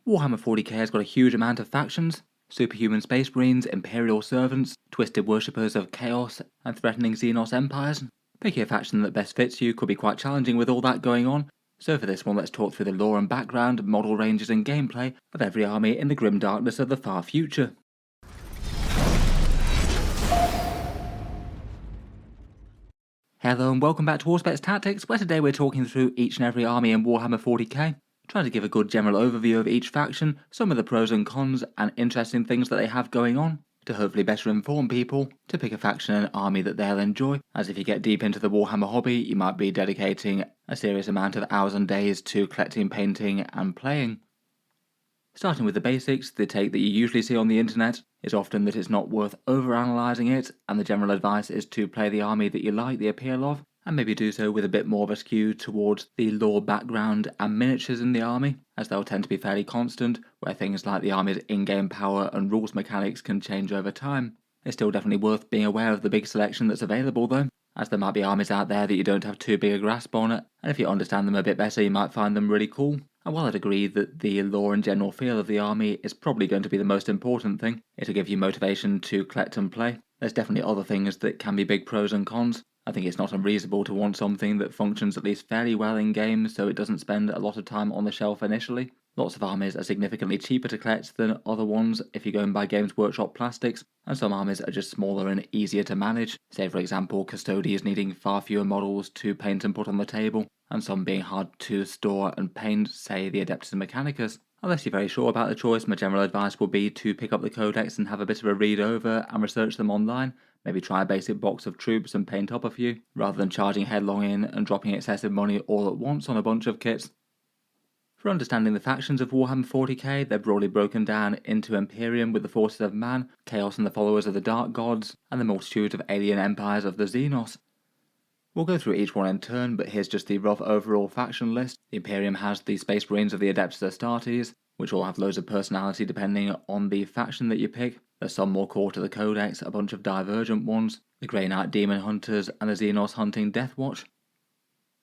Warhammer 40K has got a huge amount of factions: superhuman space marines, imperial servants, twisted worshippers of chaos, and threatening Xenos empires. Picking a faction that best fits you could be quite challenging with all that going on, so for this one let's talk through the lore and background, model ranges and gameplay of every army in the grim darkness of the far future. Hello and welcome back to Auspex Tactics, where today we're talking through each and every army in Warhammer 40k, trying to give a good general overview of each faction, some of the pros and cons and interesting things that they have going on, to hopefully better inform people to pick a faction and army that they'll enjoy, as if you get deep into the Warhammer hobby you might be dedicating a serious amount of hours and days to collecting, painting and playing. Starting with the basics, the take that you usually see on the internet is often that it's not worth overanalyzing it, and the general advice is to play the army that you like the appeal of, and maybe do so with a bit more of a skew towards the lore background and miniatures in the army, as they'll tend to be fairly constant, where things like the army's in-game power and rules mechanics can change over time. It's still definitely worth being aware of the big selection that's available though, as there might be armies out there that you don't have too big a grasp on it, and if you understand them a bit better you might find them really cool. And while I'd agree that the lore and general feel of the army is probably going to be the most important thing, it'll give you motivation to collect and play, there's definitely other things that can be big pros and cons. I think it's not unreasonable to want something that functions at least fairly well in game so it doesn't spend a lot of time on the shelf initially. Lots of armies are significantly cheaper to collect than other ones if you go and buy Games Workshop plastics, and some armies are just smaller and easier to manage, say for example Custodes needing far fewer models to paint and put on the table, and some being hard to store and paint, say the Adeptus Mechanicus. Unless you're very sure about the choice, my general advice will be to pick up the Codex and have a bit of a read over and research them online. Maybe try a basic box of troops and paint up a few, rather than charging headlong in and dropping excessive money all at once on a bunch of kits. For understanding the factions of Warhammer 40k, they're broadly broken down into Imperium with the forces of man, Chaos and the followers of the Dark Gods, and the multitude of alien empires of the Xenos. We'll go through each one in turn, but here's just the rough overall faction list. The Imperium has the Space Marines of the Adeptus Astartes, which all have loads of personality depending on the faction that you pick. There's some more core to the Codex, a bunch of divergent ones, the Grey Knight Demon Hunters and the Xenos hunting Deathwatch.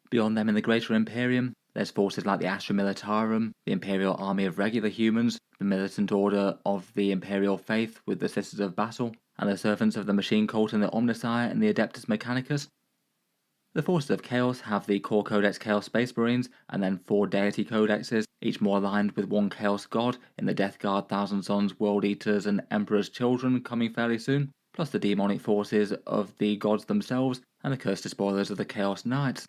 Beyond them in the Greater Imperium, there's forces like the Astra Militarum, the Imperial Army of Regular Humans, the Militant Order of the Imperial Faith with the Sisters of Battle, and the Servants of the Machine Cult and the Omnissiah and the Adeptus Mechanicus. The forces of Chaos have the core Codex Chaos Space Marines, and then 4 deity codexes, each more aligned with one Chaos god in the Death Guard, Thousand Sons, World Eaters and Emperor's Children coming fairly soon, plus the demonic forces of the gods themselves and the cursed despoilers of the Chaos Knights.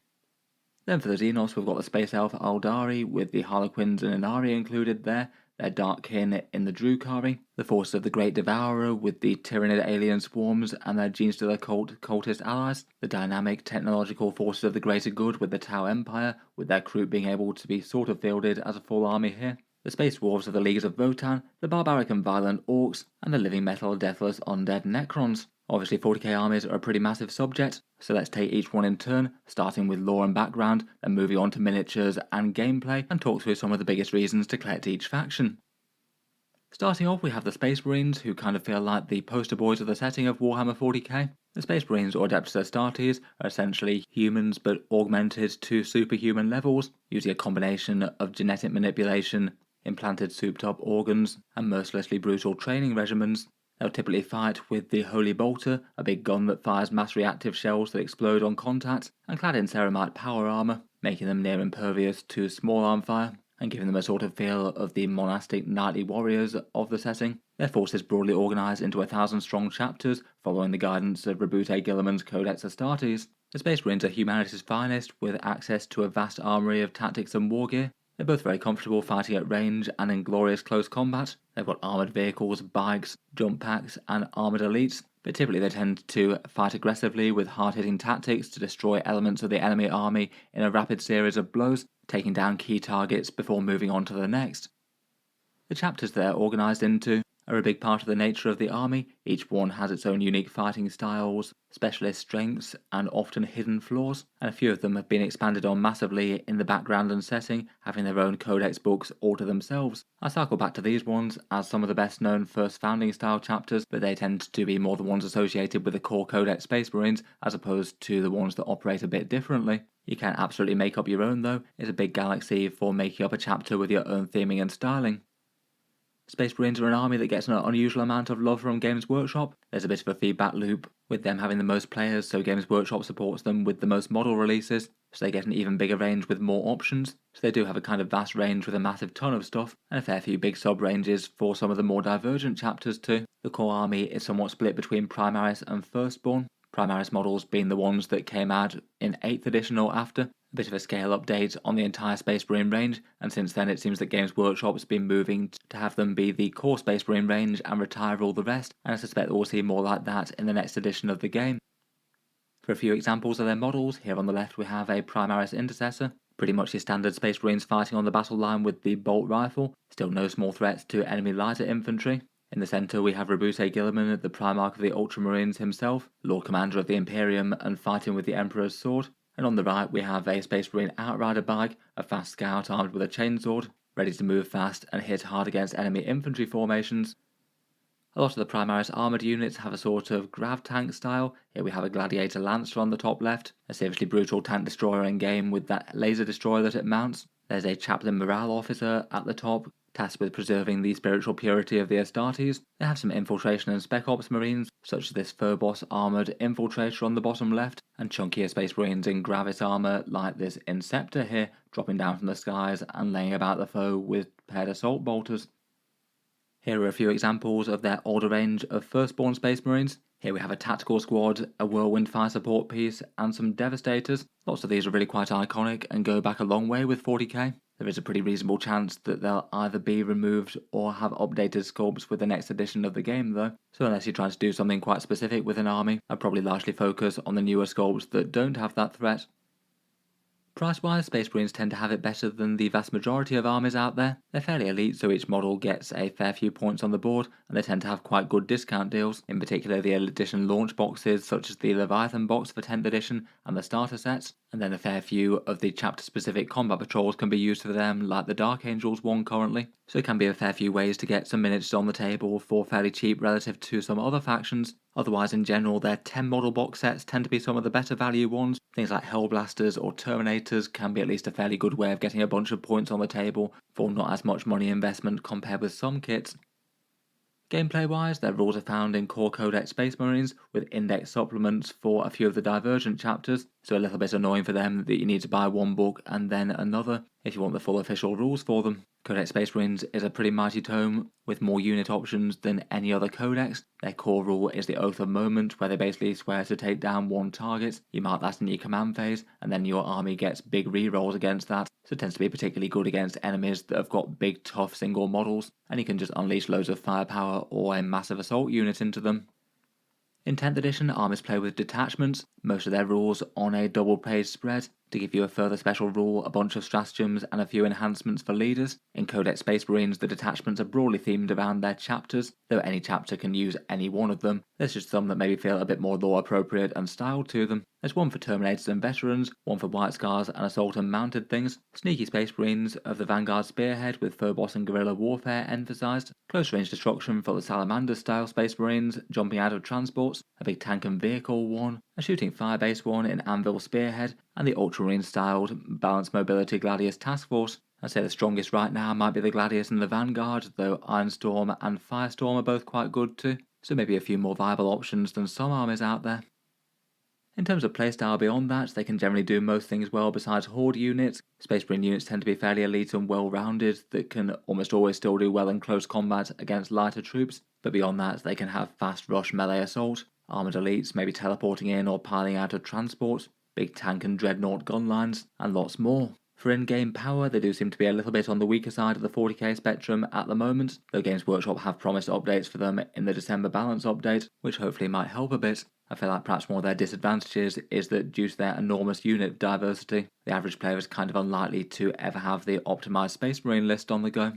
Then for the Xenos we've got the Space Elf Aeldari with the Harlequins and Ynnari included there, their dark kin in the Drukhari, the forces of the Great Devourer with the Tyranid alien swarms and their Genestealer cultist allies, the dynamic technological forces of the Greater Good with the Tau Empire, with their crew being able to be sort of fielded as a full army here, the Space Dwarves of the Leagues of Votann, the barbaric and violent Orks, and the living metal deathless undead Necrons. Obviously 40k armies are a pretty massive subject, so let's take each one in turn, starting with lore and background, then moving on to miniatures and gameplay, and talk through some of the biggest reasons to collect each faction. Starting off we have the Space Marines, who kind of feel like the poster boys of the setting of Warhammer 40k. The Space Marines, or Adeptus Astartes, are essentially humans but augmented to superhuman levels, using a combination of genetic manipulation, implanted souped-up organs, and mercilessly brutal training regimens. They'll typically fight with the Holy Bolter, a big gun that fires mass reactive shells that explode on contact, and clad in ceramite power armour, making them near impervious to small arm fire, and giving them a sort of feel of the monastic knightly warriors of the setting. Their forces broadly organised into 1,000-strong chapters, following the guidance of Rabute Gilliman's Codex Astartes. The Space Marines are humanity's finest, with access to a vast armoury of tactics and war gear. They're both very comfortable fighting at range and in glorious close combat. They've got armoured vehicles, bikes, jump packs and armoured elites, but typically they tend to fight aggressively with hard-hitting tactics to destroy elements of the enemy army in a rapid series of blows, taking down key targets before moving on to the next. The chapters they're organised into are a big part of the nature of the army. Each one has its own unique fighting styles, specialist strengths, and often hidden flaws, and a few of them have been expanded on massively in the background and setting, having their own codex books all to themselves. I cycle back to these ones as some of the best known first founding style chapters, but they tend to be more the ones associated with the core Codex Space Marines as opposed to the ones that operate a bit differently. You can absolutely make up your own though. It's a big galaxy for making up a chapter with your own theming and styling. Space Marines are an army that gets an unusual amount of love from Games Workshop. There's a bit of a feedback loop with them having the most players, so Games Workshop supports them with the most model releases, so they get an even bigger range with more options. So they do have a kind of vast range with a massive ton of stuff, and a fair few big sub-ranges for some of the more divergent chapters too. The core army is somewhat split between Primaris and Firstborn. Primaris models being the ones that came out in 8th edition or after, a bit of a scale update on the entire Space Marine range, and since then it seems that Games Workshop's been moving to have them be the core Space Marine range and retire all the rest, and I suspect we'll see more like that in the next edition of the game. For a few examples of their models, here on the left we have a Primaris Intercessor, pretty much your standard Space Marines fighting on the battle line with the bolt rifle, still no small threats to enemy lighter infantry. In the centre we have Rabute Guilliman, the Primarch of the Ultramarines himself, Lord Commander of the Imperium and fighting with the Emperor's sword. And on the right we have a Space Marine Outrider bike, a fast scout armed with a chainsword, ready to move fast and hit hard against enemy infantry formations. A lot of the Primaris armoured units have a sort of grav tank style. Here we have a Gladiator Lancer on the top left, a seriously brutal tank destroyer in game with that laser destroyer that it mounts. There's a Chaplain Morale Officer at the top, tasked with preserving the spiritual purity of the Astartes. They have some infiltration and spec ops marines, such as this Phobos armoured infiltrator on the bottom left, and chunkier space marines in Gravis armour like this Inceptor here, dropping down from the skies and laying about the foe with paired assault bolters. Here are a few examples of their older range of Firstborn Space Marines. Here we have a tactical squad, a whirlwind fire support piece, and some Devastators. Lots of these are really quite iconic and go back a long way with 40k. There is a pretty reasonable chance that they'll either be removed or have updated sculpts with the next edition of the game though, so unless you're trying to do something quite specific with an army, I'd probably largely focus on the newer sculpts that don't have that threat. Price-wise, Space Marines tend to have it better than the vast majority of armies out there. They're fairly elite, so each model gets a fair few points on the board, and they tend to have quite good discount deals, in particular the edition launch boxes such as the Leviathan box for 10th edition and the starter sets, and then a fair few of the chapter-specific combat patrols can be used for them, like the Dark Angels one currently, so it can be a fair few ways to get some miniatures on the table for fairly cheap relative to some other factions. Otherwise, in general, their 10 model box sets tend to be some of the better value ones. Things like Hellblasters or Terminators can be at least a fairly good way of getting a bunch of points on the table for not as much money investment compared with some kits. Gameplay-wise, their rules are found in Core Codex Space Marines, with index supplements for a few of the divergent chapters, so a little bit annoying for them that you need to buy one book and then another if you want the full official rules for them. Codex Space Marines is a pretty mighty tome with more unit options than any other codex. Their core rule is the Oath of Moment, where they basically swear to take down one target. You mark that in your command phase, and then your army gets big rerolls against that, so it tends to be particularly good against enemies that have got big tough single models, and you can just unleash loads of firepower or a massive assault unit into them. In 10th edition, armies play with detachments, most of their rules on a double page spread. To give you a further special rule, a bunch of stratagems and a few enhancements for leaders. In Codex Space Marines, the detachments are broadly themed around their chapters, though any chapter can use any one of them. There's just some that maybe feel a bit more lore appropriate and styled to them. There's one for Terminators and Veterans, one for White Scars and Assault and Mounted things, Sneaky Space Marines of the Vanguard Spearhead with Phobos and Guerrilla Warfare emphasised, Close Range Destruction for the Salamander style Space Marines jumping out of transports, a big tank and vehicle one, a shooting firebase one in Anvil Spearhead, and the Ultramarine styled Balanced Mobility Gladius Task Force. I'd say the strongest right now might be the Gladius and the Vanguard, though Ironstorm and Firestorm are both quite good too, so maybe a few more viable options than some armies out there. In terms of playstyle beyond that, they can generally do most things well besides Horde units. Space Marine units tend to be fairly elite and well-rounded that can almost always still do well in close combat against lighter troops, but beyond that they can have fast rush melee assault, armoured elites maybe teleporting in or piling out of transports, big tank and dreadnought gun lines, and lots more. For in-game power, they do seem to be a little bit on the weaker side of the 40k spectrum at the moment, though Games Workshop have promised updates for them in the December balance update, which hopefully might help a bit. I feel like perhaps one of their disadvantages is that due to their enormous unit diversity, the average player is kind of unlikely to ever have the optimised Space Marine list on the go.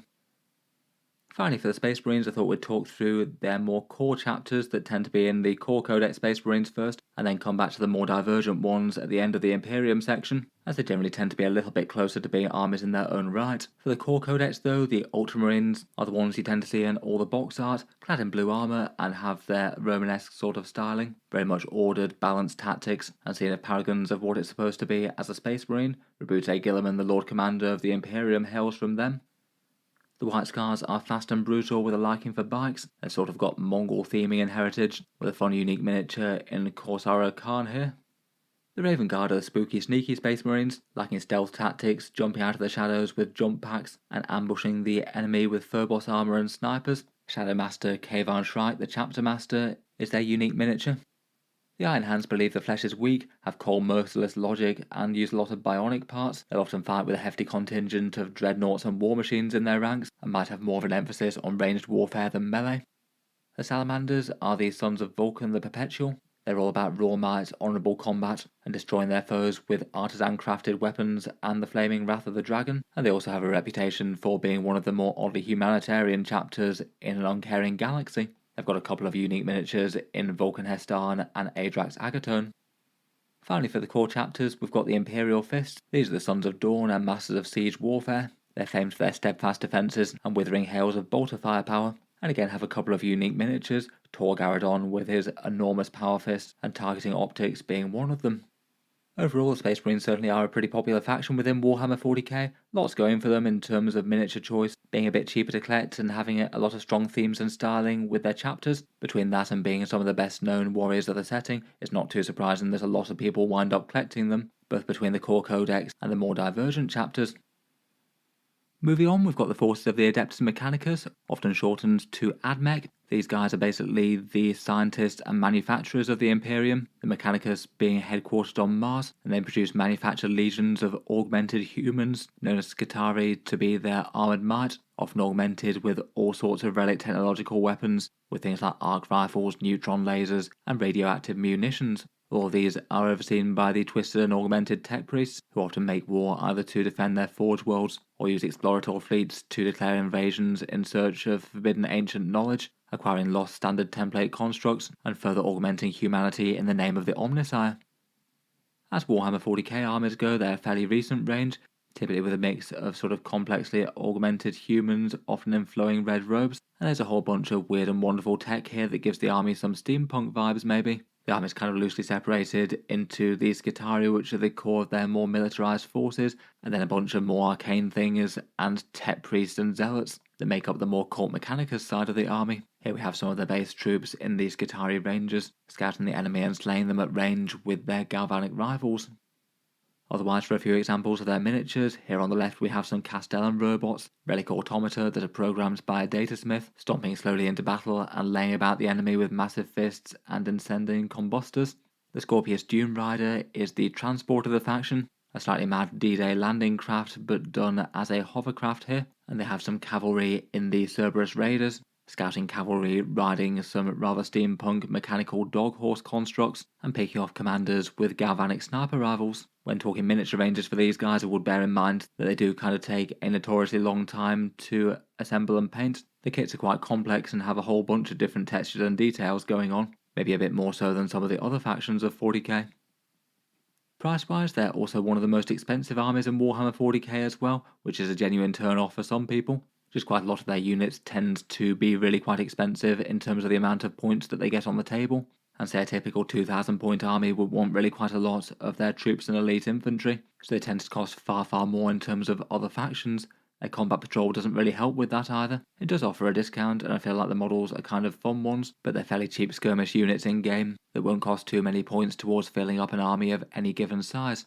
Finally, for the Space Marines, I thought we'd talk through their more core chapters that tend to be in the Core Codex Space Marines first, and then come back to the more divergent ones at the end of the Imperium section, as they generally tend to be a little bit closer to being armies in their own right. For the Core Codex though, the Ultramarines are the ones you tend to see in all the box art, clad in blue armour and have their Romanesque sort of styling. Very much ordered, balanced tactics, and seen as paragons of what it's supposed to be as a Space Marine. Rabute Guilliman, the Lord Commander of the Imperium, hails from them. The White Scars are fast and brutal with a liking for bikes. They've sort of got Mongol theming and heritage, with a fun unique miniature in Corsara Khan here. The Raven Guard are the spooky sneaky Space Marines, lacking stealth tactics, jumping out of the shadows with jump packs, and ambushing the enemy with Phobos armor and snipers. Shadow Master Kavan Shrike, the Chapter Master, is their unique miniature. The Iron Hands believe the flesh is weak, have cold merciless logic, and use a lot of bionic parts. They'll often fight with a hefty contingent of dreadnoughts and war machines in their ranks, and might have more of an emphasis on ranged warfare than melee. The Salamanders are the sons of Vulcan the Perpetual. They're all about raw might, honourable combat, and destroying their foes with artisan-crafted weapons and the flaming wrath of the dragon, and they also have a reputation for being one of the more oddly humanitarian chapters in an uncaring galaxy. They've got a couple of unique miniatures in Vulcan Hestan and Adrax Agaton. Finally, for the core chapters, we've got the Imperial Fists. These are the Sons of Dawn and Masters of Siege Warfare. They're famed for their steadfast defences and withering hails of bolter firepower, and again have a couple of unique miniatures, Tor Garadon with his enormous power fist and targeting optics being one of them. Overall, the Space Marines certainly are a pretty popular faction within Warhammer 40k, lots going for them in terms of miniature choice, being a bit cheaper to collect and having a lot of strong themes and styling with their chapters. Between that and being some of the best known warriors of the setting, it's not too surprising that a lot of people wind up collecting them, both between the core codex and the more divergent chapters. Moving on, we've got the forces of the Adeptus Mechanicus, often shortened to AdMech. These guys are basically the scientists and manufacturers of the Imperium, the Mechanicus being headquartered on Mars, and they produce manufactured legions of augmented humans, known as Skitarii, to be their armoured might, often augmented with all sorts of relic technological weapons, with things like arc rifles, neutron lasers, and radioactive munitions. All of these are overseen by the twisted and augmented tech priests, who often make war either to defend their forge worlds or use explorator fleets to declare invasions in search of forbidden ancient knowledge, acquiring lost standard template constructs and further augmenting humanity in the name of the Omnissiah. As Warhammer 40k armies go, they're a fairly recent range, typically with a mix of sort of complexly augmented humans, often in flowing red robes, and there's a whole bunch of weird and wonderful tech here that gives the army some steampunk vibes maybe. The army is kind of loosely separated into the Skitarii, which are the core of their more militarized forces, and then a bunch of more arcane thingers and tech priests and zealots that make up the more cult Mechanicus side of the army. Here we have some of the base troops in the Skitarii Rangers, scouting the enemy and slaying them at range with their galvanic rifles. Otherwise, for a few examples of their miniatures, here on the left we have some Castellan robots, relic automata that are programmed by a datasmith, stomping slowly into battle and laying about the enemy with massive fists and incendiary combustors. The Scorpius Dune Rider is the transport of the faction, a slightly mad D-Day landing craft but done as a hovercraft here, and they have some cavalry in the Cerberus Raiders, scouting cavalry riding some rather steampunk mechanical dog horse constructs and picking off commanders with galvanic sniper rifles. When talking miniature ranges for these guys, I would bear in mind that they do kind of take a notoriously long time to assemble and paint. The kits are quite complex and have a whole bunch of different textures and details going on, maybe a bit more so than some of the other factions of 40k. Price-wise, they're also one of the most expensive armies in Warhammer 40k as well, which is a genuine turn-off for some people. Just quite a lot of their units tend to be really quite expensive in terms of the amount of points that they get on the table, and say a typical 2,000 point army would want really quite a lot of their troops and elite infantry, so they tend to cost far more in terms of other factions. A combat patrol doesn't really help with that either. It does offer a discount, and I feel like the models are kind of fun ones, but they're fairly cheap skirmish units in game that won't cost too many points towards filling up an army of any given size.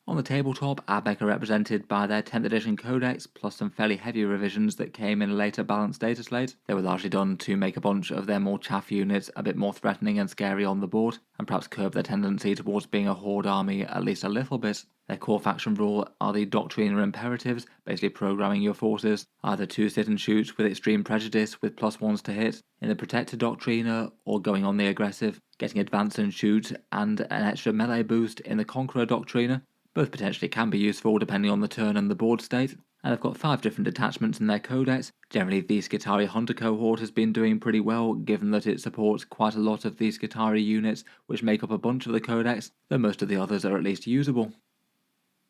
On the tabletop, AdMech are represented by their 10th edition Codex, plus some fairly heavy revisions that came in a later balanced data slate. They were largely done to make a bunch of their more chaff units a bit more threatening and scary on the board, and perhaps curb their tendency towards being a horde army at least a little bit. Their core faction rule are the Doctriner Imperatives, basically programming your forces either to sit and shoot with extreme prejudice with +1s to hit in the Protector Doctriner, or going on the aggressive, getting advance and shoot and an extra melee boost in the Conqueror Doctriner. Both potentially can be useful depending on the turn and the board state, and they've got 5 different detachments in their codex. Generally, the Skitarii Hunter cohort has been doing pretty well, given that it supports quite a lot of the Skitarii units which make up a bunch of the codex, though most of the others are at least usable.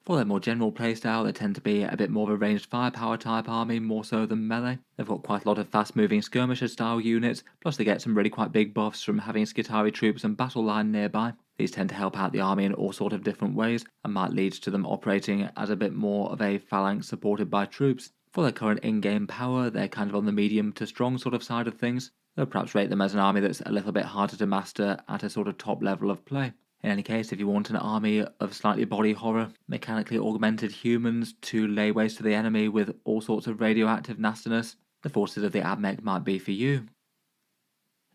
For their more general playstyle, they tend to be a bit more of a ranged firepower type army, more so than melee. They've got quite a lot of fast moving skirmisher style units, plus they get some really quite big buffs from having Skitarii troops and battle line nearby. These tend to help out the army in all sort of different ways, and might lead to them operating as a bit more of a phalanx supported by troops. For their current in-game power, they're kind of on the medium to strong sort of side of things, though perhaps rate them as an army that's a little bit harder to master at a sort of top level of play. In any case, if you want an army of slightly body horror, mechanically augmented humans to lay waste to the enemy with all sorts of radioactive nastiness, the forces of the Admech might be for you.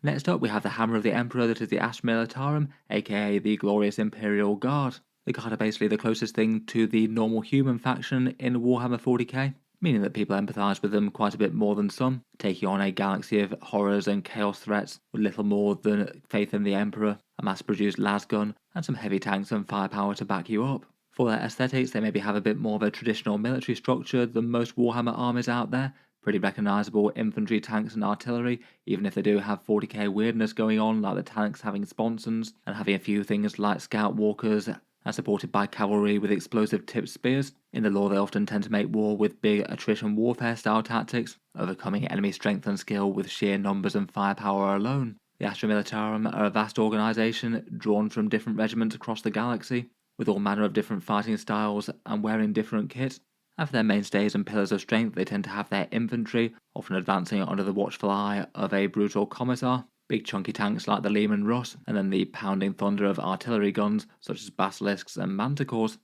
Next up, we have the Hammer of the Emperor, that is the Astra Militarum, aka the Glorious Imperial Guard. The Guard are basically the closest thing to the normal human faction in Warhammer 40k, meaning that people empathise with them quite a bit more than some, taking on a galaxy of horrors and chaos threats with little more than faith in the Emperor, a mass-produced lasgun, and some heavy tanks and firepower to back you up. For their aesthetics, they maybe have a bit more of a traditional military structure than most Warhammer armies out there, pretty recognisable infantry, tanks and artillery, even if they do have 40k weirdness going on, like the tanks having sponsons, and having a few things like scout walkers, and supported by cavalry with explosive tipped spears. In the lore, they often tend to make war with big attrition warfare style tactics, overcoming enemy strength and skill with sheer numbers and firepower alone. The Astra Militarum are a vast organisation drawn from different regiments across the galaxy, with all manner of different fighting styles and wearing different kit. And for their mainstays and pillars of strength, they tend to have their infantry, often advancing under the watchful eye of a brutal commissar, big chunky tanks like the Lehman Russ, and then the pounding thunder of artillery guns such as basilisks and manticores.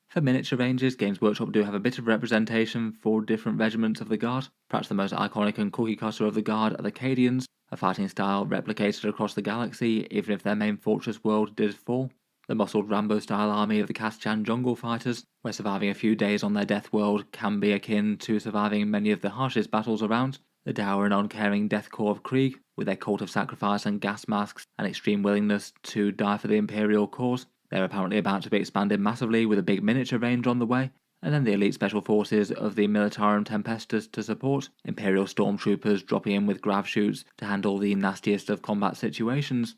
For miniature ranges, Games Workshop do have a bit of representation for different regiments of the Guard. Perhaps the most iconic and cookie cutter of the Guard are the Cadians, a fighting style replicated across the galaxy even if their main fortress world did fall. The muscled Rambo-style army of the Kaschan jungle fighters, where surviving a few days on their death world can be akin to surviving many of the harshest battles around. The dour and uncaring Death Corps of Krieg, with their cult of sacrifice and gas masks and extreme willingness to die for the Imperial cause. They're apparently about to be expanded massively with a big miniature range on the way. And then the elite special forces of the Militarum Tempestus to support, Imperial stormtroopers dropping in with grav shoots to handle the nastiest of combat situations.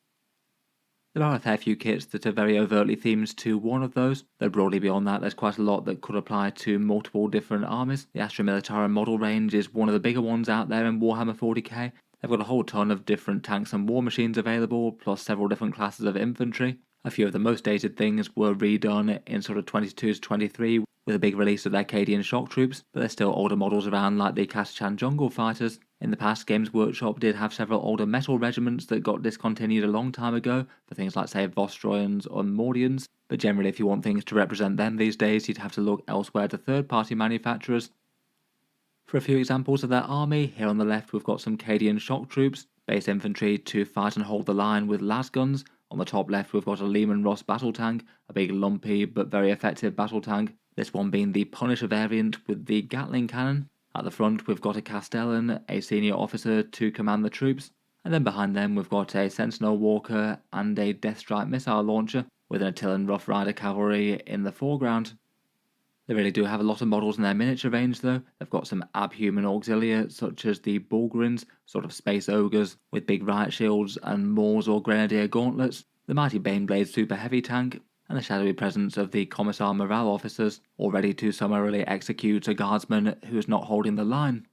There are a fair few kits that are very overtly themed to one of those, though broadly beyond that there's quite a lot that could apply to multiple different armies. The Astra Militarum model range is one of the bigger ones out there in Warhammer 40k. They've got a whole ton of different tanks and war machines available, plus several different classes of infantry. A few of the most dated things were redone in sort of 22 to 23 with a big release of their Cadian shock troops, but there's still older models around like the Kaschan jungle fighters. In the past, Games Workshop did have several older metal regiments that got discontinued a long time ago for things like, say, Vostroyans or Mordians, but generally if you want things to represent them these days, you'd have to look elsewhere to third-party manufacturers. For a few examples of their army, here on the left we've got some Cadian shock troops, base infantry to fight and hold the line with lasguns. On the top left we've got a Lehman Russ battle tank, a big lumpy but very effective battle tank, this one being the Punisher variant with the Gatling cannon. At the front we've got a Castellan, a senior officer to command the troops, and then behind them we've got a Sentinel Walker and a Deathstrike missile launcher with an Attilan Rough Rider cavalry in the foreground. They really do have a lot of models in their miniature range though. They've got some abhuman auxilia such as the Bulgarins, sort of space ogres with big riot shields and Moors or Grenadier gauntlets, the mighty Baneblade super heavy tank, and the shadowy presence of the Commissar morale officers, all ready to summarily execute a guardsman who is not holding the line.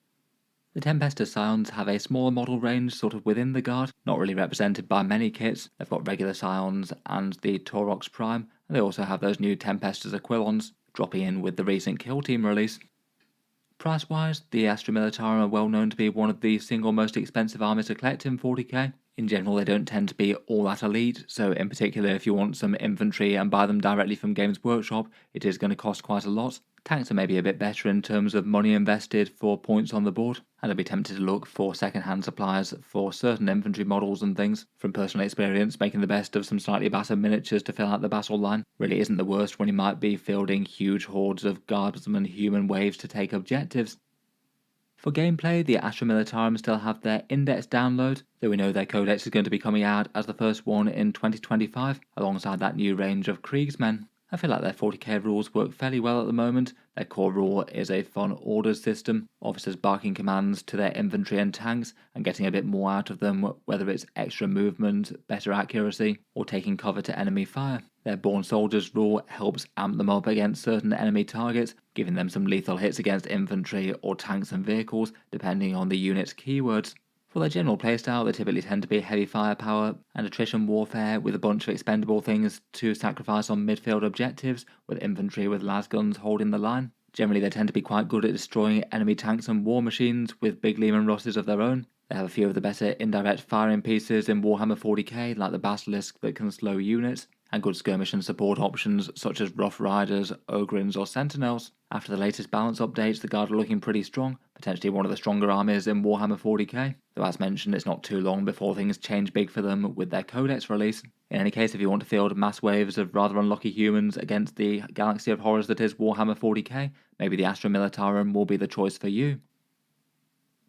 The Tempestus Scions have a smaller model range sort of within the Guard, not really represented by many kits. They've got regular Scions and the Taurox Prime, and they also have those new Tempestus Aquilons, dropping in with the recent Kill Team release. Price-wise, the Astra Militarum are well known to be one of the single most expensive armies to collect in 40k. In general, they don't tend to be all that elite, so in particular if you want some infantry and buy them directly from Games Workshop, it is going to cost quite a lot. Tanks are maybe a bit better in terms of money invested for points on the board, and I'd be tempted to look for second-hand supplies for certain infantry models and things. From personal experience, making the best of some slightly battered miniatures to fill out the battle line really isn't the worst when you might be fielding huge hordes of guardsmen human waves to take objectives. For gameplay, the Astra Militarum still have their index download, though we know their Codex is going to be coming out as the first one in 2025, alongside that new range of Kriegsmen. I feel like their 40k rules work fairly well at the moment. Their core rule is a fun orders system, officers barking commands to their infantry and tanks and getting a bit more out of them, whether it's extra movement, better accuracy, or taking cover to enemy fire. Their Born Soldiers rule helps amp them up against certain enemy targets, giving them some lethal hits against infantry or tanks and vehicles, depending on the unit's keywords. For their general playstyle, they typically tend to be heavy firepower and attrition warfare with a bunch of expendable things to sacrifice on midfield objectives, with infantry with lasguns holding the line. Generally they tend to be quite good at destroying enemy tanks and war machines with big Leman Russes of their own. They have a few of the better indirect firing pieces in Warhammer 40k, like the Basilisk that can slow units, and good skirmish and support options such as Rough Riders, Ogryns or Sentinels. After the latest balance updates, the Guard are looking pretty strong, potentially one of the stronger armies in Warhammer 40k, though as mentioned it's not too long before things change big for them with their Codex release. In any case, if you want to field mass waves of rather unlucky humans against the galaxy of horrors that is Warhammer 40k, maybe the Astra Militarum will be the choice for you.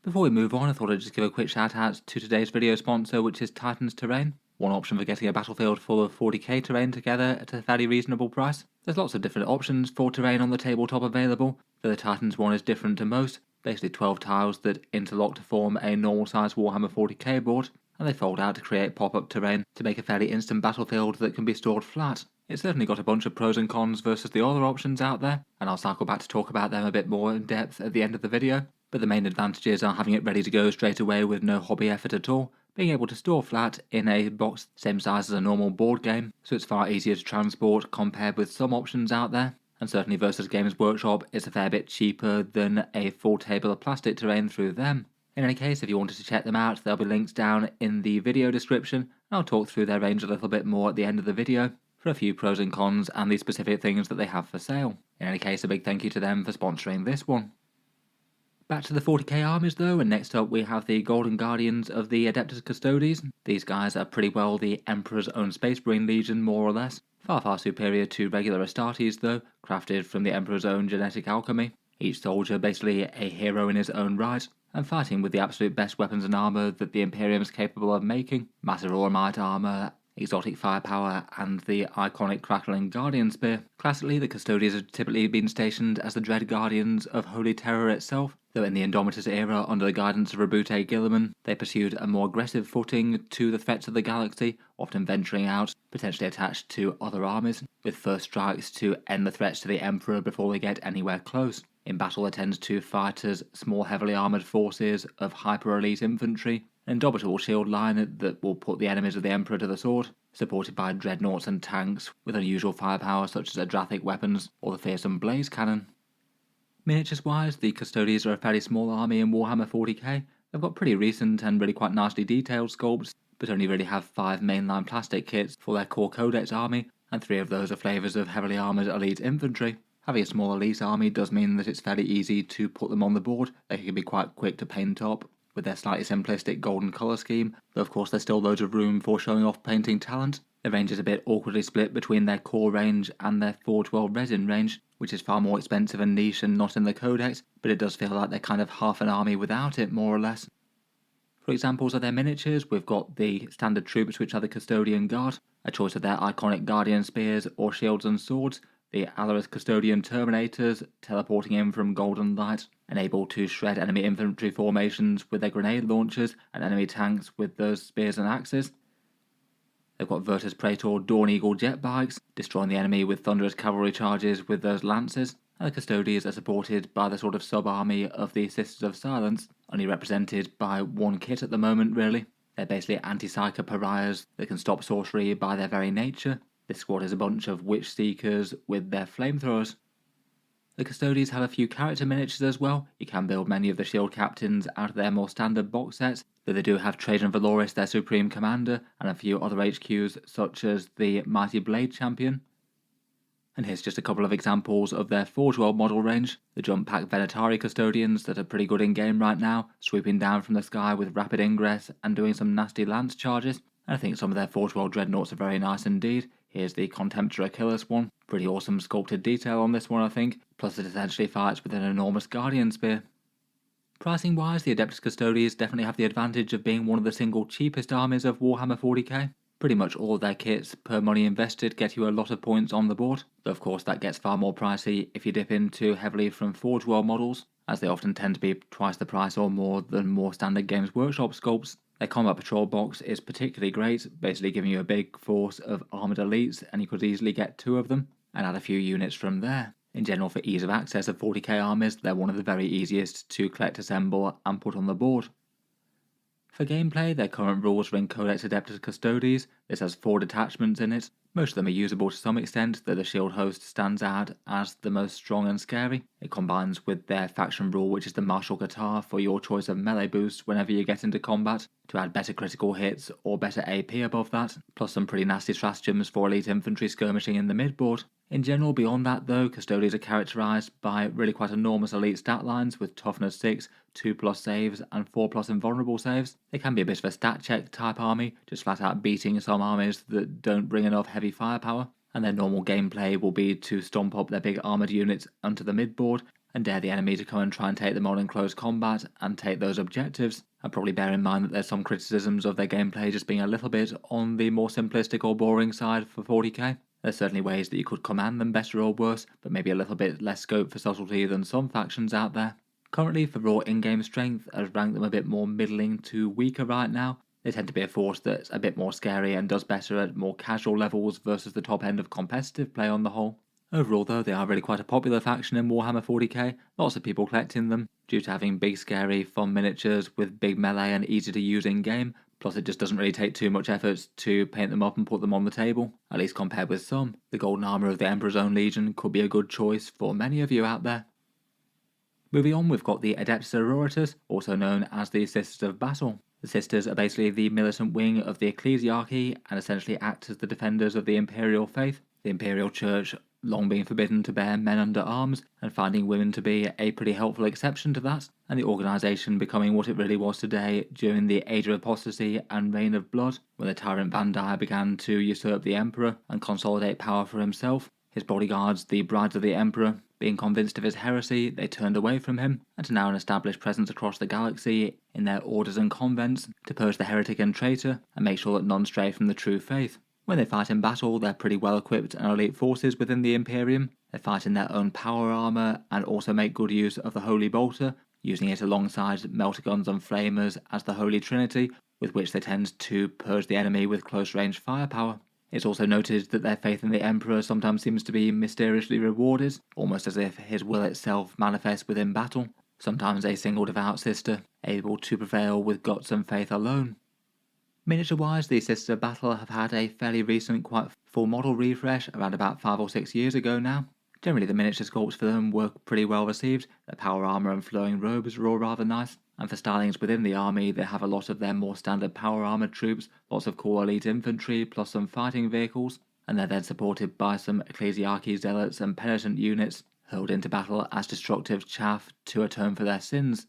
Before we move on, I thought I'd just give a quick shout out to today's video sponsor, which is Titan's Terrain. One option for getting a battlefield full of 40k terrain together at a fairly reasonable price. There's lots of different options for terrain on the tabletop available, though the Titans one is different to most. Basically 12 tiles that interlock to form a normal size Warhammer 40k board, and they fold out to create pop-up terrain to make a fairly instant battlefield that can be stored flat. It's certainly got a bunch of pros and cons versus the other options out there, and I'll cycle back to talk about them a bit more in depth at the end of the video. But the main advantages are having it ready to go straight away with no hobby effort at all, being able to store flat in a box same size as a normal board game, so it's far easier to transport compared with some options out there, and certainly versus Games Workshop it's a fair bit cheaper than a full table of plastic terrain through them. In any case, if you wanted to check them out, there'll be links down in the video description, and I'll talk through their range a little bit more at the end of the video for a few pros and cons and the specific things that they have for sale. In any case, a big thank you to them for sponsoring this one. Back to the 40k armies though, and next up we have the Golden Guardians of the Adeptus Custodes. These guys are pretty well the Emperor's own Space Marine Legion, more or less. Far superior to regular Astartes though, crafted from the Emperor's own genetic alchemy. Each soldier basically a hero in his own right, and fighting with the absolute best weapons and armour that the Imperium is capable of making. Massive Ormite armour, exotic firepower, and the iconic crackling Guardian Spear. Classically, the Custodes have typically been stationed as the Dread Guardians of Holy Terror itself, though in the Indomitus era, under the guidance of Rabute Gilliman, they pursued a more aggressive footing to the threats of the galaxy, often venturing out, potentially attached to other armies, with first strikes to end the threats to the Emperor before they get anywhere close. In battle they tend to fight as small heavily armoured forces of hyper-elite infantry, an indomitable shield line that will put the enemies of the Emperor to the sword, supported by dreadnoughts and tanks with unusual firepower such as Adrathic weapons or the fearsome Blaze Cannon. Miniatures wise, the Custodes are a fairly small army in Warhammer 40k. They've got pretty recent and really quite nicely detailed sculpts, but only really have 5 mainline plastic kits for their core Codex army, and 3 of those are flavours of heavily armoured elite infantry. Having a small elite army does mean that it's fairly easy to put them on the board. They can be quite quick to paint up with their slightly simplistic golden colour scheme, though of course there's still loads of room for showing off painting talent. The range is a bit awkwardly split between their core range and their 412 resin range, which is far more expensive and niche and not in the Codex, but it does feel like they're kind of half an army without it, more or less. For examples of their miniatures, we've got the standard troops, which are the Custodian Guard, a choice of their iconic Guardian Spears or shields and swords, the Alaris Custodian Terminators, teleporting in from Golden Light, and able to shred enemy infantry formations with their grenade launchers and enemy tanks with those spears and axes. They've got Virtus Praetor Dawn Eagle jet bikes, destroying the enemy with thunderous cavalry charges with those lances, and the Custodes are supported by the sort of sub-army of the Sisters of Silence, only represented by one kit at the moment really. They're basically anti-psyker pariahs that can stop sorcery by their very nature. This squad is a bunch of Witch Seekers with their flamethrowers. The Custodes have a few character miniatures as well. You can build many of the shield captains out of their more standard box sets, though they do have Trajan Valoris, their supreme commander, and a few other HQs such as the Mighty Blade Champion. And here's just a couple of examples of their Forge World model range. The Jump Pack Venatari Custodians that are pretty good in game right now, swooping down from the sky with rapid ingress and doing some nasty lance charges. And I think some of their Forge World Dreadnoughts are very nice indeed. Here's the Contemptor Achilles one. Pretty awesome sculpted detail on this one, I think, plus it essentially fights with an enormous Guardian Spear. Pricing wise, the Adeptus Custodes definitely have the advantage of being one of the single cheapest armies of Warhammer 40k. Pretty much all of their kits per money invested get you a lot of points on the board, though of course that gets far more pricey if you dip into heavily from Forge World models, as they often tend to be twice the price or more than more standard Games Workshop sculpts. Their Combat Patrol box is particularly great, basically giving you a big force of armoured elites, and you could easily get 2 of them, and add a few units from there. In general, for ease of access of 40k armies, they're one of the very easiest to collect, assemble, and put on the board. For gameplay, their current rules are in Codex Adeptus Custodes. This has 4 detachments in it, Most of them are usable to some extent, though the shield host stands out as the most strong and scary. It combines with their faction rule, which is the martial guitar, for your choice of melee boosts whenever you get into combat, to add better critical hits or better AP above that, plus some pretty nasty stratagems for elite infantry skirmishing in the midboard. In general, beyond that though, Custodes are characterised by really quite enormous elite stat lines with toughness 6, 2+ saves and 4+ invulnerable saves. They can be a bit of a stat check type army, just flat out beating some armies that don't bring enough heavy firepower, and their normal gameplay will be to stomp up their big armoured units onto the midboard and dare the enemy to come and try and take them on in close combat and take those objectives. And probably bear in mind that there's some criticisms of their gameplay just being a little bit on the more simplistic or boring side for 40k. There's certainly ways that you could command them better or worse, but maybe a little bit less scope for subtlety than some factions out there. Currently, for raw in-game strength, I'd rank them a bit more middling to weaker right now. They tend to be a force that's a bit more scary and does better at more casual levels versus the top end of competitive play on the whole. Overall though, they are really quite a popular faction in Warhammer 40k, lots of people collecting them, due to having big scary fun miniatures with big melee and easy to use in game, plus it just doesn't really take too much effort to paint them up and put them on the table, at least compared with some. The golden armour of the Emperor's Own Legion could be a good choice for many of you out there. Moving on, we've got the Adepta Sororitas, also known as the Sisters of Battle. The Sisters are basically the militant wing of the ecclesiarchy and essentially act as the defenders of the Imperial faith. The Imperial Church long being forbidden to bear men under arms, and finding women to be a pretty helpful exception to that, and the organisation becoming what it really was today during the Age of Apostasy and Reign of Blood, when the tyrant Vandai began to usurp the Emperor and consolidate power for himself. His bodyguards, the brides of the Emperor, being convinced of his heresy, they turned away from him, and are now an established presence across the galaxy in their orders and convents to purge the heretic and traitor, and make sure that none stray from the true faith. When they fight in battle, they're pretty well equipped and elite forces within the Imperium. They fight in their own power armour and also make good use of the Holy Bolter, using it alongside melter guns and flamers as the Holy Trinity, with which they tend to purge the enemy with close-range firepower. It's also noted that their faith in the Emperor sometimes seems to be mysteriously rewarded, almost as if his will itself manifests within battle, sometimes a single devout sister, able to prevail with guts and faith alone. Miniature-wise, the Sisters of Battle have had a fairly recent, quite full model refresh around about 5 or 6 years ago now. Generally the miniature sculpts for them were pretty well received, their power armour and flowing robes are all rather nice, and for stylings within the army they have a lot of their more standard power armoured troops, lots of cool elite infantry plus some fighting vehicles, and they're then supported by some ecclesiarchy zealots and penitent units hurled into battle as destructive chaff to atone for their sins.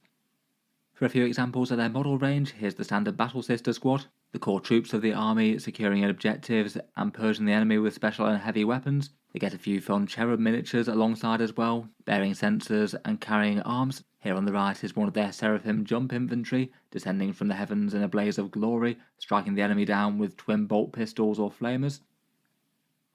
For a few examples of their model range, here's the standard Battle Sister squad, the core troops of the army securing objectives and purging the enemy with special and heavy weapons. They get a few fun cherub miniatures alongside as well, bearing sensors and carrying arms. Here on the right is one of their Seraphim jump infantry, descending from the heavens in a blaze of glory, striking the enemy down with twin bolt pistols or flamers.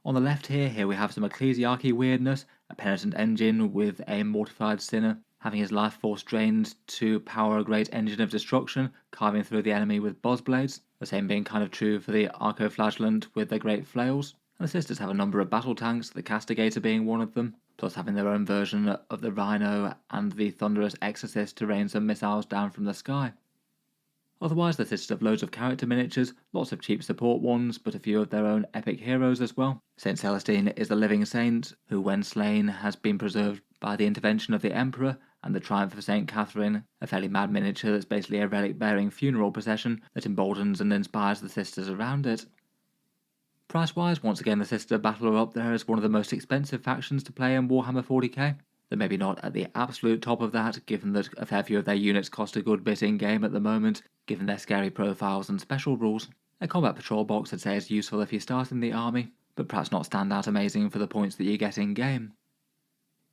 On the left here we have some ecclesiarchy weirdness, a penitent engine with a mortified sinner having his life force drained to power a great engine of destruction, carving through the enemy with buzzblades, the same being kind of true for the arcoflagellant with their great flails. And the Sisters have a number of battle tanks, the Castigator being one of them, plus having their own version of the Rhino and the thunderous Exorcist to rain some missiles down from the sky. Otherwise, the Sisters have loads of character miniatures, lots of cheap support ones, but a few of their own epic heroes as well. Saint Celestine is the living saint, who when slain has been preserved by the intervention of the Emperor, and the Triumph of St. Catherine, a fairly mad miniature that's basically a relic-bearing funeral procession that emboldens and inspires the Sisters around it. Price-wise, once again the Sisters of Battle are up there as one of the most expensive factions to play in Warhammer 40k. They're maybe not at the absolute top of that, given that a fair few of their units cost a good bit in-game at the moment, given their scary profiles and special rules. A combat patrol box I'd say is useful if you start in the army, but perhaps not stand out amazing for the points that you get in-game.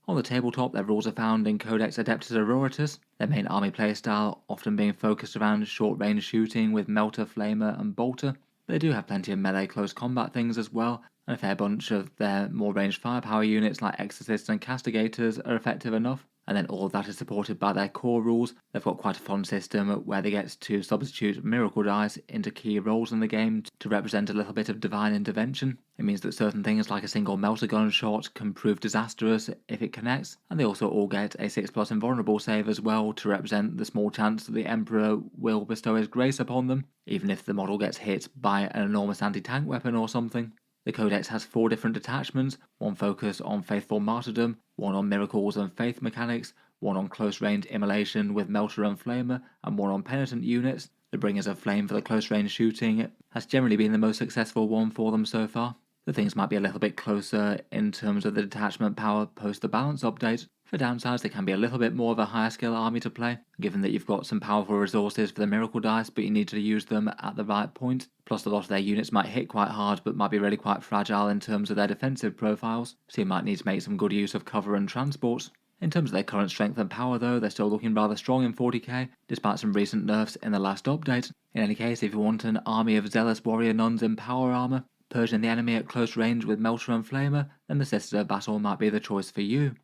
On the tabletop, their rules are found in Codex Adeptus Sororitas, their main army playstyle often being focused around short-range shooting with Melter, Flamer and Bolter, but they do have plenty of melee close combat things as well, and a fair bunch of their more ranged firepower units like Exorcists and Castigators are effective enough, and then all of that is supported by their core rules. They've got quite a fun system where they get to substitute miracle dice into key roles in the game to represent a little bit of divine intervention. It means that certain things like a single melter gun shot can prove disastrous if it connects, and they also all get a 6+ invulnerable save as well to represent the small chance that the Emperor will bestow his grace upon them, even if the model gets hit by an enormous anti-tank weapon or something. The Codex has 4 different detachments, one focused on faithful martyrdom, one on miracles and faith mechanics, one on close-range immolation with melter and flamer, and one on penitent units. The Bringers of Flame for the close-range shooting has generally been the most successful one for them so far. The things might be a little bit closer in terms of the detachment power post the balance update. For downsides, they can be a little bit more of a higher skill army to play, given that you've got some powerful resources for the miracle dice, but you need to use them at the right point. Plus, a lot of their units might hit quite hard, but might be really quite fragile in terms of their defensive profiles, so you might need to make some good use of cover and transports. In terms of their current strength and power though, they're still looking rather strong in 40k, despite some recent nerfs in the last update. In any case, if you want an army of zealous warrior nuns in power armor, purging the enemy at close range with melter and flamer, then the Sisters of Battle might be the choice for you.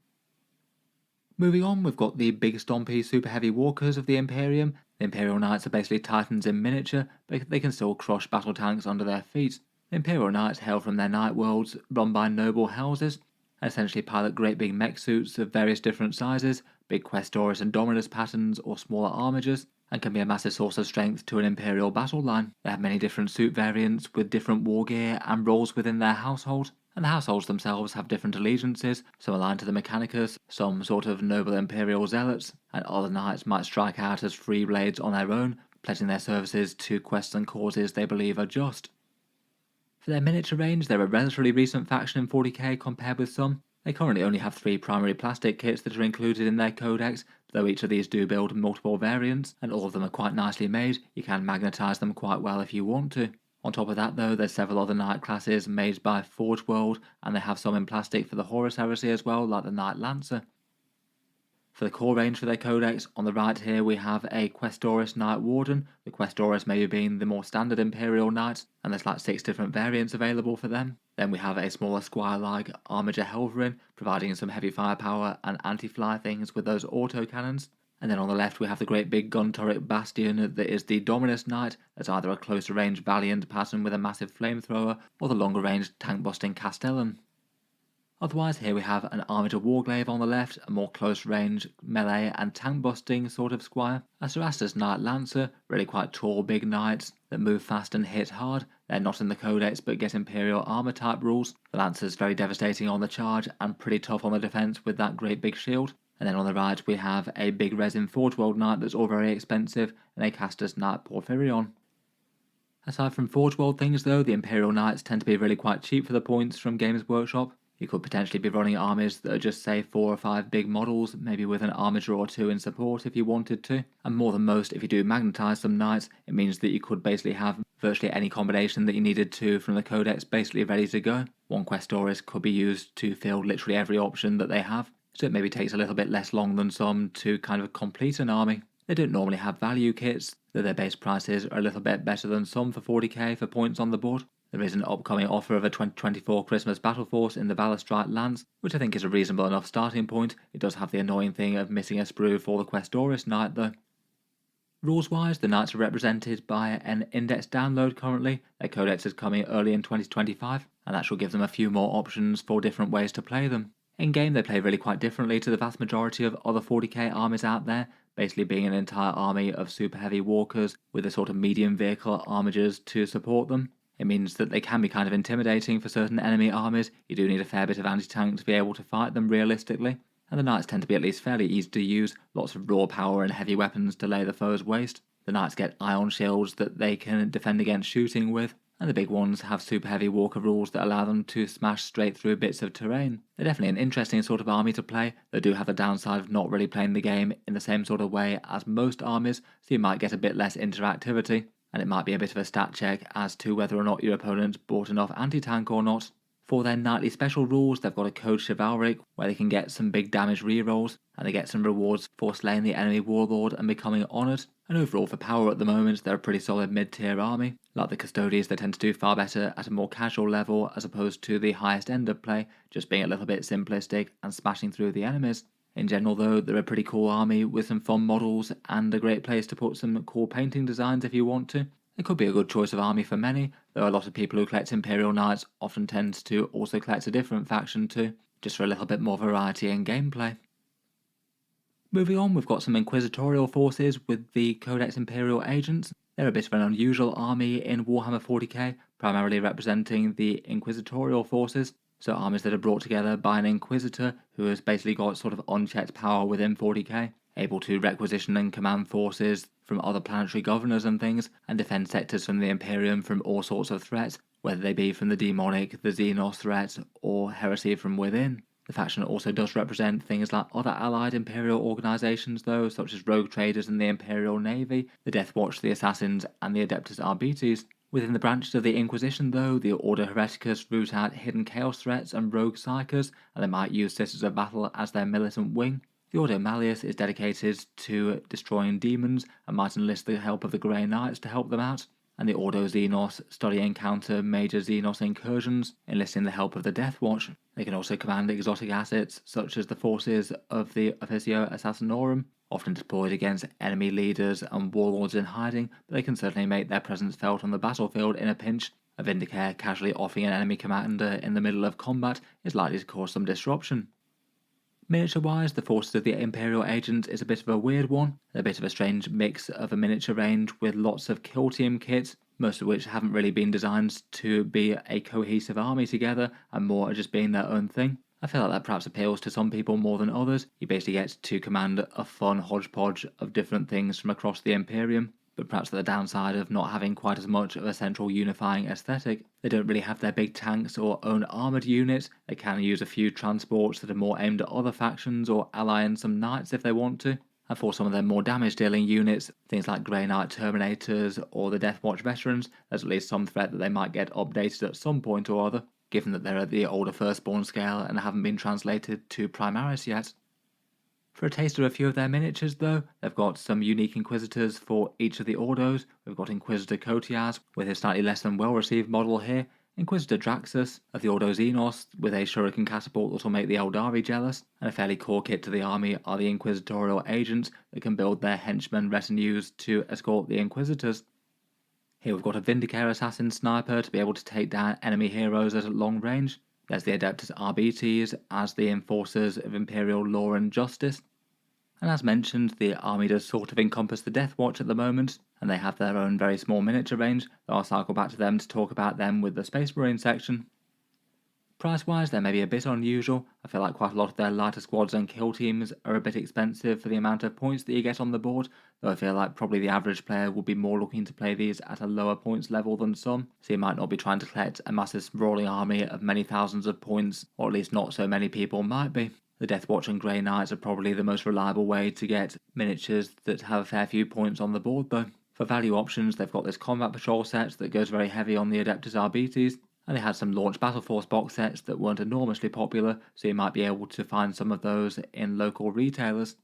Moving on, we've got the big stompy super heavy walkers of the Imperium. The Imperial Knights are basically Titans in miniature, but they can still crush battle tanks under their feet. The Imperial Knights hail from their night worlds run by noble houses, and essentially pilot great big mech suits of various different sizes, big Questoris and Dominus patterns or smaller armigers, and can be a massive source of strength to an Imperial battle line. They have many different suit variants with different war gear and roles within their household, and the households themselves have different allegiances, some aligned to the Mechanicus, some sort of noble Imperial zealots, and other knights might strike out as free blades on their own, pledging their services to quests and causes they believe are just. For their miniature range, they're a relatively recent faction in 40k compared with some. They currently only have 3 primary plastic kits that are included in their codex, though each of these do build multiple variants, and all of them are quite nicely made. You can magnetise them quite well if you want to. On top of that though, there's several other knight classes made by Forge World, and they have some in plastic for the Horus Heresy as well, like the Knight Lancer. For the core range for their codex, on the right here we have a Questoris Knight Warden, the Questoris maybe being the more standard Imperial Knights, and there's like 6 different variants available for them. Then we have a smaller squire-like Armiger Helverin, providing some heavy firepower and anti-fly things with those autocannons. And then on the left we have the great big gun turret bastion that is the Dominus Knight, that's either a closer range Valiant pattern with a massive flamethrower, or the longer range tank busting Castellan. Otherwise, here we have an Armiger Warglaive on the left, a more close range melee and tank busting sort of squire. A Cerastus Knight Lancer, really quite tall big knights that move fast and hit hard. They're not in the codex but get Imperial armor type rules. The Lancer's very devastating on the charge and pretty tough on the defense with that great big shield. And then on the right we have a big resin Forge World Knight that's all very expensive, and a Castus Knight Porphyrion. Aside from Forge World things though, the Imperial Knights tend to be really quite cheap for the points from Games Workshop. You could potentially be running armies that are just say 4 or 5 big models, maybe with an armiger or 2 in support if you wanted to. And more than most, if you do magnetise some knights, it means that you could basically have virtually any combination that you needed to from the codex basically ready to go. One Questoris could be used to fill literally every option that they have, so it maybe takes a little bit less long than some to kind of complete an army. They don't normally have value kits, though their base prices are a little bit better than some for 40k for points on the board. There is an upcoming offer of a 2024 Christmas Battle Force in the Balistrite lands, which I think is a reasonable enough starting point. It does have the annoying thing of missing a sprue for the Questoris Knight though. Rules-wise, the Knights are represented by an index download currently. Their codex is coming early in 2025, and that should give them a few more options for different ways to play them. In-game, they play really quite differently to the vast majority of other 40k armies out there, basically being an entire army of super heavy walkers with a sort of medium vehicle armigers to support them. It means that they can be kind of intimidating for certain enemy armies. You do need a fair bit of anti-tank to be able to fight them realistically, and the Knights tend to be at least fairly easy to use, lots of raw power and heavy weapons to lay the foe's waste. The Knights get ion shields that they can defend against shooting with, and the big ones have super heavy walker rules that allow them to smash straight through bits of terrain. They're definitely an interesting sort of army to play. They do have the downside of not really playing the game in the same sort of way as most armies, so you might get a bit less interactivity, and it might be a bit of a stat check as to whether or not your opponent bought enough anti-tank or not. For their nightly special rules, they've got a code Chivalric where they can get some big damage rerolls, and they get some rewards for slaying the enemy warlord and becoming honoured. And overall for power at the moment, they're a pretty solid mid-tier army. Like the Custodes, they tend to do far better at a more casual level as opposed to the highest end of play, just being a little bit simplistic and smashing through the enemies. In general though, they're a pretty cool army with some fun models and a great place to put some cool painting designs if you want to. It could be a good choice of army for many, though a lot of people who collect Imperial Knights often tend to also collect a different faction too, just for a little bit more variety in gameplay. Moving on, we've got some inquisitorial forces with the Codex Imperial Agents. They're a bit of an unusual army in Warhammer 40k, primarily representing the inquisitorial forces, so armies that are brought together by an inquisitor who has basically got sort of unchecked power within 40k, able to requisition and command forces from other planetary governors and things, and defend sectors from the Imperium from all sorts of threats, whether they be from the demonic, the Xenos threats, or heresy from within. The faction also does represent things like other allied Imperial organisations though, such as rogue traders in the Imperial Navy, the Deathwatch, the Assassins, and the Adeptus Arbites. Within the branches of the Inquisition though, the Order Hereticus root out hidden chaos threats and rogue psychers, and they might use Sisters of Battle as their militant wing. The Order Malleus is dedicated to destroying demons and might enlist the help of the Grey Knights to help them out, and the Ordo Xenos study and counter major Xenos incursions, enlisting the help of the Deathwatch. They can also command exotic assets such as the forces of the Officio Assassinorum, often deployed against enemy leaders and warlords in hiding, but they can certainly make their presence felt on the battlefield in a pinch. A Vindicator casually offing an enemy commander in the middle of combat is likely to cause some disruption. Miniature-wise, the forces of the Imperial Agents is a bit of a weird one. They're a bit of a strange mix of a miniature range with lots of kill team kits, most of which haven't really been designed to be a cohesive army together and more just being their own thing. I feel like that perhaps appeals to some people more than others. You basically get to command a fun hodgepodge of different things from across the Imperium, but perhaps the downside of not having quite as much of a central unifying aesthetic. They don't really have their big tanks or own armoured units. They can use a few transports that are more aimed at other factions or allying some knights if they want to. And for some of their more damage dealing units, things like Grey Knight Terminators or the Deathwatch Veterans, there's at least some threat that they might get updated at some point or other, given that they're at the older Firstborn scale and haven't been translated to Primaris yet. For a taste of a few of their miniatures though, they've got some unique Inquisitors for each of the Ordos. We've got Inquisitor Cotias with his slightly less than well received model here, Inquisitor Draxus of the Ordo Xenos with a shuriken catapult that will make the Aeldari jealous, and a fairly core kit to the army are the Inquisitorial Agents that can build their henchmen retinues to escort the Inquisitors. Here we've got a Vindicator Assassin Sniper to be able to take down enemy heroes at long range. There's the Adeptus Arbites as the enforcers of Imperial law and justice. And as mentioned, the army does sort of encompass the Deathwatch at the moment, and they have their own very small miniature range, though I'll cycle back to them to talk about them with the Space Marine section. Price-wise, they may be a bit unusual. I feel like quite a lot of their lighter squads and kill teams are a bit expensive for the amount of points that you get on the board, though I feel like probably the average player will be more looking to play these at a lower points level than some, so you might not be trying to collect a massive sprawling army of many thousands of points, or at least not so many people might be. The Deathwatch and Grey Knights are probably the most reliable way to get miniatures that have a fair few points on the board though. For value options, they've got this Combat Patrol set that goes very heavy on the Adeptus Arbites, and they had some Launch Battle Force box sets that weren't enormously popular, so you might be able to find some of those in local retailers.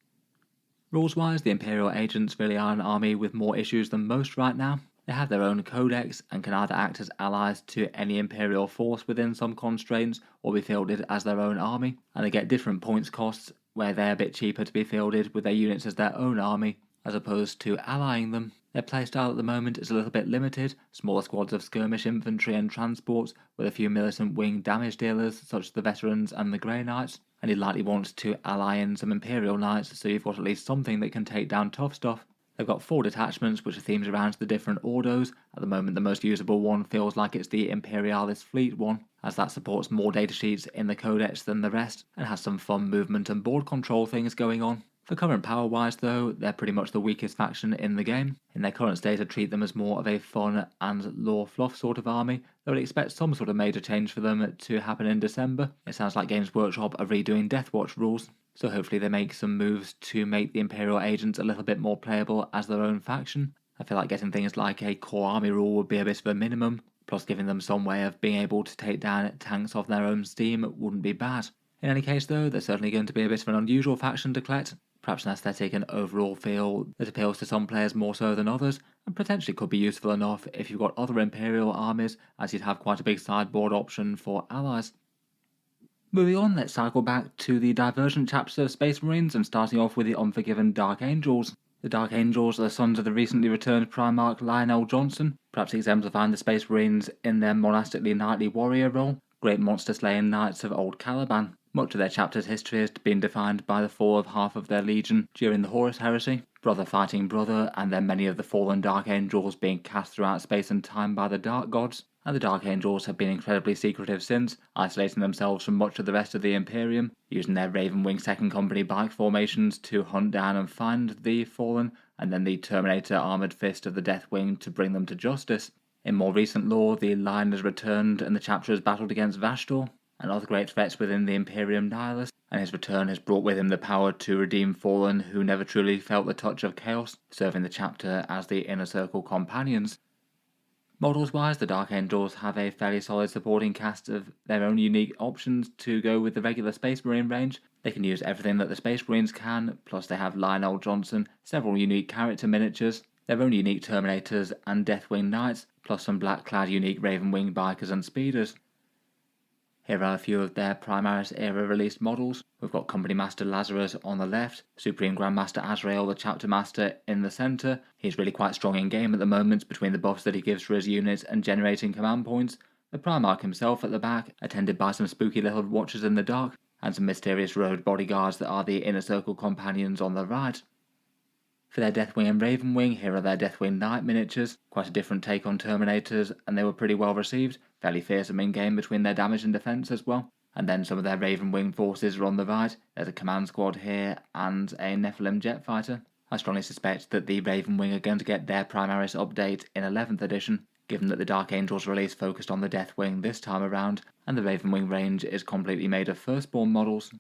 Rules-wise, the Imperial Agents really are an army with more issues than most right now. They have their own Codex and can either act as allies to any Imperial force within some constraints or be fielded as their own army, and they get different points costs where they're a bit cheaper to be fielded with their units as their own army as opposed to allying them. Their playstyle at the moment is a little bit limited, smaller squads of skirmish infantry and transports with a few militant wing damage dealers such as the Veterans and the Grey Knights, and he likely wants to ally in some Imperial Knights so you've got at least something that can take down tough stuff. They've got 4 detachments which are themed around the different Ordos. At the moment the most usable one feels like it's the Imperialis Fleet one, as that supports more datasheets in the Codex than the rest and has some fun movement and board control things going on. For current power wise though, they're pretty much the weakest faction in the game. In their current state I treat them as more of a fun and lore fluff sort of army, though I'd expect some sort of major change for them to happen in December. It sounds like Games Workshop are redoing Deathwatch rules, so hopefully they make some moves to make the Imperial Agents a little bit more playable as their own faction. I feel like getting things like a core army rule would be a bit of a minimum, plus giving them some way of being able to take down tanks off their own steam wouldn't be bad. In any case though, they're certainly going to be a bit of an unusual faction to collect, perhaps an aesthetic and overall feel that appeals to some players more so than others, and potentially could be useful enough if you've got other Imperial armies, as you'd have quite a big sideboard option for allies. Moving on, let's cycle back to the Divergent chapters of Space Marines and starting off with the Unforgiven Dark Angels. The Dark Angels are the sons of the recently returned Primarch Lionel Johnson, perhaps exemplifying the Space Marines in their monastically knightly warrior role, great monster-slaying knights of old Caliban. Much of their chapter's history has been defined by the fall of half of their legion during the Horus Heresy. brother fighting brother, and then many of the fallen Dark Angels being cast throughout space and time by the Dark Gods. And the Dark Angels have been incredibly secretive since, isolating themselves from much of the rest of the Imperium, using their Ravenwing Second Company bike formations to hunt down and find the fallen, and then the Terminator armoured fist of the Deathwing to bring them to justice. In more recent lore, the Lion has returned and the chapter has battled against Vashtor and other great threats within the Imperium Nihilus, and his return has brought with him the power to redeem fallen who never truly felt the touch of chaos, serving the chapter as the Inner Circle companions. Models-wise, the Dark Angels have a fairly solid supporting cast of their own unique options to go with the regular Space Marine range. They can use everything that the Space Marines can, plus they have Lionel Johnson, several unique character miniatures, their own unique Terminators and Deathwing Knights, plus some black-clad unique Ravenwing bikers and speeders. Here are a few of their Primaris era released models. We've got Company Master Lazarus on the left, Supreme Grandmaster Azrael the Chapter Master in the centre. He's really quite strong in game at the moment between the buffs that he gives for his units and generating command points. The Primarch himself at the back, attended by some spooky little watchers in the dark, and some mysterious road bodyguards that are the Inner Circle companions on the right. For their Deathwing and Ravenwing, here are their Deathwing Knight miniatures, quite a different take on Terminators, and they were pretty well received, fairly fearsome in game between their damage and defence as well. And then some of their Ravenwing forces are on the right. There's a command squad here and a Nephilim jet fighter. I strongly suspect that the Ravenwing are going to get their Primaris update in 11th edition, given that the Dark Angels release focused on the Deathwing this time around, and the Ravenwing range is completely made of Firstborn models.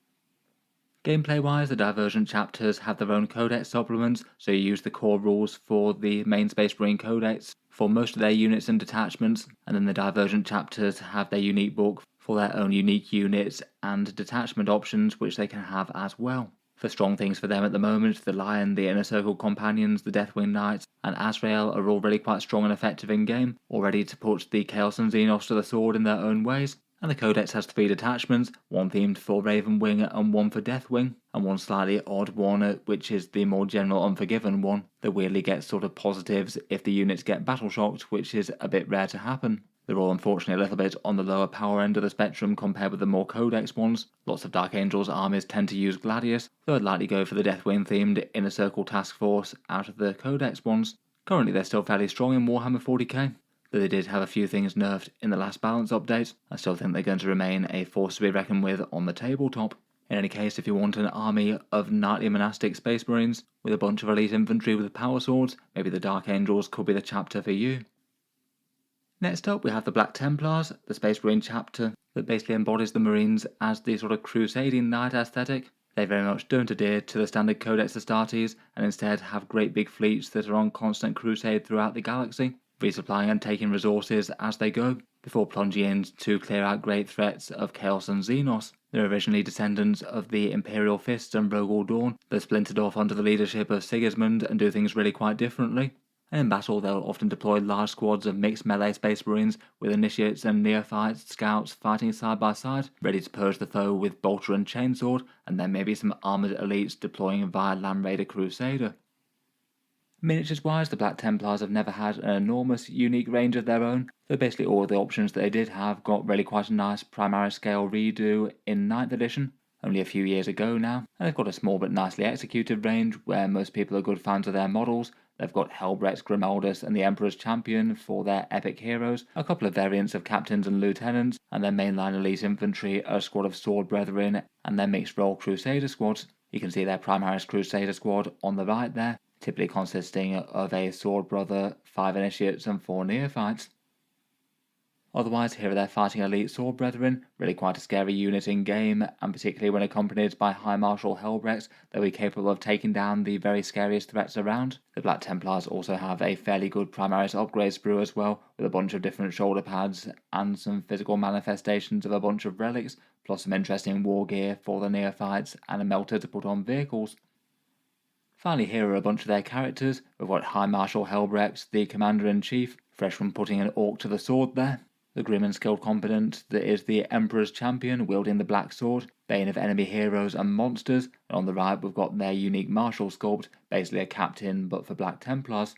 Gameplay-wise, the Divergent chapters have their own Codex supplements, so you use the core rules for the main Space Marine Codex for most of their units and detachments, and then the Divergent chapters have their unique book for their own unique units and detachment options, which they can have as well. For strong things for them at the moment, the Lion, the Inner Circle companions, the Deathwing Knights, and Azrael are all really quite strong and effective in game, all ready to put the Chaos and Xenos to the sword in their own ways. And the Codex has 3 detachments, one themed for Ravenwing and one for Deathwing, and one slightly odd one, which is the more general Unforgiven one, that weirdly gets sort of positives if the units get battle shocked, which is a bit rare to happen. They're all unfortunately a little bit on the lower power end of the spectrum compared with the more Codex ones. Lots of Dark Angels armies tend to use Gladius, though I'd likely go for the Deathwing themed Inner Circle Task Force out of the Codex ones. Currently they're still fairly strong in Warhammer 40K. Though they did have a few things nerfed in the last balance update, I still think they're going to remain a force to be reckoned with on the tabletop. In any case, if you want an army of knightly monastic Space Marines with a bunch of elite infantry with power swords, maybe the Dark Angels could be the chapter for you. Next up we have the Black Templars, the Space Marine chapter that basically embodies the Marines as the sort of crusading knight aesthetic. They very much don't adhere to the standard Codex Astartes and instead have great big fleets that are on constant crusade throughout the galaxy, resupplying and taking resources as they go, before plunging in to clear out great threats of Chaos and Xenos. They're originally descendants of the Imperial Fists and Rogel Dawn that splintered off under the leadership of Sigismund and do things really quite differently. And in battle they'll often deploy large squads of mixed melee Space Marines with initiates and neophytes scouts fighting side by side, ready to purge the foe with bolter and chainsword, and then maybe some armoured elites deploying via Land Raider Crusader. Miniatures wise, the Black Templars have never had an enormous unique range of their own, though basically all of the options that they did have got really quite a nice Primaris scale redo in 9th edition, only a few years ago now, and they've got a small but nicely executed range where most people are good fans of their models. They've got Helbrex, Grimaldus and the Emperor's Champion for their epic heroes, a couple of variants of captains and lieutenants, and their mainline elite infantry, a squad of sword brethren, and their mixed role Crusader squads. You can see their Primaris Crusader squad on the right there, typically consisting of a sword brother, 5 initiates and 4 neophytes. Otherwise, here are their fighting elite sword brethren, really quite a scary unit in game, and particularly when accompanied by High Marshal Helbrex, they'll be capable of taking down the very scariest threats around. The Black Templars also have a fairly good Primaris upgrade sprue as well, with a bunch of different shoulder pads and some physical manifestations of a bunch of relics, plus some interesting war gear for the neophytes and a melter to put on vehicles. Finally, here are a bunch of their characters. We've got High Marshal Helbrex, the Commander-in-Chief, fresh from putting an Ork to the sword there. The grim and skilled competent that is the Emperor's Champion, wielding the Black Sword, bane of enemy heroes and monsters, and on the right we've got their unique martial sculpt, basically a captain but for Black Templars.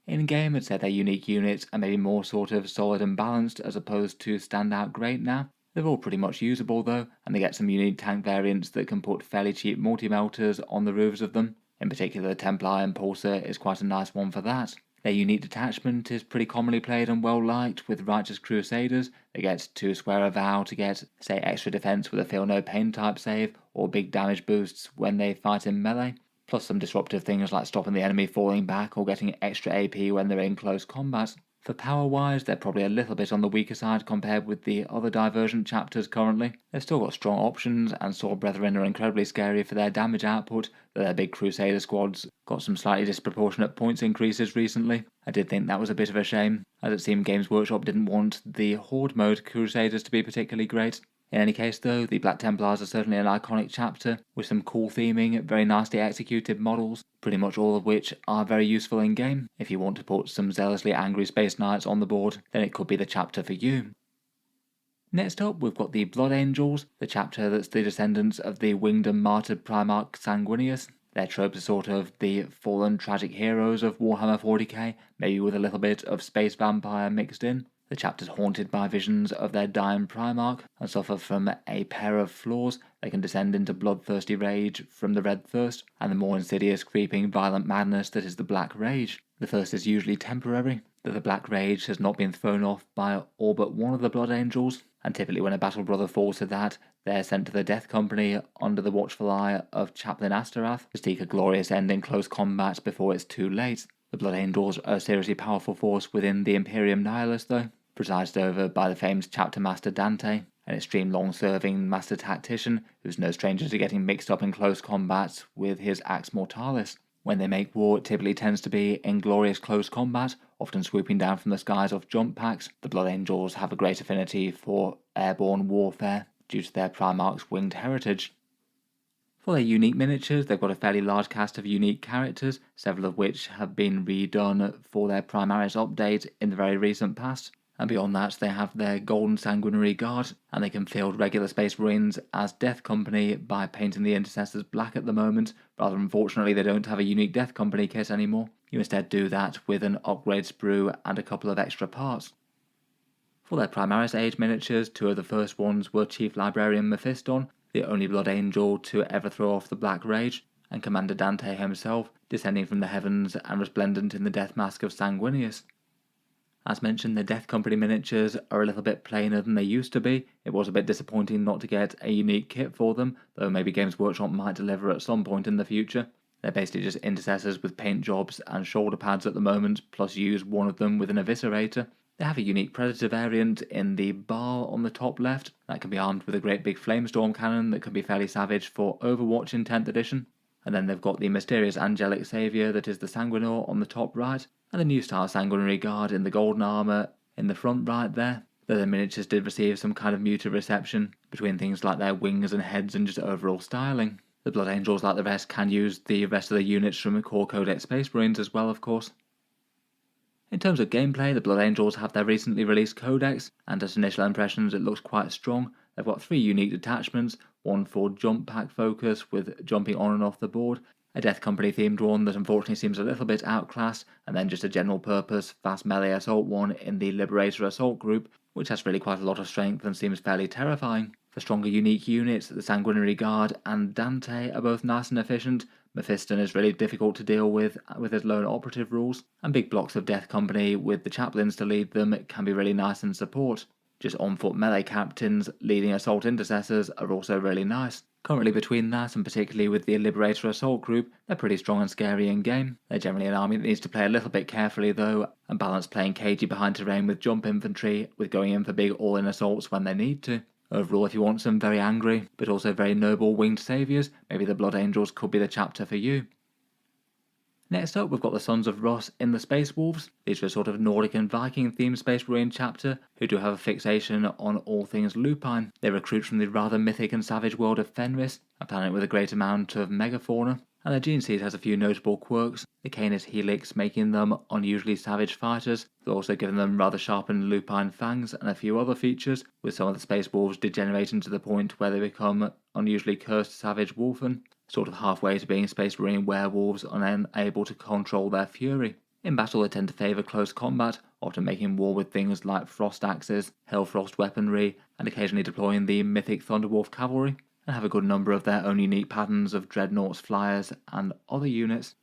In game I'd say their unique units are maybe more sort of solid and balanced as opposed to stand out great now. They're all pretty much usable though, and they get some unique tank variants that can put fairly cheap multi-melters on the roofs of them. In particular, the Templar Impulsor is quite a nice one for that. Their unique detachment is pretty commonly played and well liked with Righteous Crusaders. They get to swear a vow to get, say, extra defense with a feel no pain type save, or big damage boosts when they fight in melee, plus some disruptive things like stopping the enemy falling back or getting extra AP when they're in close combat. For power wise, they're probably a little bit on the weaker side compared with the other Divergent chapters currently. They've still got strong options, and Sword Brethren are incredibly scary for their damage output, though their big Crusader squads got some slightly disproportionate points increases recently. I did think that was a bit of a shame, as it seemed Games Workshop didn't want the Horde mode Crusaders to be particularly great. In any case though, the Black Templars are certainly an iconic chapter, with some cool theming, very nicely executed models, pretty much all of which are very useful in game. If you want to put some zealously angry Space Knights on the board, then it could be the chapter for you. Next up, we've got the Blood Angels, the chapter that's the descendants of the winged and martyred Primarch Sanguinius. Their tropes are sort of the fallen tragic heroes of Warhammer 40K, maybe with a little bit of space vampire mixed in. The chapter's haunted by visions of their dying Primarch and suffer from a pair of flaws. They can descend into bloodthirsty rage from the Red Thirst, and the more insidious, creeping, violent madness that is the Black Rage. The first is usually temporary, though the Black Rage has not been thrown off by all but one of the Blood Angels, and typically when a battle brother falls to that, they're sent to the Death Company under the watchful eye of Chaplain Astarath to seek a glorious end in close combat before it's too late. The Blood Angels are a seriously powerful force within the Imperium Nihilus though, presided over by the famed chapter master Dante, an extreme long-serving master tactician who's no stranger to getting mixed up in close combat with his Axe Mortalis. When they make war, it typically tends to be in glorious close combat, often swooping down from the skies off jump packs. The Blood Angels have a great affinity for airborne warfare due to their Primarch's winged heritage. For their unique miniatures, they've got a fairly large cast of unique characters, several of which have been redone for their Primaris update in the very recent past. And beyond that, they have their Golden Sanguinary Guard, and they can field regular Space Marines as Death Company by painting the Intercessors black at the moment. Rather unfortunately, they don't have a unique Death Company kit anymore. You instead do that with an upgrade sprue and a couple of extra parts. For their Primaris Age miniatures, two of the first ones were Chief Librarian Mephiston, the only Blood Angel to ever throw off the Black Rage, and Commander Dante himself, descending from the heavens and resplendent in the death mask of Sanguinius. As mentioned, the Death Company miniatures are a little bit plainer than they used to be. It was a bit disappointing not to get a unique kit for them, though maybe Games Workshop might deliver at some point in the future. They're basically just intercessors with paint jobs and shoulder pads at the moment, plus use one of them with an eviscerator. They have a unique Predator variant in the bar on the top left that can be armed with a great big Flamestorm cannon that can be fairly savage for Overwatch in 10th edition. And then they've got the mysterious Angelic Saviour that is the Sanguinor on the top right, and the new style Sanguinary Guard in the golden armour in the front right there. Though the miniatures did receive some kind of muted reception between things like their wings and heads and just overall styling. The Blood Angels, like the rest, can use the rest of the units from core Codex Space Marines as well, of course. In terms of gameplay, the Blood Angels have their recently released Codex, and at initial impressions it looks quite strong. They've got 3 unique detachments, one for jump pack focus with jumping on and off the board, a Death Company themed one that unfortunately seems a little bit outclassed, and then just a general purpose fast melee assault one in the Liberator Assault group, which has really quite a lot of strength and seems fairly terrifying. For stronger unique units, the Sanguinary Guard and Dante are both nice and efficient. Mephiston is really difficult to deal with his lone operative rules, and big blocks of Death Company with the chaplains to lead them can be really nice in support. Just on-foot melee captains leading assault intercessors are also really nice. Currently between that and particularly with the Liberator Assault group, they're pretty strong and scary in game. They're generally an army that needs to play a little bit carefully though, and balance playing cagey behind terrain with jump infantry, with going in for big all-in assaults when they need to. Overall, if you want some very angry, but also very noble winged saviours, maybe the Blood Angels could be the chapter for you. Next up, we've got the Sons of Ross in the Space Wolves. These are a sort of Nordic and Viking themed Space Marine chapter who do have a fixation on all things lupine. They recruit from the rather mythic and savage world of Fenris, a planet with a great amount of megafauna, and their gene seed has a few notable quirks, the Canis helix making them unusually savage fighters, but also giving them rather sharpened lupine fangs and a few other features, with some of the Space Wolves degenerating to the point where they become unusually cursed savage wolfen, sort of halfway to being Space Marine werewolves unable to control their fury. In battle they tend to favour close combat, often making war with things like frost axes, hellfrost weaponry, and occasionally deploying the mythic Thunderwolf cavalry. and have a good number of their own unique patterns of dreadnoughts, flyers, and other units.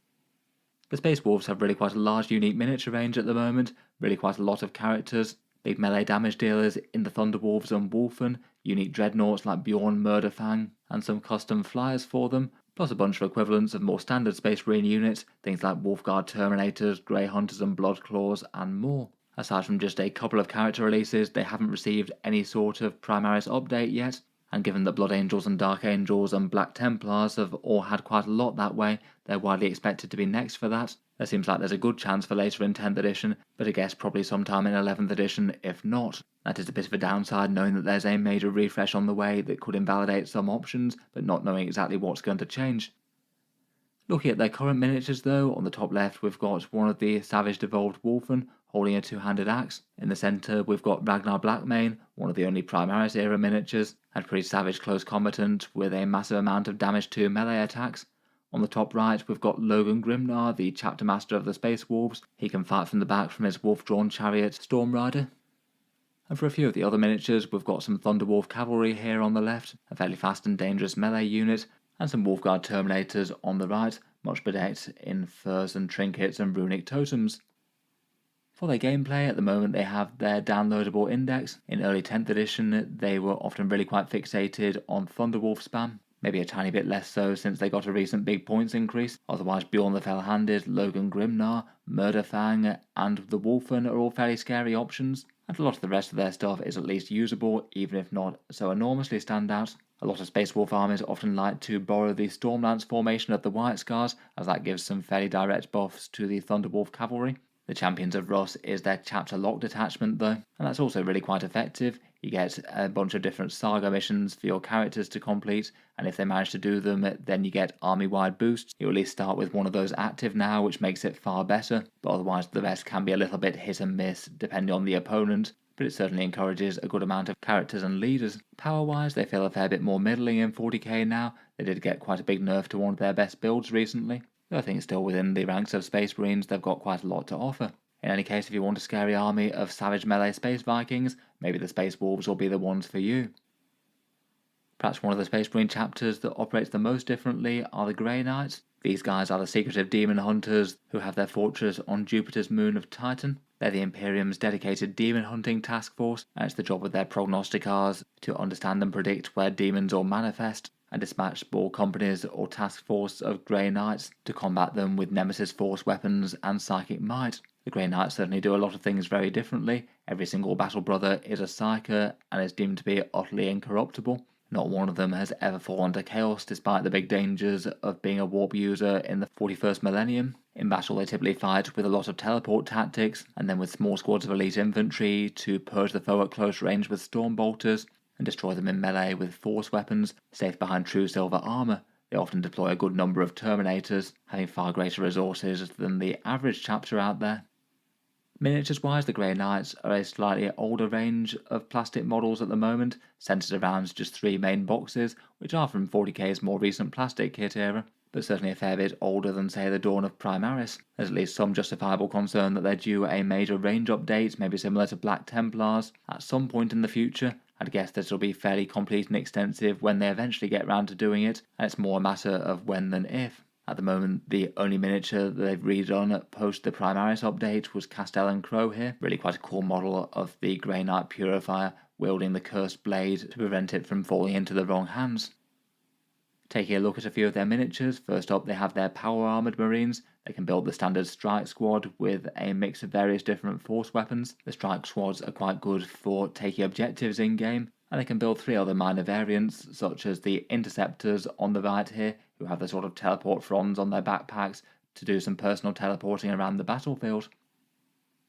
The Space Wolves have really quite a large unique miniature range at the moment, really quite a lot of characters, big melee damage dealers in the Thunderwolves and Wolfen, unique dreadnoughts like Bjorn, Murderfang, and some custom flyers for them, plus a bunch of equivalents of more standard Space Marine units, things like Wolfguard Terminators, Grey Hunters and Bloodclaws, and more. Aside from just a couple of character releases, they haven't received any sort of Primaris update yet, and given that Blood Angels and Dark Angels and Black Templars have all had quite a lot that way, they're widely expected to be next for that. There seems like there's a good chance for later in 10th edition, but I guess probably sometime in 11th edition if not. That is a bit of a downside, knowing that there's a major refresh on the way that could invalidate some options, but not knowing exactly what's going to change. Looking at their current miniatures though, on the top left we've got one of the Savage Devolved Wolfen holding a two-handed axe. In the centre we've got Ragnar Blackmane, one of the only Primaris era miniatures, and pretty savage close combatant with a massive amount of damage to melee attacks. On the top right we've got Logan Grimnar, the chapter master of the Space Wolves. He can fight from the back from his wolf-drawn chariot Storm Rider. And for a few of the other miniatures we've got some Thunderwolf cavalry here on the left, a fairly fast and dangerous melee unit, and some Wolfguard Terminators on the right, much bedecked in furs and trinkets and runic totems. For their gameplay, at the moment they have their downloadable index. In early 10th edition they were often really quite fixated on Thunderwolf spam, maybe a tiny bit less so since they got a recent big points increase. Otherwise Bjorn the Fell-Handed, Logan Grimnar, Murderfang and the Wolfen are all fairly scary options, and a lot of the rest of their stuff is at least usable, even if not so enormously standout. A lot of Space Wolf armies often like to borrow the Stormlance formation of the White Scars, as that gives some fairly direct buffs to the Thunderwolf cavalry. The Champions of Russ is their chapter lock detachment though, and that's also really quite effective. You get a bunch of different saga missions for your characters to complete, and if they manage to do them, then you get army-wide boosts. You at least start with one of those active now, which makes it far better, but otherwise the rest can be a little bit hit and miss depending on the opponent, but it certainly encourages a good amount of characters and leaders. Power-wise, they feel a fair bit more middling in 40k now. They did get quite a big nerf to one of their best builds recently, though I think still within the ranks of Space Marines they've got quite a lot to offer. In any case, if you want a scary army of savage melee Space Vikings, maybe the Space Wolves will be the ones for you. Perhaps one of the Space Marine chapters that operates the most differently are the Grey Knights. These guys are the secretive demon hunters who have their fortress on Jupiter's moon of Titan. They're the Imperium's dedicated demon hunting task force, and it's the job of their prognosticars to understand and predict where demons will manifest, and dispatch small companies or task force of Grey Knights to combat them with Nemesis Force weapons and psychic might. The Grey Knights certainly do a lot of things very differently. Every single battle brother is a psyker and is deemed to be utterly incorruptible. Not one of them has ever fallen to chaos despite the big dangers of being a warp user in the 41st millennium. In battle they typically fight with a lot of teleport tactics, and then with small squads of elite infantry to purge the foe at close range with storm bolters, and destroy them in melee with force weapons, safe behind true silver armour. They often deploy a good number of Terminators, having far greater resources than the average chapter out there. Miniatures wise, the Grey Knights are a slightly older range of plastic models at the moment, centred around just 3 main boxes, which are from 40k's more recent plastic kit era, but certainly a fair bit older than say the dawn of Primaris. There's at least some justifiable concern that they're due a major range update, maybe similar to Black Templars, at some point in the future. I'd guess that it'll be fairly complete and extensive when they eventually get round to doing it, and it's more a matter of when than if. At the moment, the only miniature that they've redone post the Primaris update was Castellan Crow here. Really quite a cool model of the Grey Knight Purifier wielding the cursed blade to prevent it from falling into the wrong hands. Taking a look at a few of their miniatures, first up they have their power armoured marines. They can build the standard strike squad with a mix of various different force weapons. The strike squads are quite good for taking objectives in game, and they can build 3 other minor variants, such as the interceptors on the right here, who have the sort of teleport fronds on their backpacks to do some personal teleporting around the battlefield.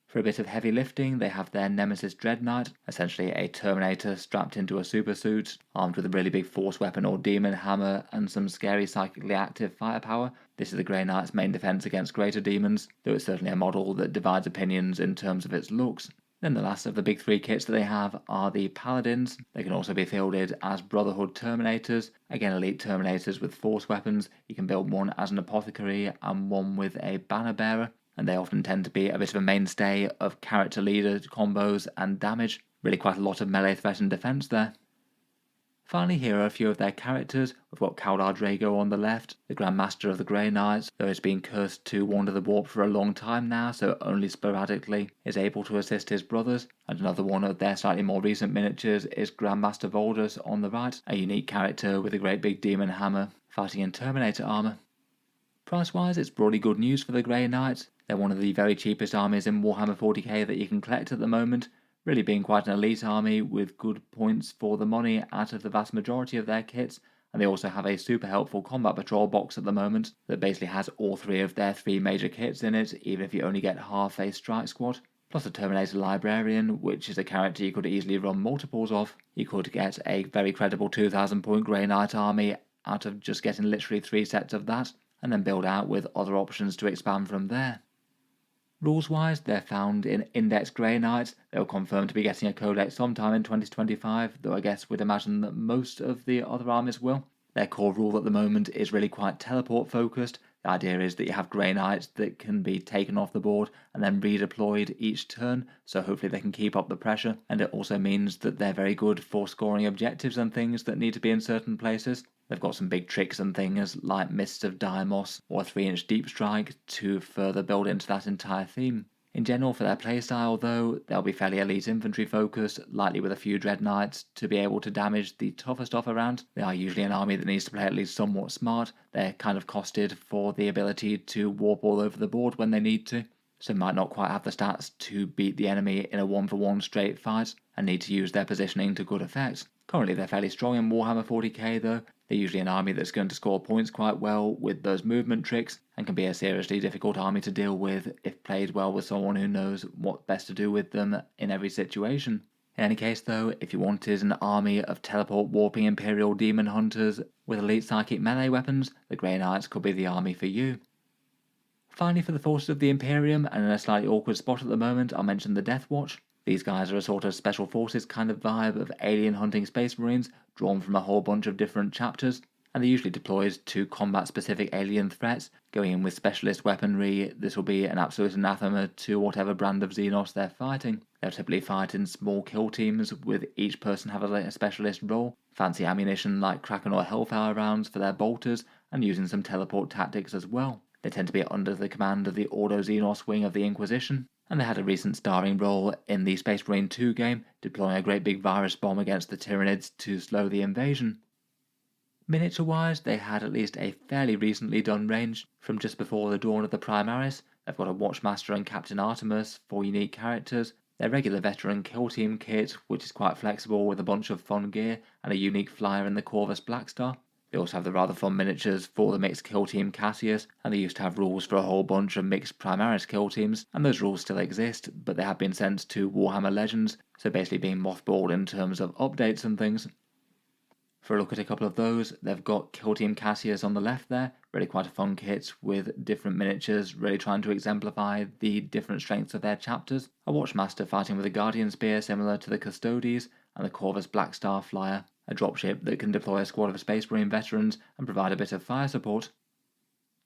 For a bit of heavy lifting, they have their Nemesis Dread Knight, essentially a Terminator strapped into a supersuit, armed with a really big force weapon or demon hammer and some scary psychically active firepower. This is the Grey Knight's main defense against greater demons, though it's certainly a model that divides opinions in terms of its looks. Then the last of the big 3 kits that they have are the Paladins. They can also be fielded as Brotherhood Terminators, again elite Terminators with force weapons. You can build one as an apothecary and one with a banner bearer, and they often tend to be a bit of a mainstay of character leader combos and damage. Really quite a lot of melee threat and defense there. Finally, here are a few of their characters. We've got Kaldar Drago on the left, the Grand Master of the Grey Knights, though he's been cursed to wander the warp for a long time now, so only sporadically is able to assist his brothers. And another one of their slightly more recent miniatures is Grandmaster Voldus on the right, a unique character with a great big demon hammer, fighting in Terminator armour. Price-wise, it's broadly good news for the Grey Knights. They're one of the very cheapest armies in Warhammer 40k that you can collect at the moment, really being quite an elite army with good points for the money out of the vast majority of their kits, and they also have a super helpful combat patrol box at the moment that basically has all three of their three major kits in it, even if you only get half a strike squad, plus a Terminator Librarian, which is a character you could easily run multiples of. You could get a very credible 2000 point Grey Knight army out of just getting literally 3 sets of that, and then build out with other options to expand from there. Rules-wise, they're found in Index Grey Knights. They'll confirm to be getting a Codex sometime in 2025, though I guess we'd imagine that most of the other armies will. Their core rule at the moment is really quite teleport-focused. The idea is that you have Grey Knights that can be taken off the board and then redeployed each turn, so hopefully they can keep up the pressure, and it also means that they're very good for scoring objectives and things that need to be in certain places. They've got some big tricks and things like Mists of Deimos or a 3-inch Deep Strike to further build into that entire theme. In general, for their playstyle though, they'll be fairly elite infantry focused, likely with a few Dread Knights to be able to damage the tougher stuff around. They are usually an army that needs to play at least somewhat smart. They're kind of costed for the ability to warp all over the board when they need to, so might not quite have the stats to beat the enemy in a 1-for-1 straight fight, and need to use their positioning to good effect. Currently they're fairly strong in Warhammer 40k though. They're usually an army that's going to score points quite well with those movement tricks, and can be a seriously difficult army to deal with if played well with someone who knows what best to do with them in every situation. In any case though, if you wanted an army of teleport warping Imperial Demon Hunters with elite psychic melee weapons, the Grey Knights could be the army for you. Finally, for the forces of the Imperium, and in a slightly awkward spot at the moment, I'll mention the Deathwatch. These guys are a sort of special forces kind of vibe of alien hunting space marines, drawn from a whole bunch of different chapters, and they're usually deployed to combat specific alien threats. Going in with specialist weaponry, this will be an absolute anathema to whatever brand of Xenos they're fighting. They'll typically fight in small kill teams, with each person having a specialist role, fancy ammunition like Kraken or Hellfire rounds for their bolters, and using some teleport tactics as well. They tend to be under the command of the Ordo Xenos wing of the Inquisition, and they had a recent starring role in the Space Marine 2 game, deploying a great big virus bomb against the Tyranids to slow the invasion. Miniature-wise, they had at least a fairly recently done range. From just before the dawn of the Primaris, they've got a Watchmaster and Captain Artemis for unique characters, their regular veteran kill team kit, which is quite flexible with a bunch of fun gear, and a unique flyer in the Corvus Blackstar. They also have the rather fun miniatures for the mixed kill team Cassius, and they used to have rules for a whole bunch of mixed Primaris kill teams, and those rules still exist, but they have been sent to Warhammer Legends, so basically being mothballed in terms of updates and things. For a look at a couple of those, they've got Kill Team Cassius on the left there, really quite a fun kit with different miniatures, really trying to exemplify the different strengths of their chapters. A Watchmaster fighting with a Guardian Spear similar to the Custodes, and the Corvus Blackstar Flyer, a dropship that can deploy a squad of Space Marine veterans and provide a bit of fire support.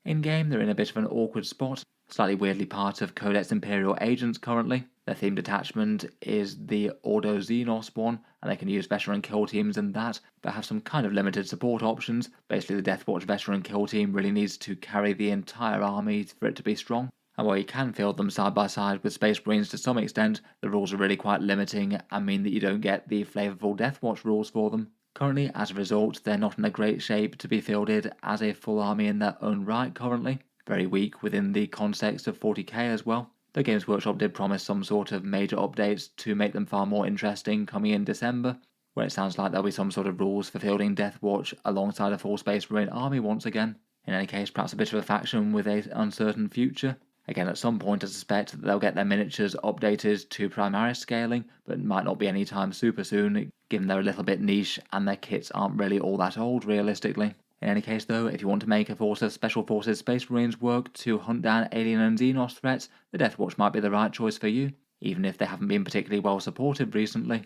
In-game, they're in a bit of an awkward spot, slightly weirdly part of Codex Imperial Agents currently. Their themed attachment is the Ordo Xenos one, and they can use veteran kill teams in that, but have some kind of limited support options. Basically, the Deathwatch veteran kill team really needs to carry the entire army for it to be strong, and while you can field them side by side with Space Marines to some extent, the rules are really quite limiting and mean that you don't get the flavourful Deathwatch rules for them. Currently, as a result, they're not in a great shape to be fielded as a full army in their own right currently. Very weak within the context of 40k as well. Though Games Workshop did promise some sort of major updates to make them far more interesting coming in December, where it sounds like there'll be some sort of rules for fielding Deathwatch alongside a full Space Marine army once again. In any case, perhaps a bit of a faction with an uncertain future. Again, at some point I suspect that they'll get their miniatures updated to Primaris scaling, but it might not be anytime super soon, given they're a little bit niche and their kits aren't really all that old realistically. In any case though, if you want to make a force of Special Forces Space Marines work to hunt down alien and Xenos threats, the Deathwatch might be the right choice for you, even if they haven't been particularly well supported recently.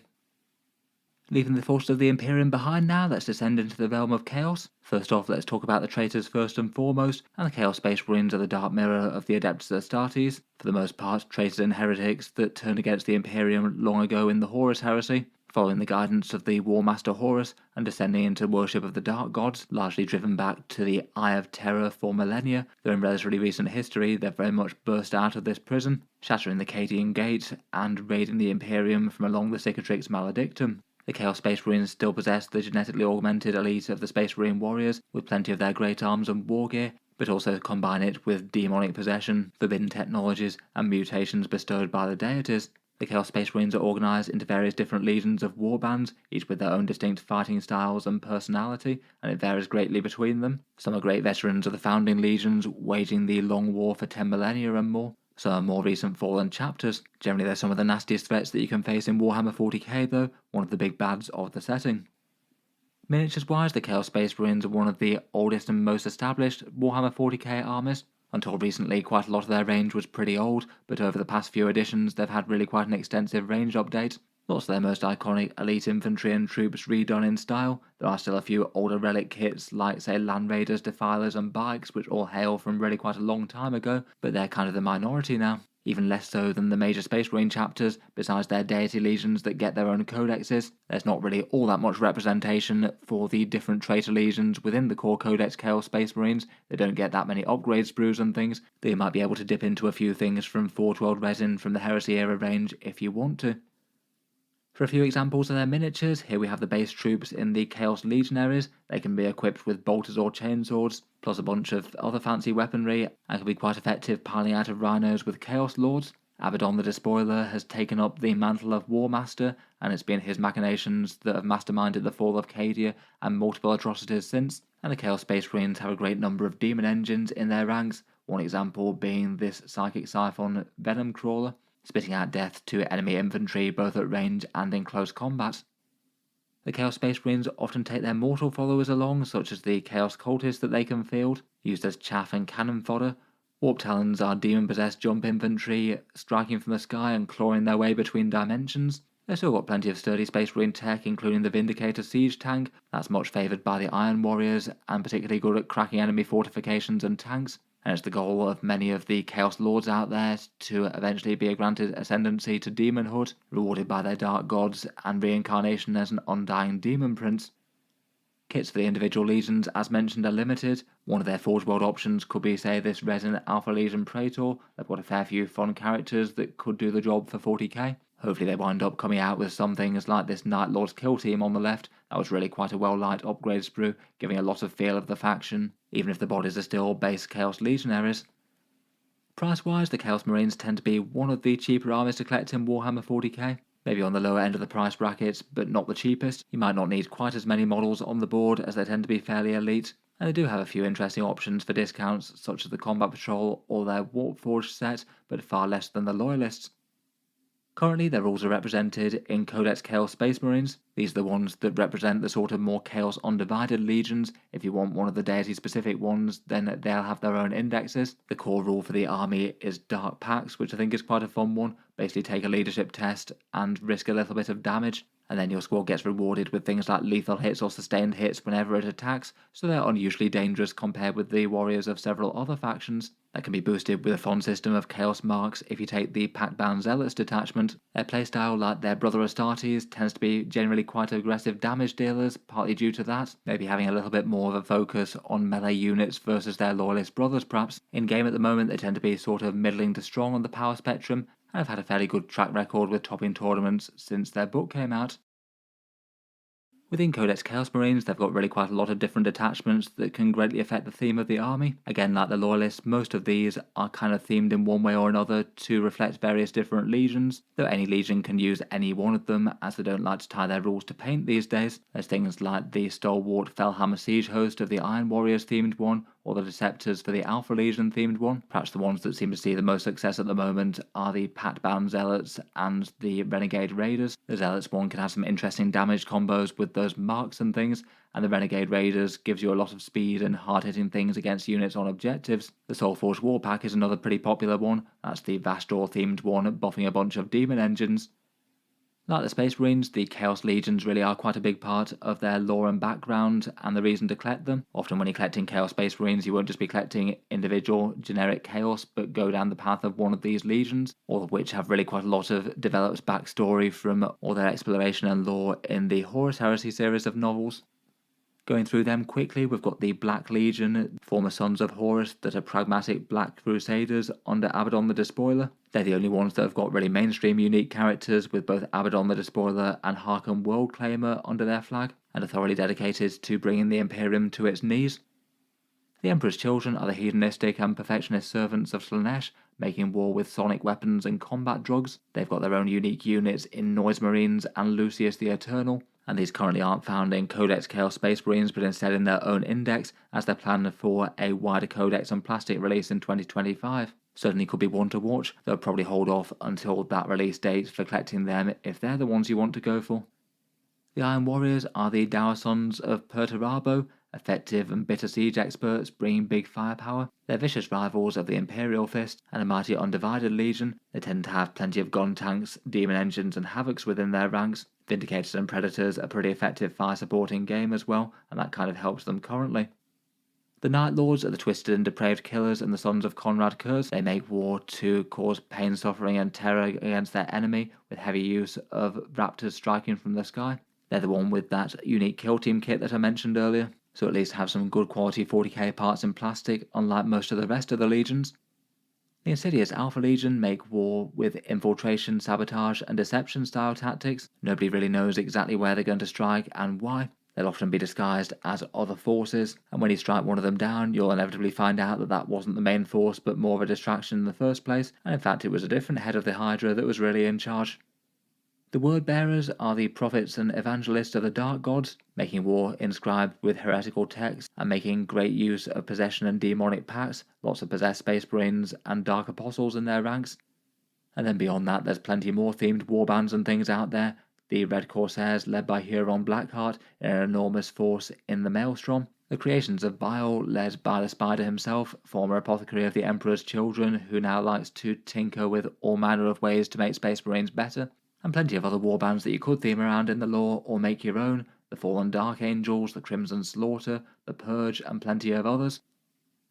Leaving the forces of the Imperium behind now, let's descend into the realm of Chaos. First off, let's talk about the traitors first and foremost, and the Chaos Space Marines are the dark mirror of the Adeptus Astartes, for the most part traitors and heretics that turned against the Imperium long ago in the Horus Heresy. following the guidance of the War Master Horus and descending into worship of the Dark Gods, largely driven back to the Eye of Terror for millennia, though in relatively recent history they've very much burst out of this prison, shattering the Cadian Gate and raiding the Imperium from along the Cicatrix Maledictum. The Chaos Space Marines still possess the genetically augmented elite of the Space Marine warriors, with plenty of their great arms and war gear, but also combine it with demonic possession, forbidden technologies, and mutations bestowed by the deities. The Chaos Space Marines are organised into various different legions of warbands, each with their own distinct fighting styles and personality, and it varies greatly between them. Some are great veterans of the founding legions, waging the long war for 10 millennia and more. Some are more recent fallen chapters. Generally they're some of the nastiest threats that you can face in Warhammer 40k though, one of the big bads of the setting. Miniatures-wise, the Chaos Space Marines are one of the oldest and most established Warhammer 40k armies. Until recently, quite a lot of their range was pretty old, but over the past few editions they've had really quite an extensive range update. Lots of their most iconic elite infantry and troops redone in style. There are still a few older relic kits like, say, Land Raiders, Defilers and Bikes, which all hail from really quite a long time ago, but they're kind of the minority now. Even less so than the major Space Marine chapters. Besides their deity legions that get their own codexes, there's not really all that much representation for the different traitor legions within the core Codex Chaos Space Marines. They don't get that many upgrade sprues and things, though you might be able to dip into a few things from Forge World Resin from the Heresy era range if you want to. For a few examples of their miniatures, here we have the base troops in the Chaos Legionaries. They can be equipped with bolters or chainswords, plus a bunch of other fancy weaponry, and can be quite effective piling out of rhinos with Chaos Lords. Abaddon the Despoiler has taken up the mantle of War Master, and it's been his machinations that have masterminded the fall of Cadia and multiple atrocities since. And the Chaos Space Marines have a great number of demon engines in their ranks, one example being this Psychic Siphon Venom Crawler, spitting out death to enemy infantry both at range and in close combat. The Chaos Space Marines often take their mortal followers along, such as the Chaos Cultists that they can field, used as chaff and cannon fodder. Warp Talons are demon-possessed jump infantry, striking from the sky and clawing their way between dimensions. They've still got plenty of sturdy Space Marine tech, including the Vindicator siege tank, that's much favoured by the Iron Warriors, and particularly good at cracking enemy fortifications and tanks. And it's the goal of many of the Chaos Lords out there to eventually be granted ascendancy to demonhood, rewarded by their dark gods and reincarnation as an undying demon prince. Kits for the individual legions, as mentioned, are limited. One of their Forge World options could be, say, this Resin Alpha Legion Praetor. They've got a fair few fun characters that could do the job for 40k. Hopefully they wind up coming out with some things like this Night Lord's Kill Team on the left. That was really quite a well-liked upgrade sprue, giving a lot of feel of the faction, even if the bodies are still base Chaos Legionaries. Price-wise, the Chaos Marines tend to be one of the cheaper armies to collect in Warhammer 40k. Maybe on the lower end of the price brackets, but not the cheapest. You might not need quite as many models on the board as they tend to be fairly elite, and they do have a few interesting options for discounts, such as the Combat Patrol or their Warpforged set, but far less than the Loyalists. Currently, their rules are represented in Codex Chaos Space Marines. These are the ones that represent the sort of more Chaos Undivided legions. If you want one of the deity-specific ones, then they'll have their own indexes. The core rule for the army is Dark Pacts, which I think is quite a fun one. Basically take a leadership test and risk a little bit of damage, and then your squad gets rewarded with things like lethal hits or sustained hits whenever it attacks, so they're unusually dangerous compared with the warriors of several other factions. That can be boosted with a fun system of Chaos Marks if you take the Pact-Bound Zealots detachment. Their playstyle, like their brother Astartes, tends to be generally quite aggressive damage dealers, partly due to that, maybe having a little bit more of a focus on melee units versus their loyalist brothers perhaps. In game at the moment they tend to be sort of middling to strong on the power spectrum, and have had a fairly good track record with topping tournaments since their book came out. Within Codex Chaos Marines, they've got really quite a lot of different detachments that can greatly affect the theme of the army. Again, like the Loyalists, most of these are kind of themed in one way or another to reflect various different legions, though any legion can use any one of them, as they don't like to tie their rules to paint these days. There's things like the Stalwart Felhammer Siege host of the Iron Warriors themed one, or the Deceptors for the Alpha Legion themed one. Perhaps the ones that seem to see the most success at the moment are the Pact-Bound Zealots and the Renegade Raiders. The Zealots one can have some interesting damage combos with those marks and things, and the Renegade Raiders gives you a lot of speed and hard-hitting things against units on objectives. The Soulforged Warpack is another pretty popular one. That's the Vastor themed one, buffing a bunch of demon engines. Like the Space Marines, the Chaos Legions really are quite a big part of their lore and background and the reason to collect them. Often when you're collecting Chaos Space Marines, you won't just be collecting individual generic Chaos, but go down the path of one of these legions, all of which have really quite a lot of developed backstory from all their exploration and lore in the Horus Heresy series of novels. Going through them quickly, we've got the Black Legion, former Sons of Horus that are pragmatic Black Crusaders under Abaddon the Despoiler. They're the only ones that have got really mainstream unique characters, with both Abaddon the Despoiler and Harkon Worldclaimer under their flag, and are thoroughly dedicated to bringing the Imperium to its knees. The Emperor's Children are the hedonistic and perfectionist servants of Slaanesh, making war with sonic weapons and combat drugs. They've got their own unique units in Noise Marines and Lucius the Eternal, and these currently aren't found in Codex Chaos Space Marines but instead in their own index, as they're planned for a wider Codex and plastic release in 2025. Certainly could be one to watch, though probably hold off until that release date for collecting them if they're the ones you want to go for. The Iron Warriors are the dour sons of Perturabo, effective and bitter siege experts bringing big firepower. They're vicious rivals of the Imperial Fist and a mighty undivided legion. They tend to have plenty of gun tanks, demon engines and havocs within their ranks. Vindicators and Predators are pretty effective fire supporting game as well, and that kind of helps them currently. The Night Lords are the twisted and depraved killers and the sons of Conrad Kurz. They make war to cause pain, suffering and terror against their enemy, with heavy use of raptors striking from the sky. They're the one with that unique kill team kit that I mentioned earlier, so at least have some good quality 40k parts in plastic, unlike most of the rest of the legions. The Insidious Alpha Legion make war with infiltration, sabotage and deception style tactics. Nobody really knows exactly where they're going to strike and why. They'll often be disguised as other forces, and when you strike one of them down, you'll inevitably find out that that wasn't the main force but more of a distraction in the first place, and in fact it was a different head of the Hydra that was really in charge. The Word Bearers are the prophets and evangelists of the Dark Gods, making war inscribed with heretical texts and making great use of possession and demonic pacts, lots of possessed Space Marines and Dark Apostles in their ranks. And then beyond that, there's plenty more themed warbands and things out there. The Red Corsairs, led by Huron Blackheart, in an enormous force in the Maelstrom. The creations of Bile, led by the Spider himself, former apothecary of the Emperor's Children, who now likes to tinker with all manner of ways to make Space Marines better. And plenty of other warbands that you could theme around in the lore or make your own, the Fallen Dark Angels, the Crimson Slaughter, the Purge, and plenty of others.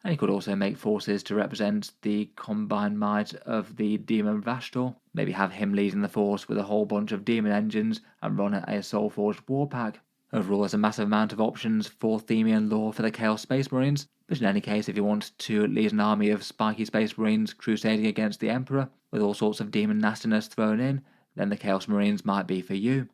And you could also make forces to represent the combined might of the Demon Vashtor, maybe have him leading the force with a whole bunch of demon engines and run a Soulforged warpack. Overall, there's a massive amount of options for theming and lore for the Chaos Space Marines, but in any case, if you want to lead an army of spiky Space Marines crusading against the Emperor, with all sorts of demon nastiness thrown in, then the Chaos Marines might be for you.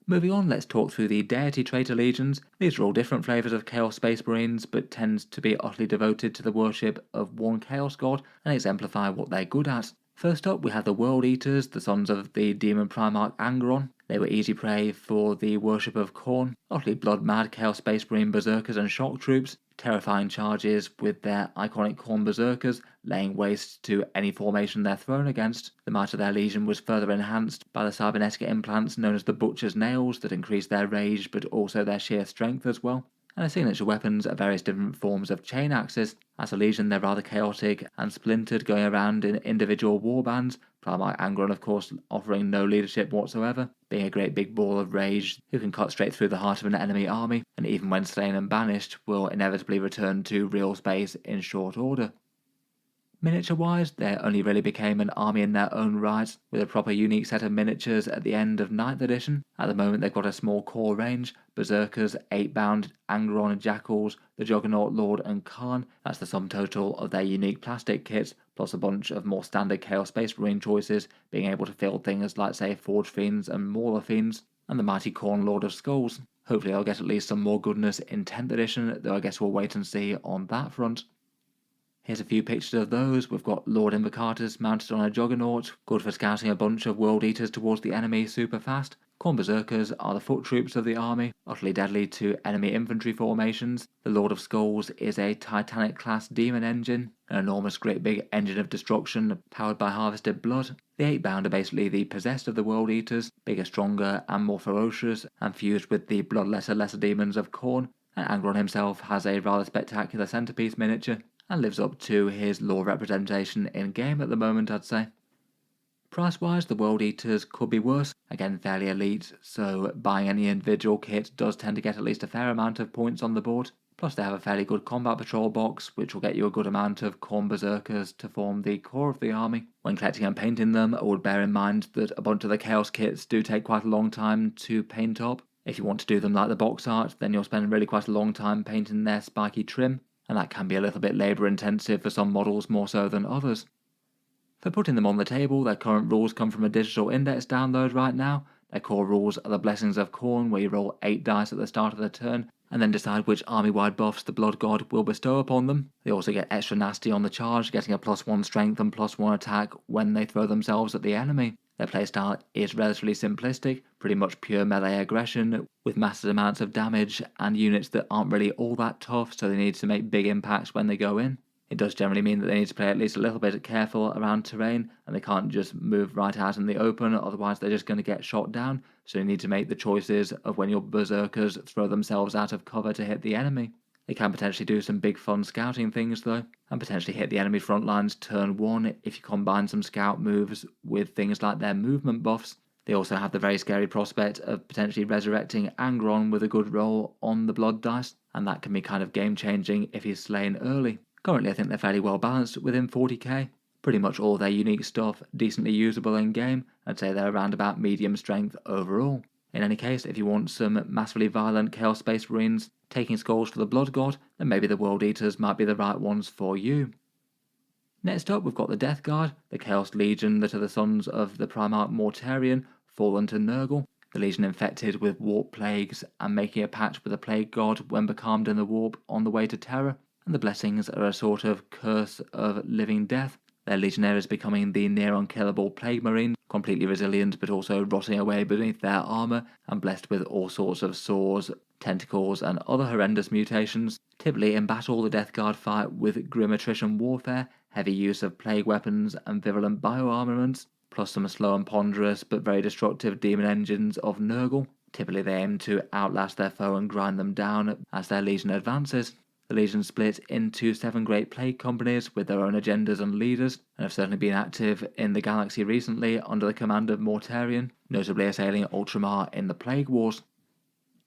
Moving on, let's talk through the Deity Traitor Legions. These are all different flavours of Chaos Space Marines, but tend to be utterly devoted to the worship of one Chaos God and exemplify what they're good at. First up, we have the World Eaters, the sons of the Demon Primarch Angron. They were easy prey for the worship of Khorne, utterly blood-mad Chaos Space Marine berserkers and shock troops, terrifying charges with their iconic Khorne berserkers, laying waste to any formation they're thrown against. The might of their legion was further enhanced by the cybernetic implants known as the Butcher's Nails that increased their rage but also their sheer strength as well. And their signature weapons are various different forms of chain axes. As a legion, they're rather chaotic and splintered, going around in individual warbands. Primarch Angron, of course, offering no leadership whatsoever, being a great big ball of rage who can cut straight through the heart of an enemy army, and even when slain and banished, will inevitably return to real space in short order. Miniature-wise, they only really became an army in their own right, with a proper unique set of miniatures at the end of 9th edition. At the moment they've got a small core range: Berserkers, 8-bound, Angron, Jackals, the Juggernaut Lord and Khan. That's the sum total of their unique plastic kits, plus a bunch of more standard Chaos Space Marine choices, being able to field things like, say, Forge Fiends and Mauler Fiends, and the mighty Khorne Lord of Skulls. Hopefully I'll get at least some more goodness in 10th edition, though I guess we'll wait and see on that front. Here's a few pictures of those. We've got Lord Invocatus mounted on a Juggernaut, good for scouting a bunch of World Eaters towards the enemy super fast. Khorne Berserkers are the foot troops of the army, utterly deadly to enemy infantry formations. The Lord of Skulls is a Titanic-class demon engine, an enormous great big engine of destruction powered by harvested blood. The 8-bound are basically the possessed of the World Eaters, bigger, stronger and more ferocious, and fused with the bloodletter lesser demons of Khorne. And Angron himself has a rather spectacular centerpiece miniature, and lives up to his lore representation in game at the moment, I'd say. Price wise, the World Eaters could be worse, again fairly elite, so buying any individual kit does tend to get at least a fair amount of points on the board. Plus they have a fairly good combat patrol box, which will get you a good amount of Khorne Berserkers to form the core of the army. When collecting and painting them, I would bear in mind that a bunch of the Chaos kits do take quite a long time to paint up. If you want to do them like the box art, then you'll spend really quite a long time painting their spiky trim, and that can be a little bit labour intensive for some models more so than others. For putting them on the table, their current rules come from a digital index download right now. Their core rules are the Blessings of Khorne, where you roll 8 dice at the start of the turn, and then decide which army-wide buffs the Blood God will bestow upon them. They also get extra nasty on the charge, getting a +1 strength and +1 attack when they throw themselves at the enemy. Their playstyle is relatively simplistic, pretty much pure melee aggression, with massive amounts of damage and units that aren't really all that tough, so they need to make big impacts when they go in. It does generally mean that they need to play at least a little bit careful around terrain, and they can't just move right out in the open, otherwise they're just going to get shot down, so you need to make the choices of when your berserkers throw themselves out of cover to hit the enemy. They can potentially do some big fun scouting things though, and potentially hit the enemy front lines turn 1 if you combine some scout moves with things like their movement buffs. They also have the very scary prospect of potentially resurrecting Angron with a good roll on the blood dice, and that can be kind of game changing if he's slain early. Currently I think they're fairly well balanced within 40k, pretty much all their unique stuff decently usable in game. I'd say they're around about medium strength overall. In any case, if you want some massively violent Chaos Space Marines taking skulls for the Blood God, then maybe the World Eaters might be the right ones for you. Next up we've got the Death Guard, the Chaos Legion that are the sons of the Primarch Mortarion, fallen to Nurgle. The Legion infected with warp plagues and making a pact with the Plague God when becalmed in the warp on the way to Terror. And the blessings are a sort of curse of living death, their legionnaires becoming the near unkillable Plague Marines, completely resilient but also rotting away beneath their armour and blessed with all sorts of sores, tentacles and other horrendous mutations. Typically in battle the Death Guard fight with grim attrition warfare, heavy use of plague weapons and virulent bioarmaments, plus some slow and ponderous but very destructive demon engines of Nurgle. Typically they aim to outlast their foe and grind them down as their legion advances. The Legion split into 7 great plague companies with their own agendas and leaders, and have certainly been active in the galaxy recently under the command of Mortarion, notably assailing Ultramar in the Plague Wars.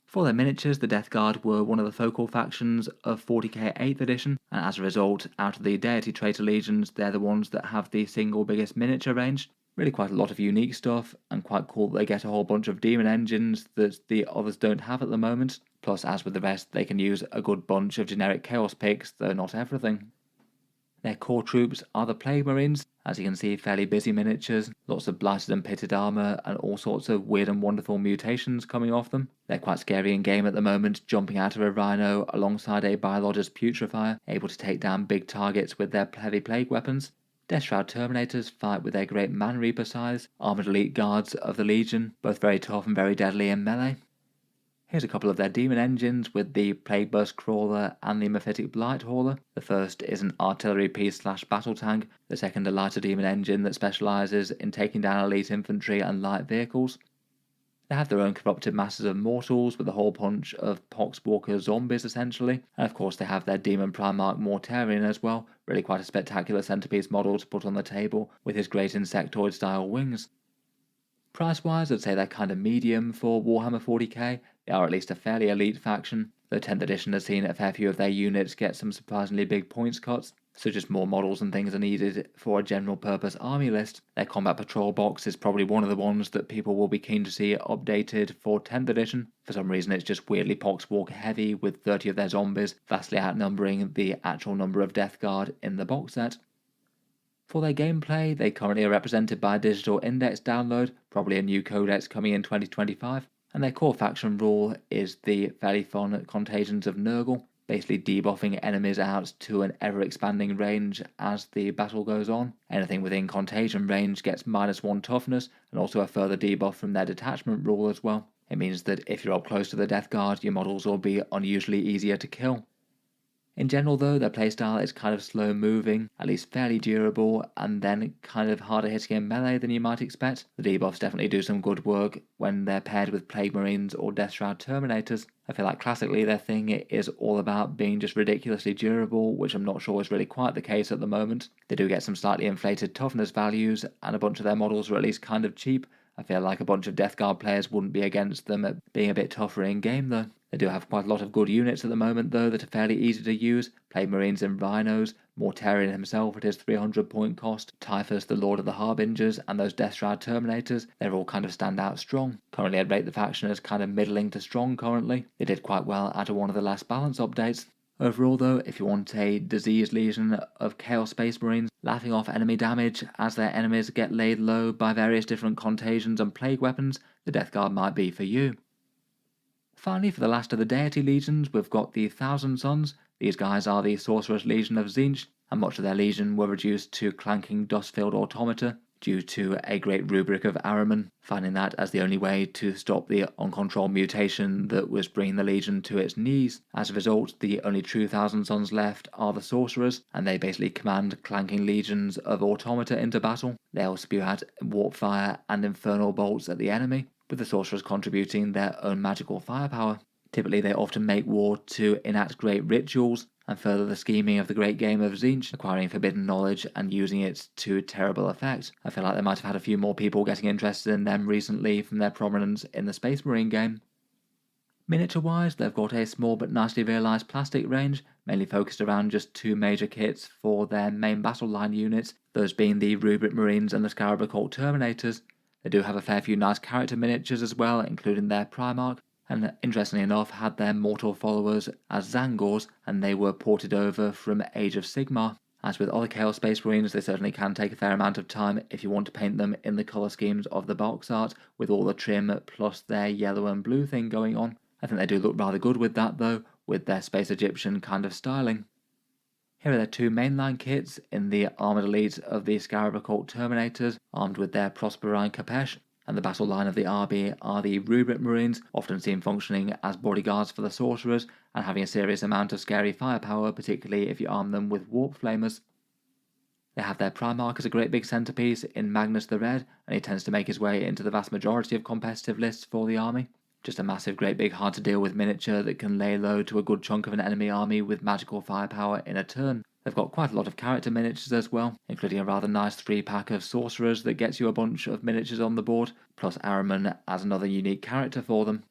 For their miniatures, the Death Guard were one of the focal factions of 40k 8th edition, and as a result, out of the Deity Traitor Legions, they're the ones that have the single biggest miniature range. Really quite a lot of unique stuff, and quite cool that they get a whole bunch of demon engines that the others don't have at the moment. Plus, as with the rest, they can use a good bunch of generic Chaos picks, though not everything. Their core troops are the Plague Marines, as you can see fairly busy miniatures, lots of blighted and pitted armour and all sorts of weird and wonderful mutations coming off them. They're quite scary in game at the moment, jumping out of a Rhino alongside a Biologist Putrefier, able to take down big targets with their heavy plague weapons. Death Shroud Terminators fight with their great Man Reaper size, armoured elite guards of the Legion, both very tough and very deadly in melee. Here's a couple of their demon engines with the Plague Burst Crawler and the Mephitic Blight Hauler. The first is an artillery piece / battle tank, the second a lighter demon engine that specialises in taking down elite infantry and light vehicles. They have their own corrupted masses of mortals with a whole bunch of poxwalker zombies essentially, and of course they have their demon Primarch Mortarion as well, really quite a spectacular centrepiece model to put on the table with his great insectoid style wings. Price wise I'd say they're kind of medium for Warhammer 40k, they are at least a fairly elite faction, though 10th edition has seen a fair few of their units get some surprisingly big points cuts, so just more models and things are needed for a general purpose army list. Their combat patrol box is probably one of the ones that people will be keen to see updated for 10th edition. For some reason it's just weirdly poxwalker heavy, with 30 of their zombies vastly outnumbering the actual number of Death Guard in the box set. For their gameplay, they currently are represented by a digital index download, probably a new codex coming in 2025, and their core faction rule is the fairly fun Contagions of Nurgle, basically debuffing enemies out to an ever-expanding range as the battle goes on. Anything within Contagion range gets -1 toughness, and also a further debuff from their detachment rule as well. It means that if you're up close to the Death Guard, your models will be unusually easier to kill. In general though, their playstyle is kind of slow moving, at least fairly durable, and then kind of harder hitting in melee than you might expect. The debuffs definitely do some good work when they're paired with Plague Marines or Death Shroud Terminators. I feel like classically their thing is all about being just ridiculously durable, which I'm not sure is really quite the case at the moment. They do get some slightly inflated toughness values, and a bunch of their models are at least kind of cheap. I feel like a bunch of Death Guard players wouldn't be against them at being a bit tougher in game though. They do have quite a lot of good units at the moment though that are fairly easy to use. Plague Marines and Rhinos, Mortarion himself at his 300 point cost, Typhus the Lord of the Harbingers, and those Death Shroud Terminators, they're all kind of stand out strong. Currently I'd rate the faction as kind of middling to strong currently. They did quite well out of one of the last balance updates. Overall though, if you want a diseased legion of Chaos Space Marines laughing off enemy damage as their enemies get laid low by various different contagions and plague weapons, the Death Guard might be for you. Finally, for the last of the Deity Legions, we've got the Thousand Sons. These guys are the Sorcerer's Legion of Tzeentch, and much of their legion were reduced to clanking dust-filled automata due to a great rubric of Ahriman, finding that as the only way to stop the uncontrolled mutation that was bringing the legion to its knees. As a result, the only true Thousand Sons left are the Sorcerers, and they basically command clanking legions of automata into battle. They'll spew out warp fire and infernal bolts at the enemy, with the Sorcerers contributing their own magical firepower. Typically they often make war to enact great rituals and further the scheming of the great game of Tzeentch, acquiring forbidden knowledge and using it to terrible effect. I feel like they might have had a few more people getting interested in them recently from their prominence in the Space Marine game. Miniature wise, they've got a small but nicely realised plastic range, mainly focused around just two major kits for their main battle line units, those being the Rubric Marines and the Scarab Occult Terminators. They do have a fair few nice character miniatures as well, including their Primarch, and interestingly enough had their mortal followers as Zangors, and they were ported over from Age of Sigmar. As with other Chaos Space Marines, they certainly can take a fair amount of time if you want to paint them in the colour schemes of the box art, with all the trim plus their yellow and blue thing going on. I think they do look rather good with that though, with their Space Egyptian kind of styling. Here are their two mainline kits in the armoured elite of the Scarab Occult Terminators, armed with their Prosperine Capesh, and the battle line of the RB are the Rubric Marines, often seen functioning as bodyguards for the Sorcerers, and having a serious amount of scary firepower, particularly if you arm them with Warp Flamers. They have their Primarch as a great big centrepiece in Magnus the Red, and he tends to make his way into the vast majority of competitive lists for the army. Just a massive, great big, hard to deal with miniature that can lay low to a good chunk of an enemy army with magical firepower in a turn. They've got quite a lot of character miniatures as well, including a rather nice 3-pack of Sorcerers that gets you a bunch of miniatures on the board, plus Ahriman as another unique character for them.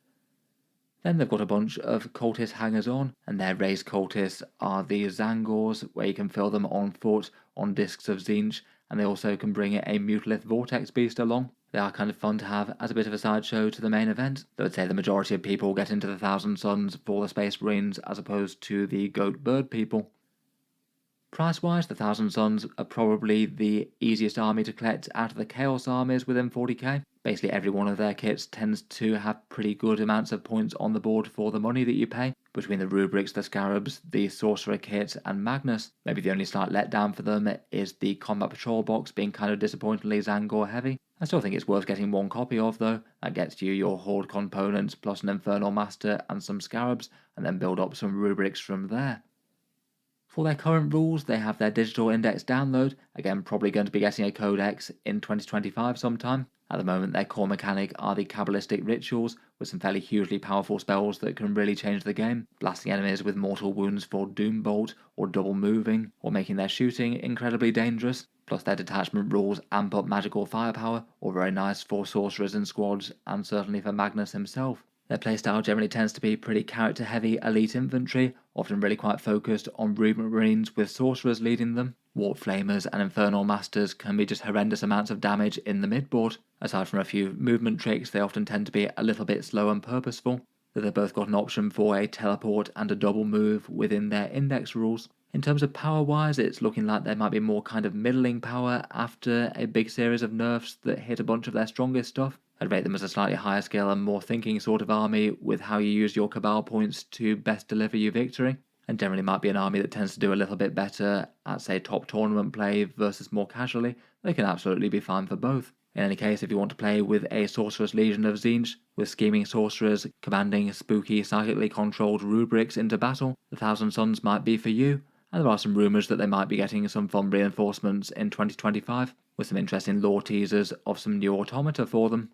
Then they've got a bunch of Cultist hangers-on, and their raised Cultists are the Zangors, where you can fill them on foot on discs of Tzeentch, and they also can bring a Mutalith Vortex Beast along. They are kind of fun to have as a bit of a sideshow to the main event, though I'd say the majority of people get into the Thousand Sons for the Space Marines as opposed to the Goat Bird people. Price-wise, the Thousand Sons are probably the easiest army to collect out of the Chaos armies within 40k. Basically every one of their kits tends to have pretty good amounts of points on the board for the money that you pay. Between the Rubrics, the Scarabs, the Sorcerer kit and Magnus, maybe the only slight letdown for them is the Combat Patrol box being kind of disappointingly Zangor heavy. I still think it's worth getting one copy of though. That gets you your Horde components plus an Infernal Master and some Scarabs, and then build up some Rubrics from there. For their current rules, they have their digital index download, again probably going to be getting a Codex in 2025 sometime. At the moment their core mechanic are the Kabbalistic Rituals, with some fairly hugely powerful spells that can really change the game, blasting enemies with mortal wounds for Doom Bolt, or double moving, or making their shooting incredibly dangerous, plus their detachment rules amp up magical firepower, or very nice for Sorcerers and Squads, and certainly for Magnus himself. Their playstyle generally tends to be pretty character-heavy elite infantry, often really quite focused on Rubric Marines with Sorcerers leading them. Warp Flamers and Infernal Masters can be just horrendous amounts of damage in the midboard. Aside from a few movement tricks, they often tend to be a little bit slow and purposeful, though they've both got an option for a teleport and a double move within their index rules. In terms of power-wise, it's looking like there might be more kind of middling power after a big series of nerfs that hit a bunch of their strongest stuff. I'd rate them as a slightly higher scale and more thinking sort of army with how you use your Cabal points to best deliver you victory, and generally might be an army that tends to do a little bit better at say top tournament play versus more casually. They can absolutely be fine for both. In any case, if you want to play with a Sorceress Legion of Tzeentch, with scheming sorcerers commanding spooky, psychically controlled rubrics into battle, the Thousand Suns might be for you, and there are some rumours that they might be getting some fun reinforcements in 2025, with some interesting lore teasers of some new automata for them.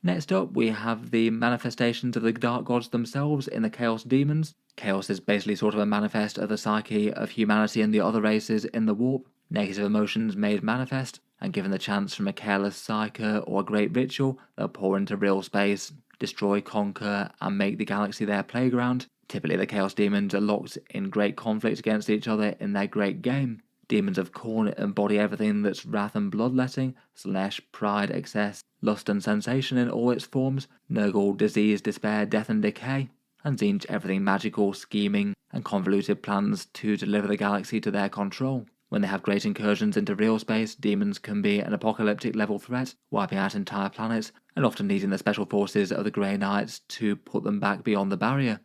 Next up, we have the manifestations of the Dark Gods themselves in the Chaos Demons. Chaos is basically sort of a manifest of the psyche of humanity and the other races in the warp. Negative emotions made manifest, and given the chance from a careless psyche or a great ritual, they'll pour into real space, destroy, conquer, and make the galaxy their playground. Typically, the Chaos Demons are locked in great conflict against each other in their great game. Demons of Khorne embody everything that's wrath and bloodletting, Slaanesh, pride, excess, lust and sensation in all its forms, Nurgle, disease, despair, death and decay, and Tzeentch everything magical, scheming, and convoluted plans to deliver the galaxy to their control. When they have great incursions into real space, demons can be an apocalyptic level threat, wiping out entire planets, and often needing the special forces of the Grey Knights to put them back beyond the barrier.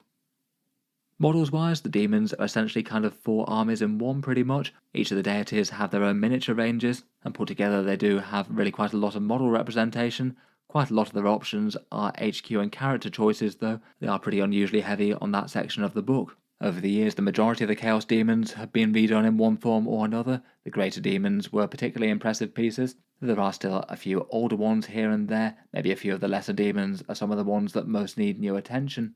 Models-wise, the demons are essentially kind of 4 armies in one pretty much. Each of the deities have their own miniature ranges, and put together they do have really quite a lot of model representation. Quite a lot of their options are HQ and character choices though, they are pretty unusually heavy on that section of the book. Over the years, the majority of the Chaos Demons have been redone in one form or another. The Greater Demons were particularly impressive pieces. There are still a few older ones here and there, maybe a few of the lesser demons are some of the ones that most need new attention.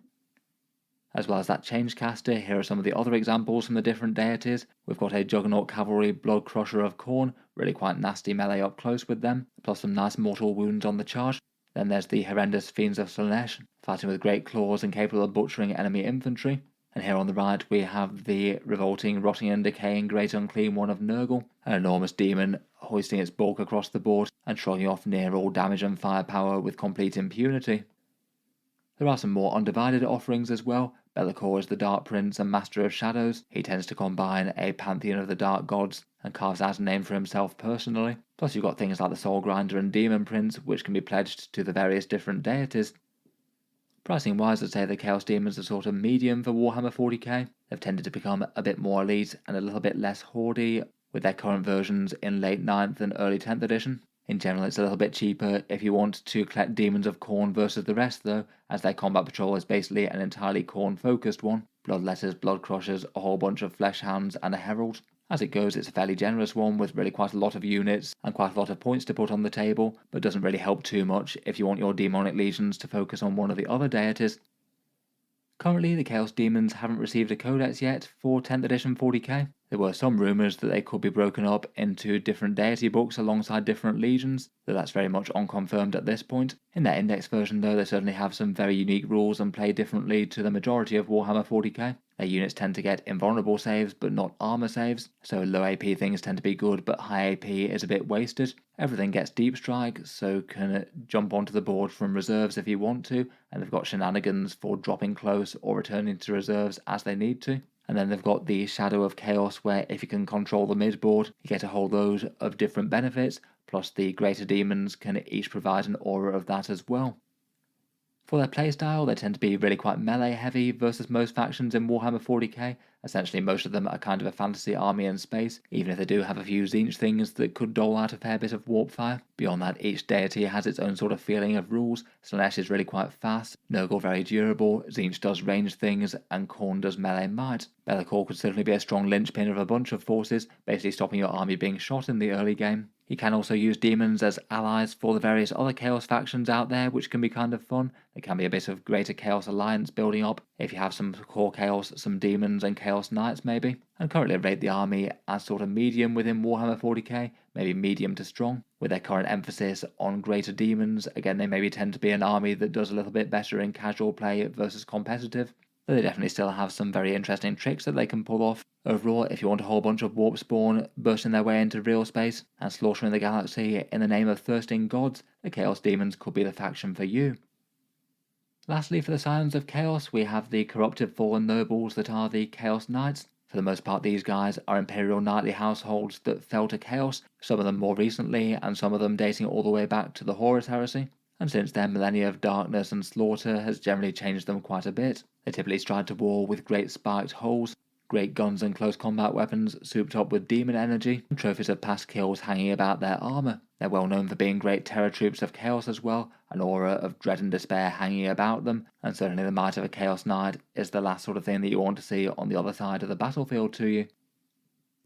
As well as that Changecaster, here are some of the other examples from the different deities. We've got a Juggernaut Cavalry Blood Crusher of Khorne, really quite nasty melee up close with them, plus some nice mortal wounds on the charge. Then there's the horrendous Fiends of Slaanesh, fighting with great claws and capable of butchering enemy infantry. And here on the right we have the revolting, rotting and decaying Great Unclean One of Nurgle, an enormous demon hoisting its bulk across the board and shrugging off near all damage and firepower with complete impunity. There are some more undivided offerings as well. Be'lakor is the Dark Prince and Master of Shadows. He tends to combine a pantheon of the Dark Gods and carves out a name for himself personally. Plus you've got things like the Soul Grinder and Demon Prince, which can be pledged to the various different deities. Pricing wise, I'd say the Chaos Demons are sort of medium for Warhammer 40k. They've tended to become a bit more elite and a little bit less hoardy with their current versions in late 9th and early 10th edition. In general, it's a little bit cheaper if you want to collect Demons of Khorne versus the rest though, as their combat patrol is basically an entirely Khorne focused one. Bloodletters, Blood Crushers, a whole bunch of Flesh Hounds and a Herald. As it goes, it's a fairly generous one with really quite a lot of units and quite a lot of points to put on the table, but doesn't really help too much if you want your demonic legions to focus on one of the other deities. Currently, the Chaos Demons haven't received a Codex yet for 10th edition 40k. There were some rumours that they could be broken up into different deity books alongside different legions, though that's very much unconfirmed at this point. In their index version though, they certainly have some very unique rules and play differently to the majority of Warhammer 40k. Their units tend to get invulnerable saves but not armour saves, so low AP things tend to be good but high AP is a bit wasted. Everything gets deep strike, so can jump onto the board from reserves if you want to, and they've got shenanigans for dropping close or returning to reserves as they need to. And then they've got the Shadow of Chaos, where if you can control the mid-board, you get a whole load of different benefits, plus the Greater Demons can each provide an aura of that as well. For their playstyle, they tend to be really quite melee heavy versus most factions in Warhammer 40k. Essentially, most of them are kind of a fantasy army in space, even if they do have a few Tzeentch things that could dole out a fair bit of warp fire. Beyond that, each deity has its own sort of feeling of rules. Slaanesh is really quite fast, Nurgle very durable, Tzeentch does range things, and Khorne does melee might. Be'lakor could certainly be a strong linchpin of a bunch of forces, basically stopping your army being shot in the early game. You can also use demons as allies for the various other Chaos factions out there, which can be kind of fun. There can be a bit of greater Chaos alliance building up if you have some core Chaos, some demons and Chaos Knights maybe. And currently rate the army as sort of medium within Warhammer 40k, maybe medium to strong. With their current emphasis on greater demons, again they maybe tend to be an army that does a little bit better in casual play versus competitive. But they definitely still have some very interesting tricks that they can pull off. Overall, if you want a whole bunch of warp spawn bursting their way into real space and slaughtering the galaxy in the name of thirsting gods, the Chaos Demons could be the faction for you. Lastly, for the Scions of Chaos, we have the corrupted fallen nobles that are the Chaos Knights. For the most part, these guys are Imperial knightly households that fell to chaos, some of them more recently and some of them dating all the way back to the Horus Heresy. And since their millennia of darkness and slaughter has generally changed them quite a bit. They typically stride to war with great spiked hulls, great guns and close combat weapons souped up with demon energy, and trophies of past kills hanging about their armour. They're well known for being great terror troops of chaos as well, an aura of dread and despair hanging about them, and certainly the might of a Chaos Knight is the last sort of thing that you want to see on the other side of the battlefield to you.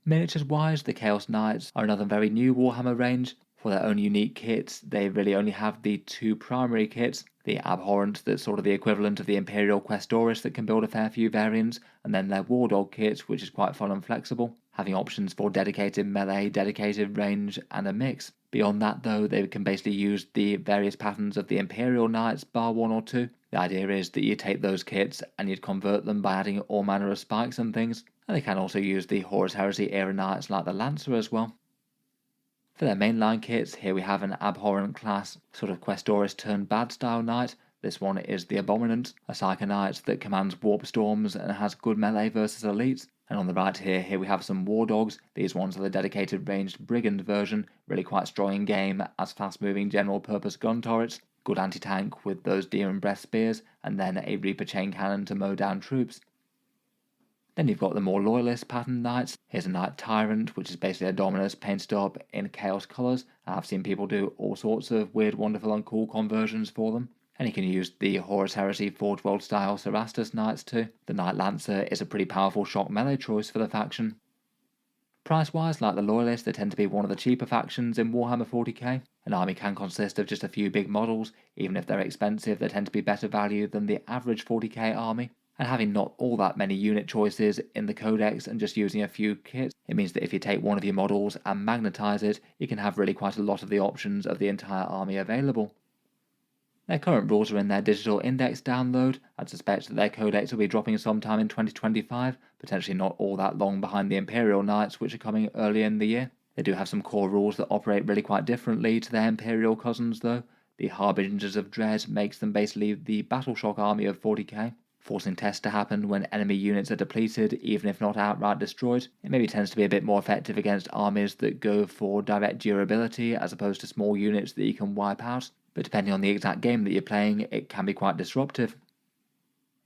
Miniatures wise, the Chaos Knights are another very new Warhammer range. For their own unique kits, they really only have the two primary kits, the Abhorrent that's sort of the equivalent of the Imperial Custodes that can build a fair few variants, and then their War Dog kits, which is quite fun and flexible, having options for dedicated melee, dedicated range, and a mix. Beyond that though, they can basically use the various patterns of the Imperial Knights bar one or two. The idea is that you take those kits and you'd convert them by adding all manner of spikes and things, and they can also use the Horus Heresy era Knights like the Lancer as well. For their mainline kits, here we have an Abhorrent class, sort of Questoris turned bad style knight. This one is the Abominant, a Psycho Knight that commands warp storms and has good melee versus elites. And on the right here we have some War Dogs. These ones are the dedicated ranged Brigand version, really quite strong in game as fast moving general purpose gun turrets, good anti-tank with those Demon Breath Spears, and then a Reaper chain cannon to mow down troops. Then you've got the more loyalist pattern knights. Here's a Knight Tyrant, which is basically a Dominus painted up in chaos colours. I've seen people do all sorts of weird, wonderful and cool conversions for them. And you can use the Horus Heresy Forge World style Cerastus Knights too. The Knight Lancer is a pretty powerful shock melee choice for the faction. Price wise, like the Loyalists, they tend to be one of the cheaper factions in Warhammer 40k. An army can consist of just a few big models. Even if they're expensive, they tend to be better value than the average 40k army. And having not all that many unit choices in the Codex and just using a few kits, it means that if you take one of your models and magnetize it, you can have really quite a lot of the options of the entire army available. Their current rules are in their digital index download. I'd suspect that their Codex will be dropping sometime in 2025, potentially not all that long behind the Imperial Knights, which are coming early in the year. They do have some core rules that operate really quite differently to their Imperial cousins though. The Harbingers of Dread makes them basically the Battleshock army of 40k. Forcing tests to happen when enemy units are depleted, even if not outright destroyed. It maybe tends to be a bit more effective against armies that go for direct durability as opposed to small units that you can wipe out, but depending on the exact game that you're playing, it can be quite disruptive.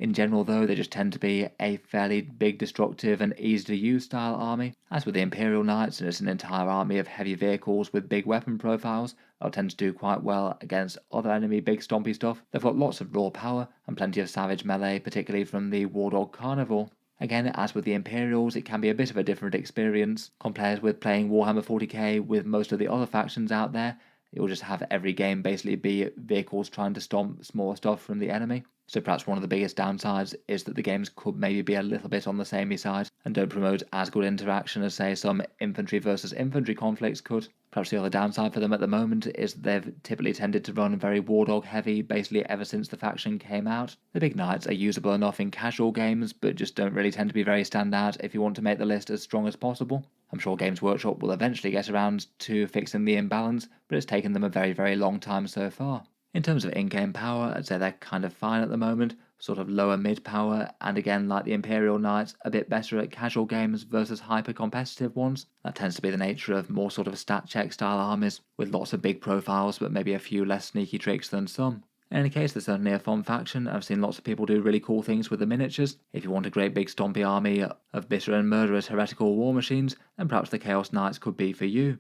In general though, they just tend to be a fairly big, destructive and easy to use style army. As with the Imperial Knights, and it's an entire army of heavy vehicles with big weapon profiles, they'll tend to do quite well against other enemy big stompy stuff. They've got lots of raw power and plenty of savage melee, particularly from the War Dog Carnivore. Again, as with the Imperials, it can be a bit of a different experience compared with playing Warhammer 40k with most of the other factions out there. You'll just have every game basically be vehicles trying to stomp smaller stuff from the enemy. So perhaps one of the biggest downsides is that the games could maybe be a little bit on the samey side and don't promote as good interaction as say some infantry versus infantry conflicts could. Perhaps the other downside for them at the moment is they've typically tended to run very War Dog heavy basically ever since the faction came out. The big knights are usable enough in casual games but just don't really tend to be very standout if you want to make the list as strong as possible. I'm sure Games Workshop will eventually get around to fixing the imbalance, but it's taken them a very, very long time so far. In terms of in-game power, I'd say they're kind of fine at the moment, sort of lower mid-power, and again, like the Imperial Knights, a bit better at casual games versus hyper-competitive ones. That tends to be the nature of more sort of stat check style armies, with lots of big profiles but maybe a few less sneaky tricks than some. In any case, they're certainly a fun faction. I've seen lots of people do really cool things with the miniatures. If you want a great big stompy army of bitter and murderous heretical war machines, then perhaps the Chaos Knights could be for you.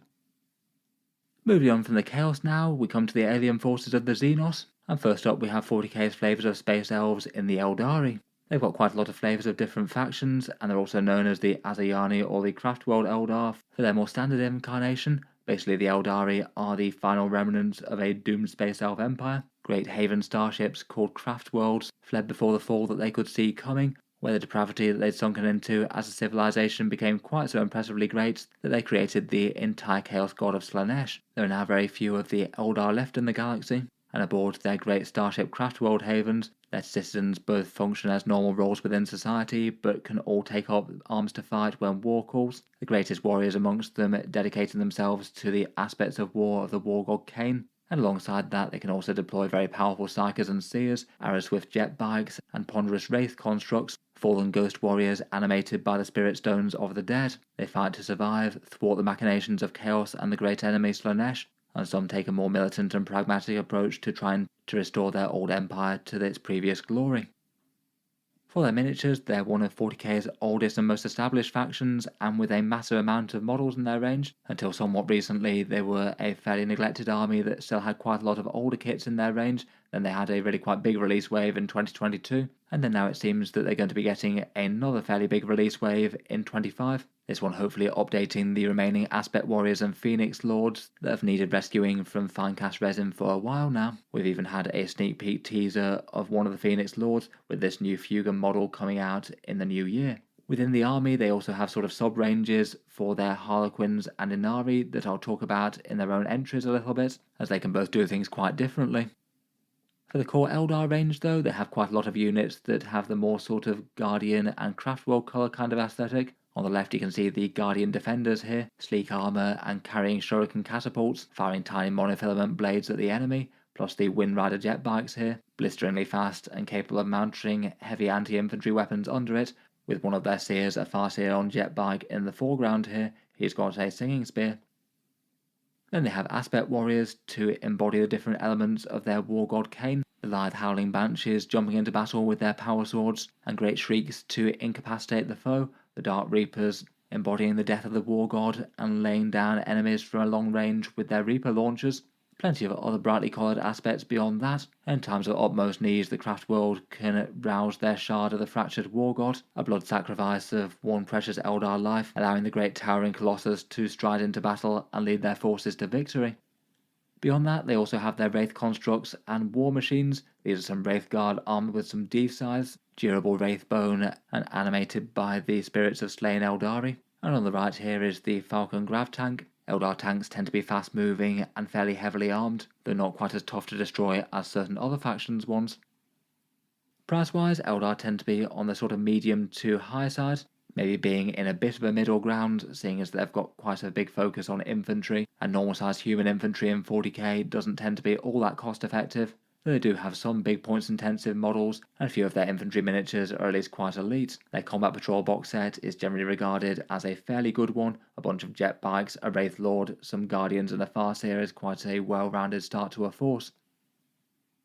Moving on from the Chaos now, we come to the alien forces of the Xenos, and first up we have 40k's flavours of space elves in the Aeldari. They've got quite a lot of flavours of different factions, and they're also known as the Azayani or the Craftworld Eldar for their more standard incarnation. Basically the Aeldari are the final remnants of a doomed space elf empire. Great haven starships called Craftworlds fled before the fall that they could see coming, where the depravity that they'd sunken into as a civilization became quite so impressively great that they created the entire chaos god of Slanesh. There are now very few of the Eldar left in the galaxy, and aboard their great starship Craftworld havens, their citizens both function as normal roles within society, but can all take up arms to fight when war calls. The greatest warriors amongst them dedicating themselves to the aspects of war of the war god Cain, and alongside that they can also deploy very powerful psychers and seers, arrow-swift jet bikes, and ponderous wraith constructs, fallen ghost warriors animated by the spirit stones of the dead. They fight to survive, thwart the machinations of chaos and the great enemy Slanesh, and some take a more militant and pragmatic approach to trying to restore their old empire to its previous glory. For their miniatures, they're one of 40k's oldest and most established factions, and with a massive amount of models in their range. Until somewhat recently, they were a fairly neglected army that still had quite a lot of older kits in their range. Then they had a really quite big release wave in 2022, and then now it seems that they're going to be getting another fairly big release wave in 25. This one hopefully updating the remaining Aspect Warriors and Phoenix Lords that have needed rescuing from Finecast resin for a while now. We've even had a sneak peek teaser of one of the Phoenix Lords with this new Fugan model coming out in the new year. Within the army, they also have sort of sub-ranges for their Harlequins and Ynnari that I'll talk about in their own entries a little bit, as they can both do things quite differently. For the core Eldar range though, they have quite a lot of units that have the more sort of Guardian and Craftworld colour kind of aesthetic. On the left you can see the Guardian Defenders here, sleek armour and carrying shuriken catapults, firing tiny monofilament blades at the enemy, plus the Wind Rider jet bikes here, blisteringly fast and capable of mounting heavy anti-infantry weapons under it, with one of their seers, a Farseer on jet bike in the foreground here. He's got a singing spear. Then they have Aspect Warriors to embody the different elements of their war god Cain, the lithe howling banshees jumping into battle with their power swords, and great shrieks to incapacitate the foe, the Dark Reapers embodying the death of the war god and laying down enemies from a long range with their Reaper launchers. Plenty of other brightly coloured aspects beyond that. In times of utmost need, the craft world can rouse their shard of the fractured war god, a blood sacrifice of one precious Eldar life, allowing the great towering colossus to stride into battle and lead their forces to victory. Beyond that, they also have their Wraith constructs and war machines. These are some Wraith Guard armed with some D-size, durable Wraith bone, and animated by the spirits of slain Aeldari. And on the right here is the Falcon Grav tank. Eldar tanks tend to be fast moving and fairly heavily armed, though not quite as tough to destroy as certain other factions' ones. Price wise, Eldar tend to be on the sort of medium to high side, maybe being in a bit of a middle ground, seeing as they've got quite a big focus on infantry, and normal sized human infantry in 40k doesn't tend to be all that cost effective. They do have some big points intensive models, and a few of their infantry miniatures are at least quite elite. Their Combat Patrol box set is generally regarded as a fairly good one. A bunch of jet bikes, a Wraith Lord, some Guardians and a Farseer is quite a well-rounded start to a force.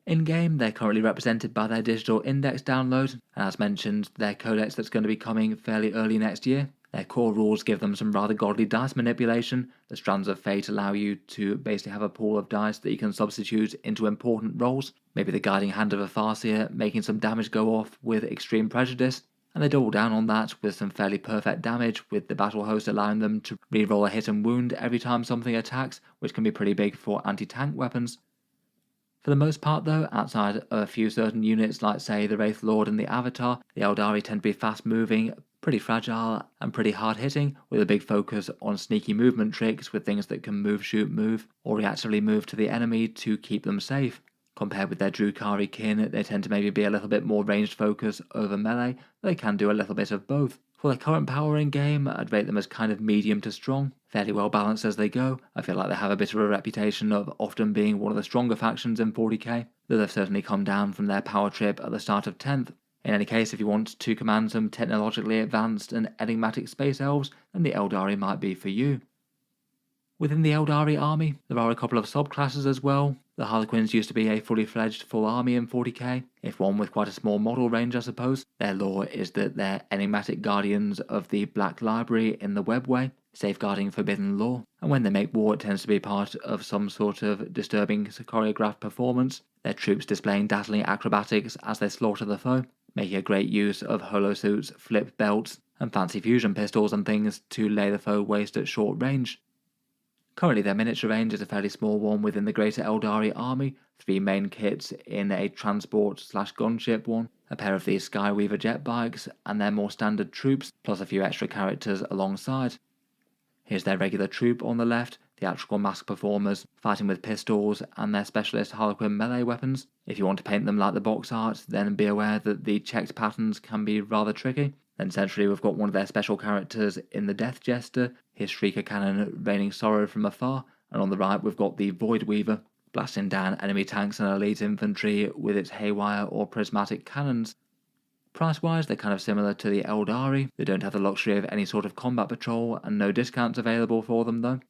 In-game, they're currently represented by their digital index download, and as mentioned, their codex that's going to be coming fairly early next year. Their core rules give them some rather godly dice manipulation. The Strands of Fate allow you to basically have a pool of dice that you can substitute into important rolls. Maybe the Guiding Hand of a Farseer making some damage go off with extreme prejudice. And they double down on that with some fairly perfect damage, with the battle host allowing them to reroll a hit and wound every time something attacks, which can be pretty big for anti-tank weapons. For the most part though, outside of a few certain units like say the Wraith Lord and the Avatar, the Aeldari tend to be fast moving, pretty fragile and pretty hard hitting, with a big focus on sneaky movement tricks with things that can move, shoot, move, or reactively move to the enemy to keep them safe. Compared with their Drukhari kin, they tend to maybe be a little bit more ranged focus over melee. They can do a little bit of both. For their current power in game, I'd rate them as kind of medium to strong, fairly well balanced as they go. I feel like they have a bit of a reputation of often being one of the stronger factions in 40k, though they've certainly come down from their power trip at the start of 10th. In any case, if you want to command some technologically advanced and enigmatic space elves, then the Aeldari might be for you. Within the Aeldari army, there are a couple of subclasses as well. The Harlequins used to be a fully fledged full army in 40k, if one with quite a small model range I suppose. Their lore is that they're enigmatic guardians of the Black Library in the Webway, safeguarding forbidden lore, and when they make war it tends to be part of some sort of disturbing choreographed performance, their troops displaying dazzling acrobatics as they slaughter the foe, making a great use of holosuits, flip belts, and fancy fusion pistols and things to lay the foe waste at short range. Currently their miniature range is a fairly small one within the greater Aeldari army, 3 main kits in a transport/gunship one, a pair of these Skyweaver jet bikes, and their more standard troops, plus a few extra characters alongside. Here's their regular troop on the left, theatrical mask performers, fighting with pistols and their specialist Harlequin melee weapons. If you want to paint them like the box art, then be aware that the checked patterns can be rather tricky. Then centrally we've got one of their special characters in the Death Jester, his Shrieker cannon raining sorrow from afar, and on the right we've got the Void Weaver, blasting down enemy tanks and elite infantry with its haywire or prismatic cannons. Price-wise, they're kind of similar to the Aeldari. They don't have the luxury of any sort of combat patrol, and no discounts available for them though.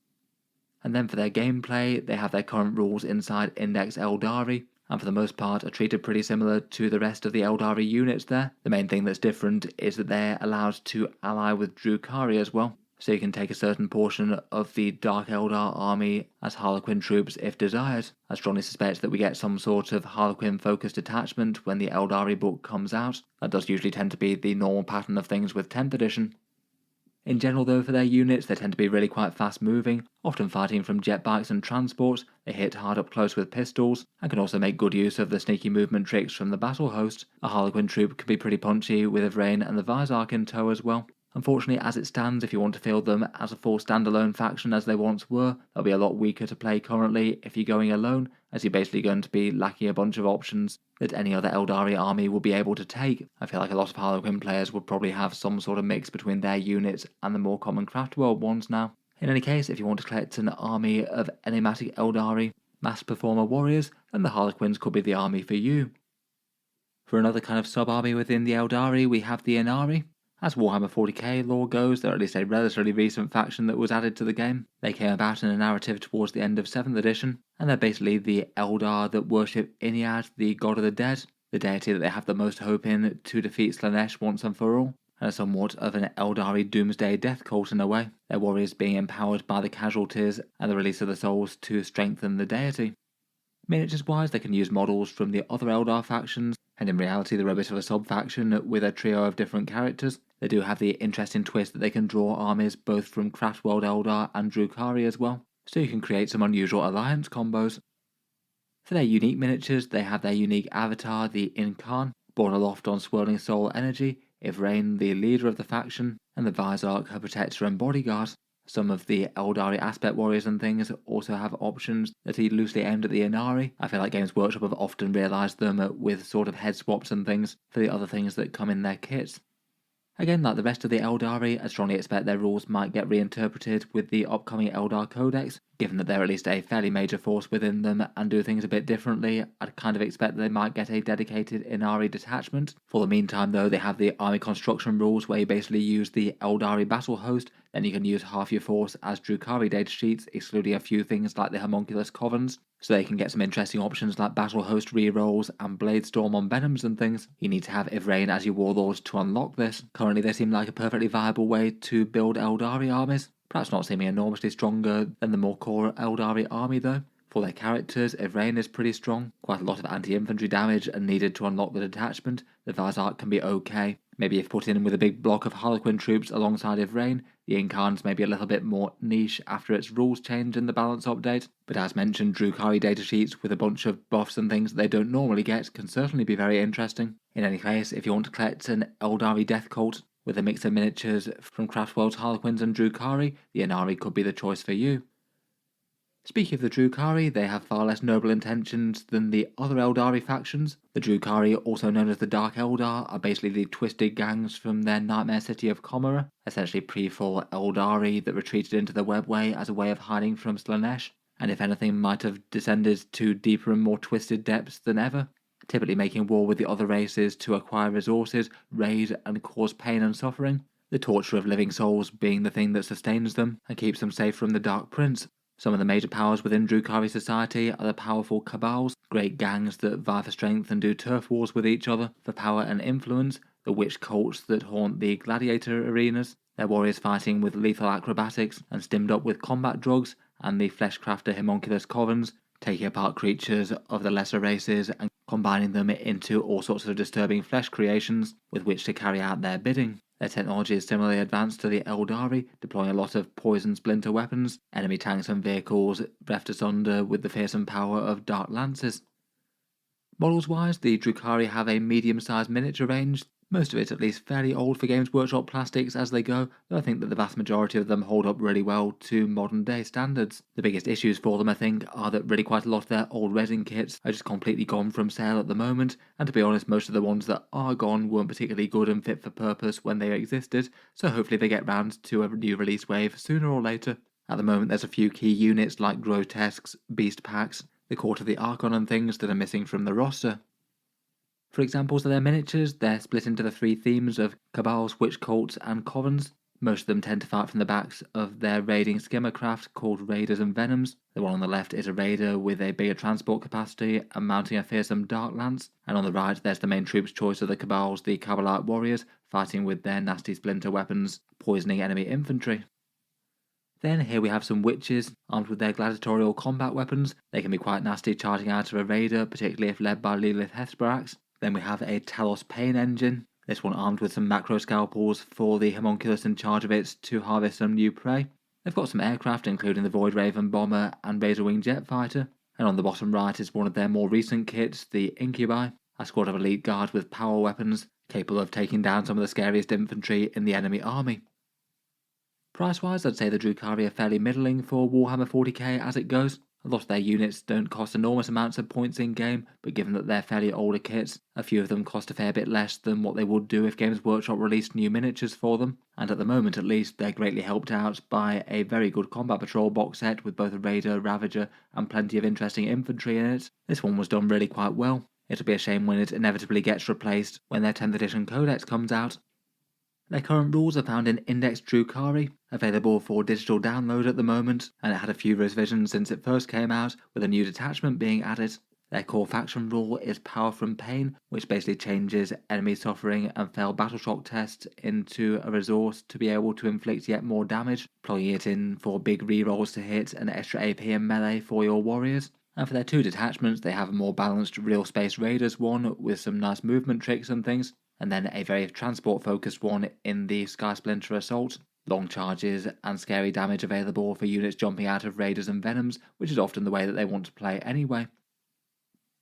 And then for their gameplay, they have their current rules inside Index Aeldari. and for the most part are treated pretty similar to the rest of the Aeldari units there. The main thing that's different is that they're allowed to ally with Drukhari as well, so you can take a certain portion of the Dark Eldar army as Harlequin troops if desired. I strongly suspect that we get some sort of Harlequin-focused detachment when the Aeldari book comes out. That does usually tend to be the normal pattern of things with 10th edition. In general though, for their units, they tend to be really quite fast moving, often fighting from jet bikes and transports. They hit hard up close with pistols, and can also make good use of the sneaky movement tricks from the battle host. A Harlequin troop can be pretty punchy with Yvraine and the Vizarch in tow as well. Unfortunately, as it stands, if you want to field them as a full standalone faction as they once were, they'll be a lot weaker to play currently if you're going alone, as you're basically going to be lacking a bunch of options that any other Aeldari army will be able to take. I feel like a lot of Harlequin players would probably have some sort of mix between their units and the more common Craft World ones now. In any case, if you want to collect an army of enigmatic Aeldari mass performer warriors, then the Harlequins could be the army for you. For another kind of sub-army within the Aeldari, we have the Ynnari. As Warhammer 40K lore goes, they're at least a relatively recent faction that was added to the game. They came about in a narrative towards the end of 7th edition, and they're basically the Eldar that worship Ynyad, the god of the dead, the deity that they have the most hope in to defeat Slaanesh once and for all, and are somewhat of an Aeldari doomsday death cult in a way, their warriors being empowered by the casualties and the release of the souls to strengthen the deity. Miniatures-wise, they can use models from the other Eldar factions, and in reality they're a bit of a sub-faction with a trio of different characters. They do have the interesting twist that they can draw armies both from Craftworld Eldar and Drukhari as well, so you can create some unusual alliance combos. For their unique miniatures, they have their unique avatar, the Incarn, born aloft on swirling soul energy, Yvraine, the leader of the faction, and the Vizarch, her protector and bodyguard. Some of the Aeldari aspect warriors and things also have options that are loosely aimed at the Ynnari. I feel like Games Workshop have often realised them with sort of head swaps and things for the other things that come in their kits. Again, like the rest of the Aeldari, I strongly expect their rules might get reinterpreted with the upcoming Eldar Codex. Given that they're at least a fairly major force within them and do things a bit differently, I'd kind of expect that they might get a dedicated Ynnari detachment. For the meantime though, they have the army construction rules where you basically use the Aeldari battle host, then you can use half your force as Drukhari datasheets, excluding a few things like the homunculus covens. So they can get some interesting options like battle host rerolls and blade storm on venoms and things. You need to have Yvraine as your warlord to unlock this. Currently they seem like a perfectly viable way to build Aeldari armies, perhaps not seeming enormously stronger than the more core Aeldari army though. For their characters, Yvraine is pretty strong, quite a lot of anti-infantry damage and needed to unlock the detachment. The Vizarch can be okay. Maybe if put in with a big block of Harlequin troops alongside Yvraine, the Incarns may be a little bit more niche after its rules change in the balance update, but as mentioned, Drukhari datasheets with a bunch of buffs and things they don't normally get can certainly be very interesting. In any case, if you want to collect an Aeldari death cult with a mix of miniatures from Craftworld's Harlequins and Drukhari, the Ynnari could be the choice for you. Speaking of the Drukhari, they have far less noble intentions than the other Aeldari factions. The Drukhari, also known as the Dark Eldar, are basically the twisted gangs from their nightmare city of Comera, essentially pre-fall Aeldari that retreated into the Webway as a way of hiding from Slaanesh, and if anything might have descended to deeper and more twisted depths than ever, typically making war with the other races to acquire resources, raid and cause pain and suffering, the torture of living souls being the thing that sustains them and keeps them safe from the Dark Prince. Some of the major powers within Drukhari society are the powerful cabals, great gangs that vie for strength and do turf wars with each other for power and influence, the witch cults that haunt the gladiator arenas, their warriors fighting with lethal acrobatics and stimmed up with combat drugs, and the fleshcrafter homunculus covens, taking apart creatures of the lesser races and combining them into all sorts of disturbing flesh creations with which to carry out their bidding. Their technology is similarly advanced to the Aeldari, deploying a lot of poison splinter weapons, enemy tanks and vehicles reft asunder with the fearsome power of dark lances. Models-wise, the Drukhari have a medium-sized miniature range, most of it at least fairly old for Games Workshop plastics as they go, though I think that the vast majority of them hold up really well to modern day standards. The biggest issues for them, I think, are that really quite a lot of their old resin kits are just completely gone from sale at the moment, and to be honest, most of the ones that are gone weren't particularly good and fit for purpose when they existed, so hopefully they get round to a new release wave sooner or later. At the moment there's a few key units like Grotesques, Beast Packs, the Court of the Archon and things that are missing from the roster. For examples of their miniatures, they're split into the three themes of Cabals, Witch Cults and Covens. Most of them tend to fight from the backs of their raiding skimmer craft called Raiders and Venoms. The one on the left is a raider with a bigger transport capacity and mounting a fearsome Dark Lance, and on the right there's the main troops choice of the Cabals, the Cabalite warriors, fighting with their nasty splinter weapons, poisoning enemy infantry. Then here we have some witches, armed with their gladiatorial combat weapons. They can be quite nasty charging out of a raider, particularly if led by Lilith Hesperax. Then we have a Talos Pain Engine, this one armed with some macro scalpels for the homunculus in charge of it to harvest some new prey. They've got some aircraft including the Void Raven bomber and Razorwing jet fighter, and on the bottom right is one of their more recent kits, the Incubi, a squad of elite guards with power weapons, capable of taking down some of the scariest infantry in the enemy army. Price-wise, I'd say the Drukhari are fairly middling for Warhammer 40k as it goes. A lot of their units don't cost enormous amounts of points in-game, but given that they're fairly older kits, a few of them cost a fair bit less than what they would do if Games Workshop released new miniatures for them, and at the moment at least they're greatly helped out by a very good Combat Patrol box set with both a Raider, Ravager and plenty of interesting infantry in it. This one was done really quite well. It'll be a shame when it inevitably gets replaced when their 10th edition Codex comes out. Their current rules are found in Index Drukhari, available for digital download at the moment, and it had a few revisions since it first came out, with a new detachment being added. Their core faction rule is Power from Pain, which basically changes enemy suffering and failed battle shock tests into a resource to be able to inflict yet more damage, plugging it in for big rerolls to hit and extra AP and melee for your warriors. And for their two detachments, they have a more balanced Real Space Raiders one with some nice movement tricks and things, and then a very transport-focused one in the Sky Splinter Assault. Long charges and scary damage available for units jumping out of Raiders and Venoms, which is often the way that they want to play anyway.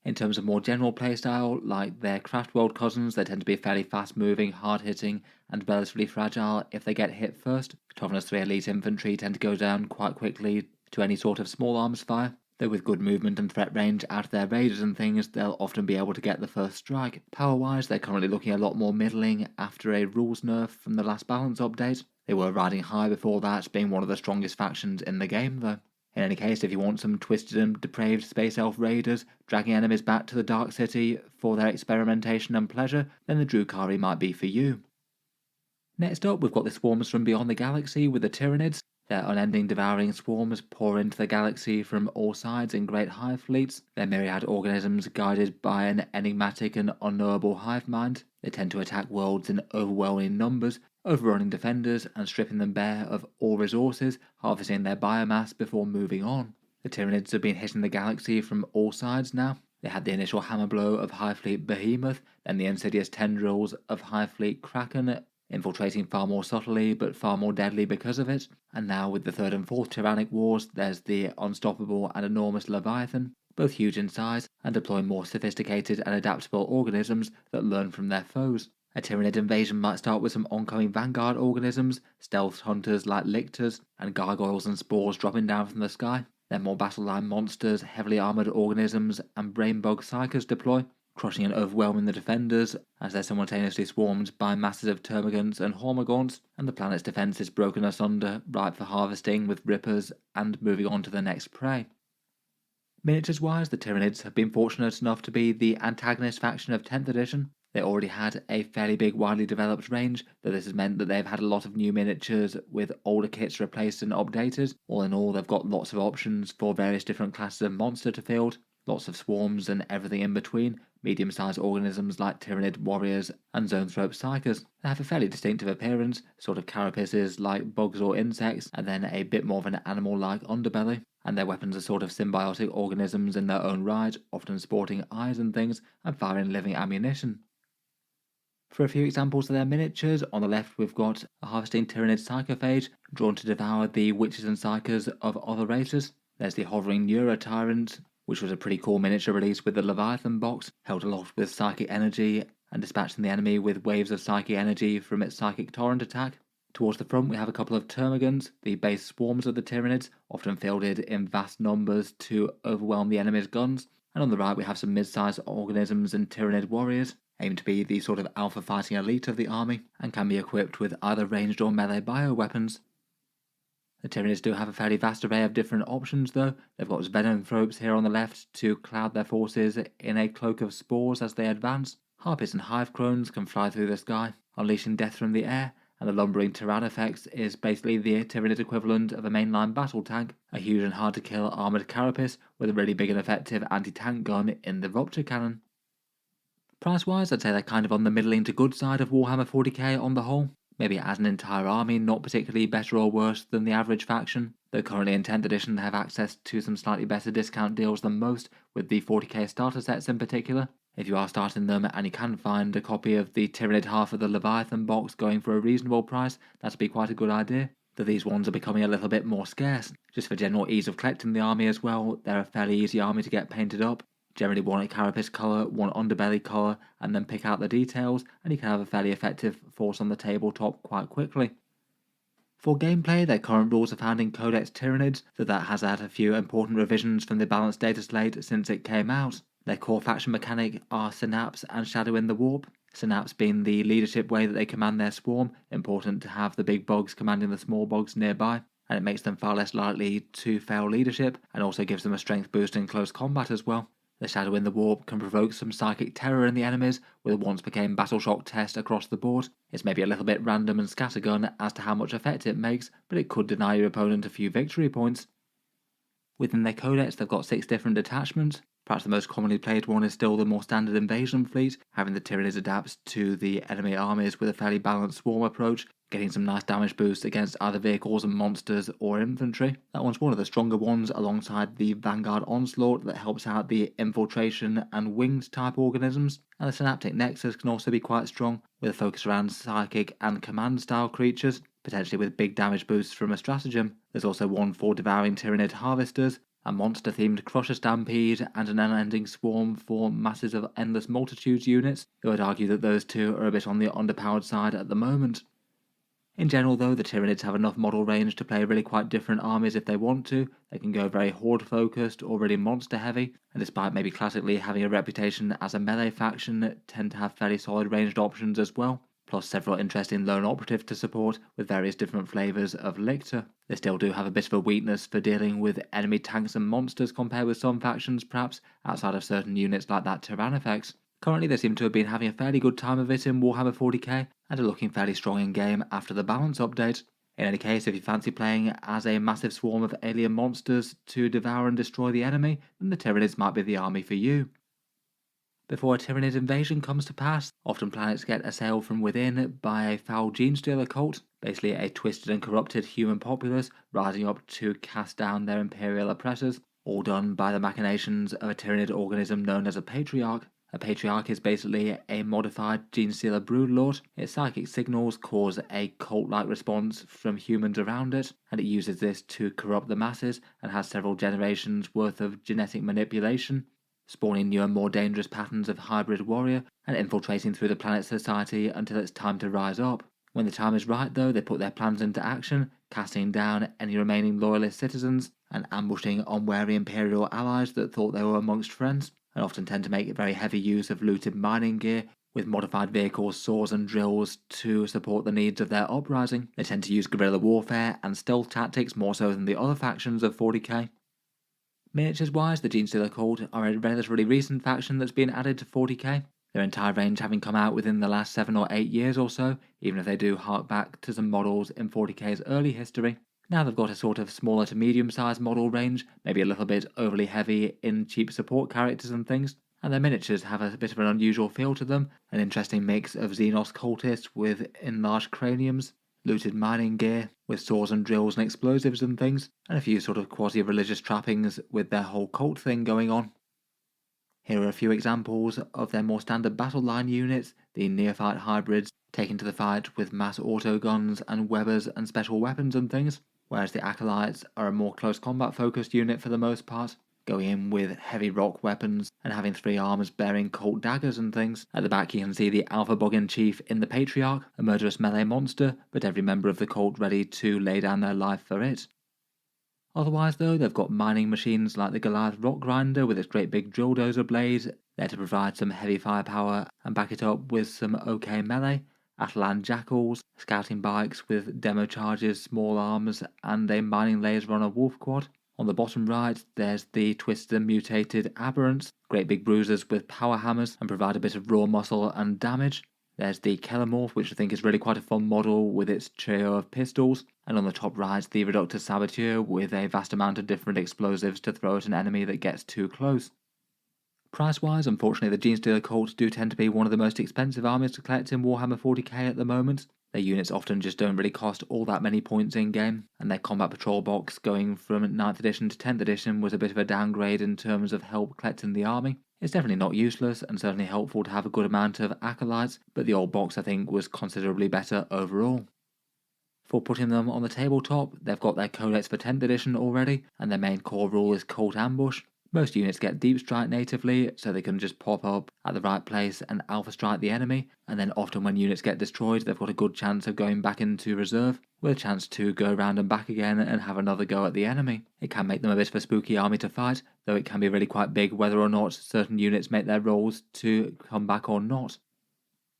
In terms of more general playstyle, like their Craft World cousins, they tend to be fairly fast-moving, hard-hitting, and relatively fragile if they get hit first. Toughness 3 elite infantry tend to go down quite quickly to any sort of small arms fire, though with good movement and threat range out of their raiders and things, they'll often be able to get the first strike. Power-wise, they're currently looking a lot more middling after a rules nerf from the last balance update. They were riding high before that, being one of the strongest factions in the game though. In any case, if you want some twisted and depraved Space Elf raiders, dragging enemies back to the Dark City for their experimentation and pleasure, then the Drukhari might be for you. Next up, we've got the swarms from beyond the galaxy with the Tyranids. Their unending devouring swarms pour into the galaxy from all sides in great hive fleets, their myriad organisms guided by an enigmatic and unknowable hive mind. They tend to attack worlds in overwhelming numbers, overrunning defenders and stripping them bare of all resources, harvesting their biomass before moving on. The Tyranids have been hitting the galaxy from all sides now. They had the initial hammer blow of Hive Fleet Behemoth, then the insidious tendrils of Hive Fleet Kraken, infiltrating far more subtly but far more deadly because of it, and now with the 3rd and 4th Tyrannic Wars there's the unstoppable and enormous Leviathan, both huge in size and deploy more sophisticated and adaptable organisms that learn from their foes. A Tyranid invasion might start with some oncoming vanguard organisms, stealth hunters like lictors, and gargoyles and spores dropping down from the sky. Then more battle-line monsters, heavily armoured organisms, and brain-bug psychers deploy, crushing and overwhelming the defenders as they're simultaneously swarmed by masses of termagants and hormagaunts, and the planet's defence is broken asunder, ripe for harvesting with rippers and moving on to the next prey. Miniatures-wise, the Tyranids have been fortunate enough to be the antagonist faction of 10th edition. They already had a fairly big, widely developed range, though this has meant that they've had a lot of new miniatures with older kits replaced and updated. All in all, they've got lots of options for various different classes of monster to field, lots of swarms and everything in between, medium-sized organisms like Tyranid warriors and zoanthrope psychers. They have a fairly distinctive appearance, sort of carapaces like bugs or insects, and then a bit more of an animal-like underbelly. And their weapons are sort of symbiotic organisms in their own right, often sporting eyes and things, and firing living ammunition. For a few examples of their miniatures, on the left we've got a harvesting Tyranid psychophage, drawn to devour the witches and psychers of other races. There's the hovering Neuro Tyrant, which was a pretty cool miniature release with the Leviathan box, held aloft with psychic energy and dispatching the enemy with waves of psychic energy from its psychic torrent attack. Towards the front we have a couple of termagants, the base swarms of the Tyranids, often fielded in vast numbers to overwhelm the enemy's guns, and on the right we have some mid-sized organisms and Tyranid warriors, aimed to be the sort of alpha fighting elite of the army, and can be equipped with either ranged or melee bioweapons. The Tyranids do have a fairly vast array of different options though. They've got Venomthropes here on the left to cloud their forces in a cloak of spores as they advance. Harpies and Hive Crones can fly through the sky, unleashing death from the air, and the lumbering Tyrannifex is basically the Tyranid equivalent of a mainline battle tank, a huge and hard to kill armoured carapace with a really big and effective anti-tank gun in the Rupture Cannon. Price-wise, I'd say they're kind of on the middling to good side of Warhammer 40k on the whole. Maybe as an entire army, not particularly better or worse than the average faction, though currently in 10th edition they have access to some slightly better discount deals than most, with the 40k starter sets in particular. If you are starting them and you can find a copy of the Tyranid half of the Leviathan box going for a reasonable price, that'd be quite a good idea. Though these ones are becoming a little bit more scarce. Just for general ease of collecting the army as well, they're a fairly easy army to get painted up. Generally one carapace colour, one underbelly colour, and then pick out the details, and you can have a fairly effective force on the tabletop quite quickly. For gameplay, their current rules are found in Codex Tyranids, though that has had a few important revisions from the balanced data slate since it came out. Their core faction mechanic are Synapse and Shadow in the Warp, Synapse being the leadership way that they command their swarm, important to have the big bugs commanding the small bugs nearby, and it makes them far less likely to fail leadership, and also gives them a strength boost in close combat as well. The Shadow in the Warp can provoke some psychic terror in the enemies, with a once became battle shock test across the board. It's maybe a little bit random and scattergun as to how much effect it makes, but it could deny your opponent a few victory points. Within their codex they've got 6 different detachments. Perhaps the most commonly played one is still the more standard invasion fleet, having the Tyranids adapt to the enemy armies with a fairly balanced swarm approach, getting some nice damage boosts against either vehicles and monsters or infantry. That one's one of the stronger ones alongside the Vanguard Onslaught that helps out the infiltration and winged type organisms, and the Synaptic Nexus can also be quite strong, with a focus around psychic and command style creatures, potentially with big damage boosts from a stratagem. There's also one for devouring Tyranid harvesters, a monster-themed Crusher Stampede, and an unending swarm for masses of endless multitudes units, though I'd argue that those two are a bit on the underpowered side at the moment. In general though, the Tyranids have enough model range to play really quite different armies if they want to. They can go very horde focused or really monster heavy, and despite maybe classically having a reputation as a melee faction, tend to have fairly solid ranged options as well, plus several interesting lone operatives to support with various different flavours of Lictor. They still do have a bit of a weakness for dealing with enemy tanks and monsters compared with some factions perhaps, outside of certain units like that Tyrannifex. Currently they seem to have been having a fairly good time of it in Warhammer 40k, and are looking fairly strong in game after the balance update. In any case, if you fancy playing as a massive swarm of alien monsters to devour and destroy the enemy, then the Tyranids might be the army for you. Before a Tyranid invasion comes to pass, often planets get assailed from within by a foul Genestealer Cult, basically a twisted and corrupted human populace rising up to cast down their Imperial oppressors, all done by the machinations of a Tyranid organism known as a Patriarch. A Patriarch is basically a modified Genestealer Broodlord. Its psychic signals cause a cult-like response from humans around it, and it uses this to corrupt the masses and has several generations worth of genetic manipulation, spawning newer, more dangerous patterns of hybrid warrior and infiltrating through the planet's society until it's time to rise up. When the time is right though, they put their plans into action, casting down any remaining loyalist citizens and ambushing unwary Imperial allies that thought they were amongst friends, and often tend to make very heavy use of looted mining gear with modified vehicles, saws and drills to support the needs of their uprising. They tend to use guerrilla warfare and stealth tactics more so than the other factions of 40k. Miniatures wise, the Genestealer Cult are a relatively recent faction that's been added to 40k, their entire range having come out within the last 7 or 8 years or so, even if they do hark back to some models in 40k's early history. Now they've got a sort of smaller to medium sized model range, maybe a little bit overly heavy in cheap support characters and things, and their miniatures have a bit of an unusual feel to them, an interesting mix of Xenos cultists with enlarged craniums, looted mining gear with saws and drills and explosives and things, and a few sort of quasi-religious trappings with their whole cult thing going on. Here are a few examples of their more standard battle line units, the neophyte hybrids taking to the fight with mass autoguns and webbers and special weapons and things, whereas the acolytes are a more close combat focused unit for the most part, going in with heavy rock weapons and having 3 arms bearing cult daggers and things. At the back you can see the Alpha Bug Chief in the Patriarch, a murderous melee monster, but every member of the cult ready to lay down their life for it. Otherwise though, they've got mining machines like the Goliath Rock Grinder with its great big drill dozer blades, there to provide some heavy firepower and back it up with some OK melee, Atalan Jackals, scouting bikes with demo charges, small arms, and a mining laser on a wolf quad. On the bottom right, there's the twisted and mutated Aberrants, great big bruisers with power hammers and provide a bit of raw muscle and damage. There's the Kelemorph, which I think is really quite a fun model with its trio of pistols, and on the top right the Reductus Saboteur with a vast amount of different explosives to throw at an enemy that gets too close. Price-wise, unfortunately the Genestealer Cults do tend to be one of the most expensive armies to collect in Warhammer 40k at the moment. Their units often just don't really cost all that many points in-game, and their Combat Patrol box going from 9th edition to 10th edition was a bit of a downgrade in terms of help collecting the army. It's definitely not useless, and certainly helpful to have a good amount of acolytes, but the old box I think was considerably better overall. For putting them on the tabletop, they've got their Codex for 10th edition already, and their main core rule is Cult Ambush. Most units get Deep Strike natively, so they can just pop up at the right place and Alpha Strike the enemy, and then often when units get destroyed they've got a good chance of going back into reserve, with a chance to go around and back again and have another go at the enemy. It can make them a bit of a spooky army to fight, though it can be really quite big whether or not certain units make their rolls to come back or not.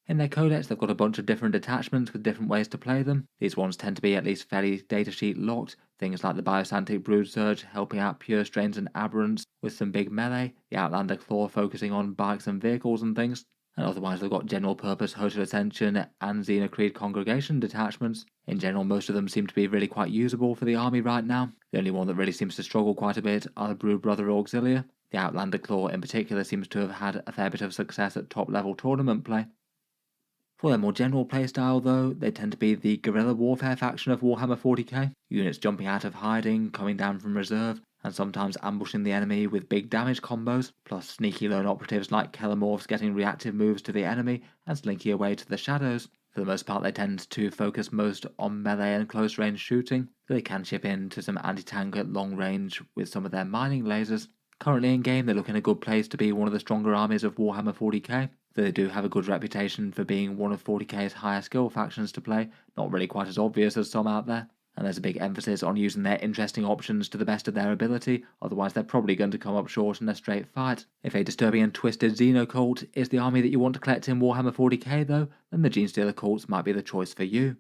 In their codex they've got a bunch of different detachments with different ways to play them. These ones tend to be at least fairly datasheet locked, things like the Biosantic Brood Surge helping out pure strains and aberrants with some big melee, the Outlander Claw focusing on bikes and vehicles and things, and otherwise they've got general purpose Host of Ascension and Xenocreed Congregation detachments. In general most of them seem to be really quite usable for the army right now. The only one that really seems to struggle quite a bit are the Brood Brother Auxilia. The Outlander Claw in particular seems to have had a fair bit of success at top level tournament play. For their more general playstyle though, they tend to be the guerrilla warfare faction of Warhammer 40k, units jumping out of hiding, coming down from reserve, and sometimes ambushing the enemy with big damage combos, plus sneaky lone operatives like Kelemorphs getting reactive moves to the enemy and slinky away to the shadows. For the most part they tend to focus most on melee and close range shooting, though they can chip in to some anti-tank at long range with some of their mining lasers. Currently in game they look in a good place to be one of the stronger armies of Warhammer 40k, though they do have a good reputation for being one of 40k's higher skill factions to play, not really quite as obvious as some out there, and there's a big emphasis on using their interesting options to the best of their ability, otherwise they're probably going to come up short in a straight fight. If a disturbing and twisted Xenocult is the army that you want to collect in Warhammer 40k though, then the Genestealer Cults might be the choice for you.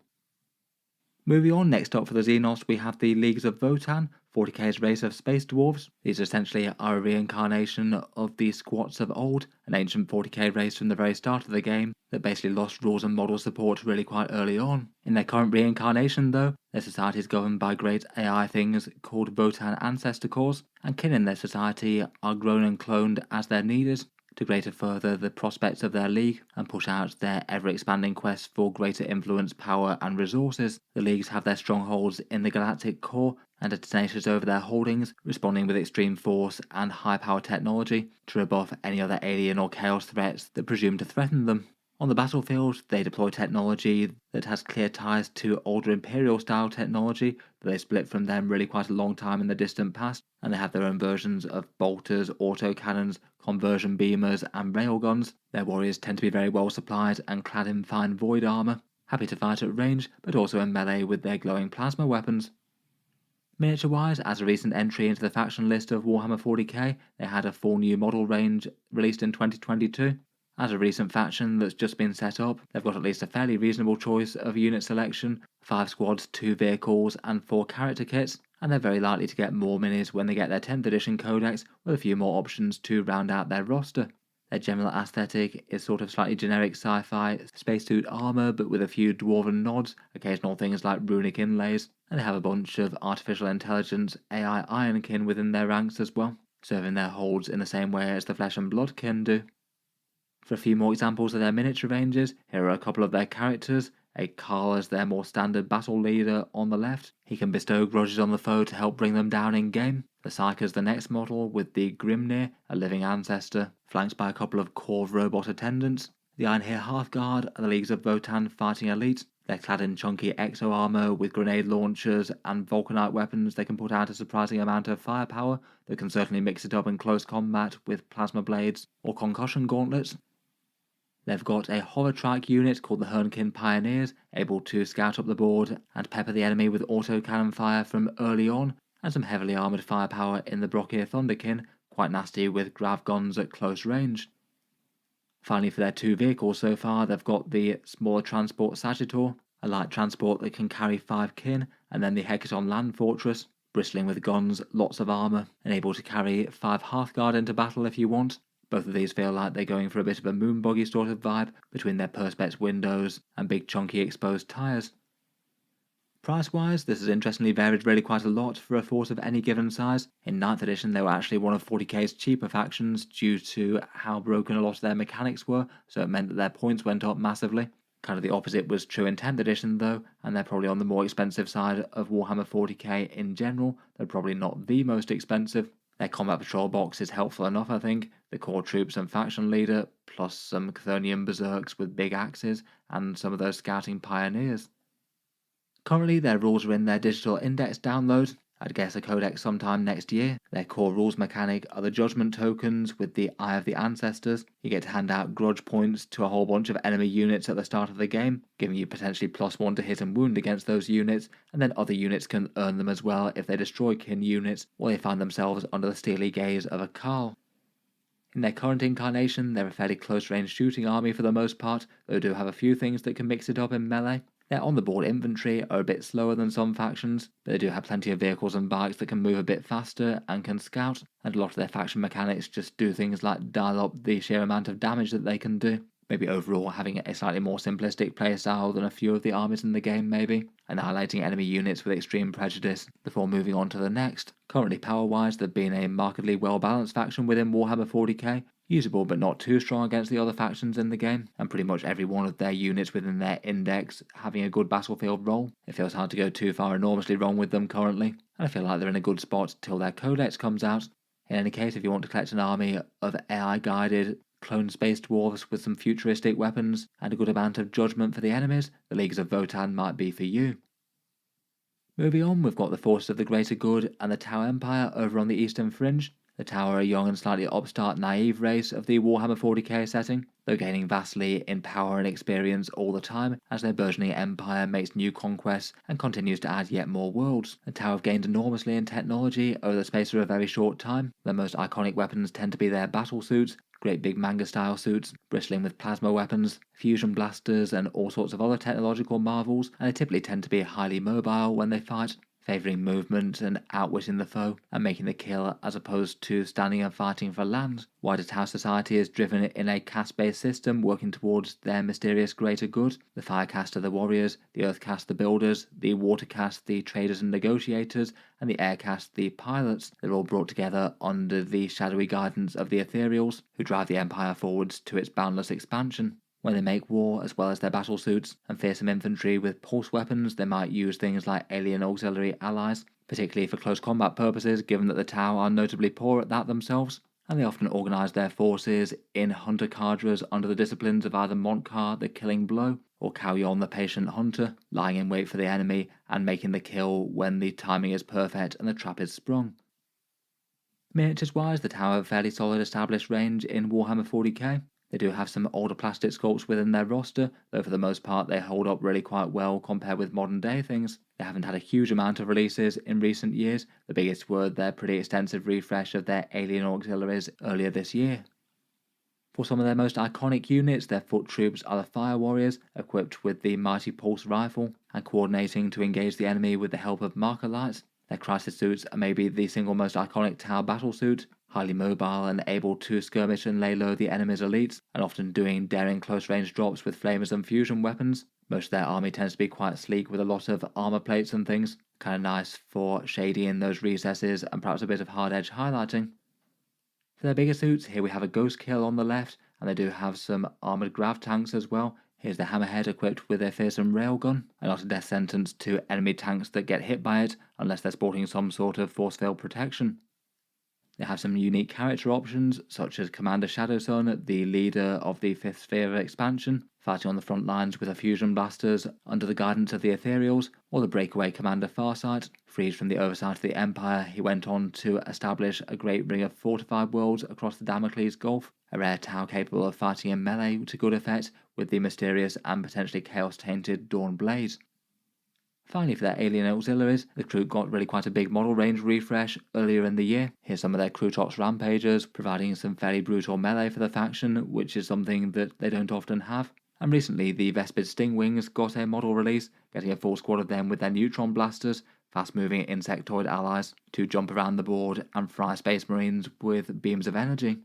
Moving on, next up for the Xenos we have the Leagues of Votann, 40k's race of space dwarves. These essentially are a reincarnation of the Squats of old, an ancient 40k race from the very start of the game that basically lost rules and model support really quite early on. In their current reincarnation though, their society is governed by great AI things called Votann Ancestor Cores, and kin in their society are grown and cloned as they're needed, to greater further the prospects of their league and push out their ever-expanding quest for greater influence, power and resources. The leagues have their strongholds in the galactic core and are tenacious over their holdings, responding with extreme force and high-power technology to rebuff any other alien or chaos threats that presume to threaten them. On the battlefield, they deploy technology that has clear ties to older Imperial-style technology, but they split from them really quite a long time in the distant past, and they have their own versions of bolters, autocannons, conversion beamers, and railguns. Their warriors tend to be very well supplied and clad in fine void armor, happy to fight at range, but also in melee with their glowing plasma weapons. Miniature-wise, as a recent entry into the faction list of Warhammer 40k, they had a full new model range released in 2022. As a recent faction that's just been set up, they've got at least a fairly reasonable choice of unit selection, 5 squads, 2 vehicles and 4 character kits, and they're very likely to get more minis when they get their 10th edition codex with a few more options to round out their roster. Their general aesthetic is sort of slightly generic sci-fi spacesuit armor but with a few dwarven nods, occasional things like runic inlays, and they have a bunch of artificial intelligence AI ironkin within their ranks as well, serving their holds in the same way as the flesh and blood kin do. For a few more examples of their miniature ranges, here are a couple of their characters. A Carl as their more standard battle leader on the left. He can bestow grudges on the foe to help bring them down in game. The Psyker's the next model with the Grimnir, a living ancestor, flanked by a couple of Corv robot attendants. The Einhir Hearthguard are the Leagues of Votann fighting elite. They're clad in chunky exo armor with grenade launchers and vulcanite weapons. They can put out a surprising amount of firepower that can certainly mix it up in close combat with plasma blades or concussion gauntlets. They've got a holotrike unit called the Hernkin Pioneers, able to scout up the board and pepper the enemy with autocannon fire from early on, and some heavily armoured firepower in the Brockir Thunderkin, quite nasty with grav guns at close range. Finally, for their 2 vehicles so far, they've got the smaller transport Sagittor, a light transport that can carry 5 kin, and then the Hecaton Land Fortress, bristling with guns, lots of armour, and able to carry 5 Hearthguard into battle if you want. Both of these feel like they're going for a bit of a moon buggy sort of vibe between their perspex windows and big chunky exposed tyres. Price-wise, this has interestingly varied really quite a lot for a force of any given size. In 9th edition, they were actually one of 40k's cheaper factions due to how broken a lot of their mechanics were, so it meant that their points went up massively. Kind of the opposite was true in 10th edition though, and they're probably on the more expensive side of Warhammer 40k in general. They're probably not the most expensive. Their combat patrol box is helpful enough, I think. The core troops and faction leader, plus some Chthonian berserks with big axes, and some of those scouting pioneers. Currently, their rules are in their digital index download. I'd guess a codex sometime next year. Their core rules mechanic are the judgment tokens with the Eye of the Ancestors. You get to hand out grudge points to a whole bunch of enemy units at the start of the game, giving you potentially +1 to hit and wound against those units, and then other units can earn them as well if they destroy kin units or they find themselves under the steely gaze of a Khal. In their current incarnation, they're a fairly close-range shooting army for the most part, though do have a few things that can mix it up in melee. Their on-the-board infantry are a bit slower than some factions, but they do have plenty of vehicles and bikes that can move a bit faster and can scout, and a lot of their faction mechanics just do things like dial up the sheer amount of damage that they can do. Maybe overall having a slightly more simplistic playstyle than a few of the armies in the game maybe, annihilating enemy units with extreme prejudice before moving on to the next. Currently power-wise, they've been a markedly well-balanced faction within Warhammer 40k, usable but not too strong against the other factions in the game, and pretty much every one of their units within their index having a good battlefield role. It feels hard to go too far enormously wrong with them currently, and I feel like they're in a good spot till their Codex comes out. In any case, if you want to collect an army of AI-guided, clone space dwarves with some futuristic weapons and a good amount of judgment for the enemies, the Leagues of Votann might be for you. Moving on, we've got the Forces of the Greater Good and the Tau Empire over on the Eastern Fringe. The Tau are a young and slightly upstart naive race of the Warhammer 40k setting, though gaining vastly in power and experience all the time as their burgeoning empire makes new conquests and continues to add yet more worlds. The Tau have gained enormously in technology over the space of a very short time. Their most iconic weapons tend to be their battle suits, great big manga-style suits, bristling with plasma weapons, fusion blasters and all sorts of other technological marvels, and they typically tend to be highly mobile when they fight, favouring movement and outwitting the foe, and making the kill as opposed to standing and fighting for land. Wider Tau society is driven in a caste-based system working towards their mysterious greater good. The fire caste are the warriors, the earth caste the builders, the water caste the traders and negotiators, and the air caste the pilots. They're all brought together under the shadowy guidance of the ethereals, who drive the empire forwards to its boundless expansion. When they make war, as well as their battle suits and fearsome infantry with pulse weapons, they might use things like alien auxiliary allies, particularly for close combat purposes, given that the Tau are notably poor at that themselves, and they often organise their forces in hunter cadres under the disciplines of either Montkar, the killing blow, or Kauyon, the patient hunter, lying in wait for the enemy and making the kill when the timing is perfect and the trap is sprung. Miniatures-wise, the Tau have a fairly solid established range in Warhammer 40k. They do have some older plastic sculpts within their roster, though for the most part they hold up really quite well compared with modern day things. They haven't had a huge amount of releases in recent years, the biggest were their pretty extensive refresh of their alien auxiliaries earlier this year. For some of their most iconic units, their foot troops are the Fire Warriors, equipped with the Mighty Pulse Rifle, and coordinating to engage the enemy with the help of Marker Lights. Their crisis suits are maybe the single most iconic Tau battle suit, highly mobile and able to skirmish and lay low the enemy's elites, and often doing daring close-range drops with flamers and fusion weapons. Most of their army tends to be quite sleek with a lot of armor plates and things, kind of nice for shady in those recesses and perhaps a bit of hard-edge highlighting. For their bigger suits, here we have a Ghost Kill on the left, and they do have some armoured grav tanks as well. Here's the Hammerhead equipped with a fearsome railgun, and not a death sentence to enemy tanks that get hit by it, unless they're sporting some sort of force field protection. They have some unique character options, such as Commander Shadowsun, the leader of the 5th Sphere of Expansion, fighting on the front lines with a fusion blasters under the guidance of the Ethereals, or the breakaway Commander Farsight. Freed from the oversight of the Empire, he went on to establish a great ring of fortified worlds across the Damocles Gulf, a rare Tau capable of fighting in melee to good effect with the mysterious and potentially chaos-tainted Dawn Blade. Finally, for their alien auxiliaries, the crew got really quite a big model range refresh earlier in the year. Here's some of their Crutox Rampagers, providing some fairly brutal melee for the faction, which is something that they don't often have. And recently, the Vespid Stingwings got a model release, getting a full squad of them with their neutron blasters, fast-moving insectoid allies, to jump around the board and fry Space Marines with beams of energy.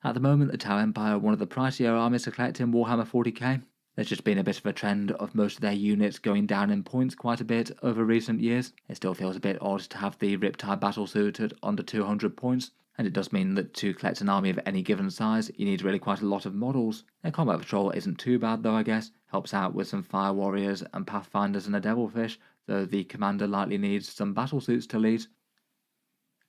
At the moment, the Tau Empire are one of the pricier armies to collect in Warhammer 40k. There's just been a bit of a trend of most of their units going down in points quite a bit over recent years. It still feels a bit odd to have the Riptide Battlesuit at under 200 points, and it does mean that to collect an army of any given size, you need really quite a lot of models. Their combat patrol isn't too bad though, I guess. Helps out with some Fire Warriors and Pathfinders and a Devilfish, though the commander likely needs some battlesuits to lead.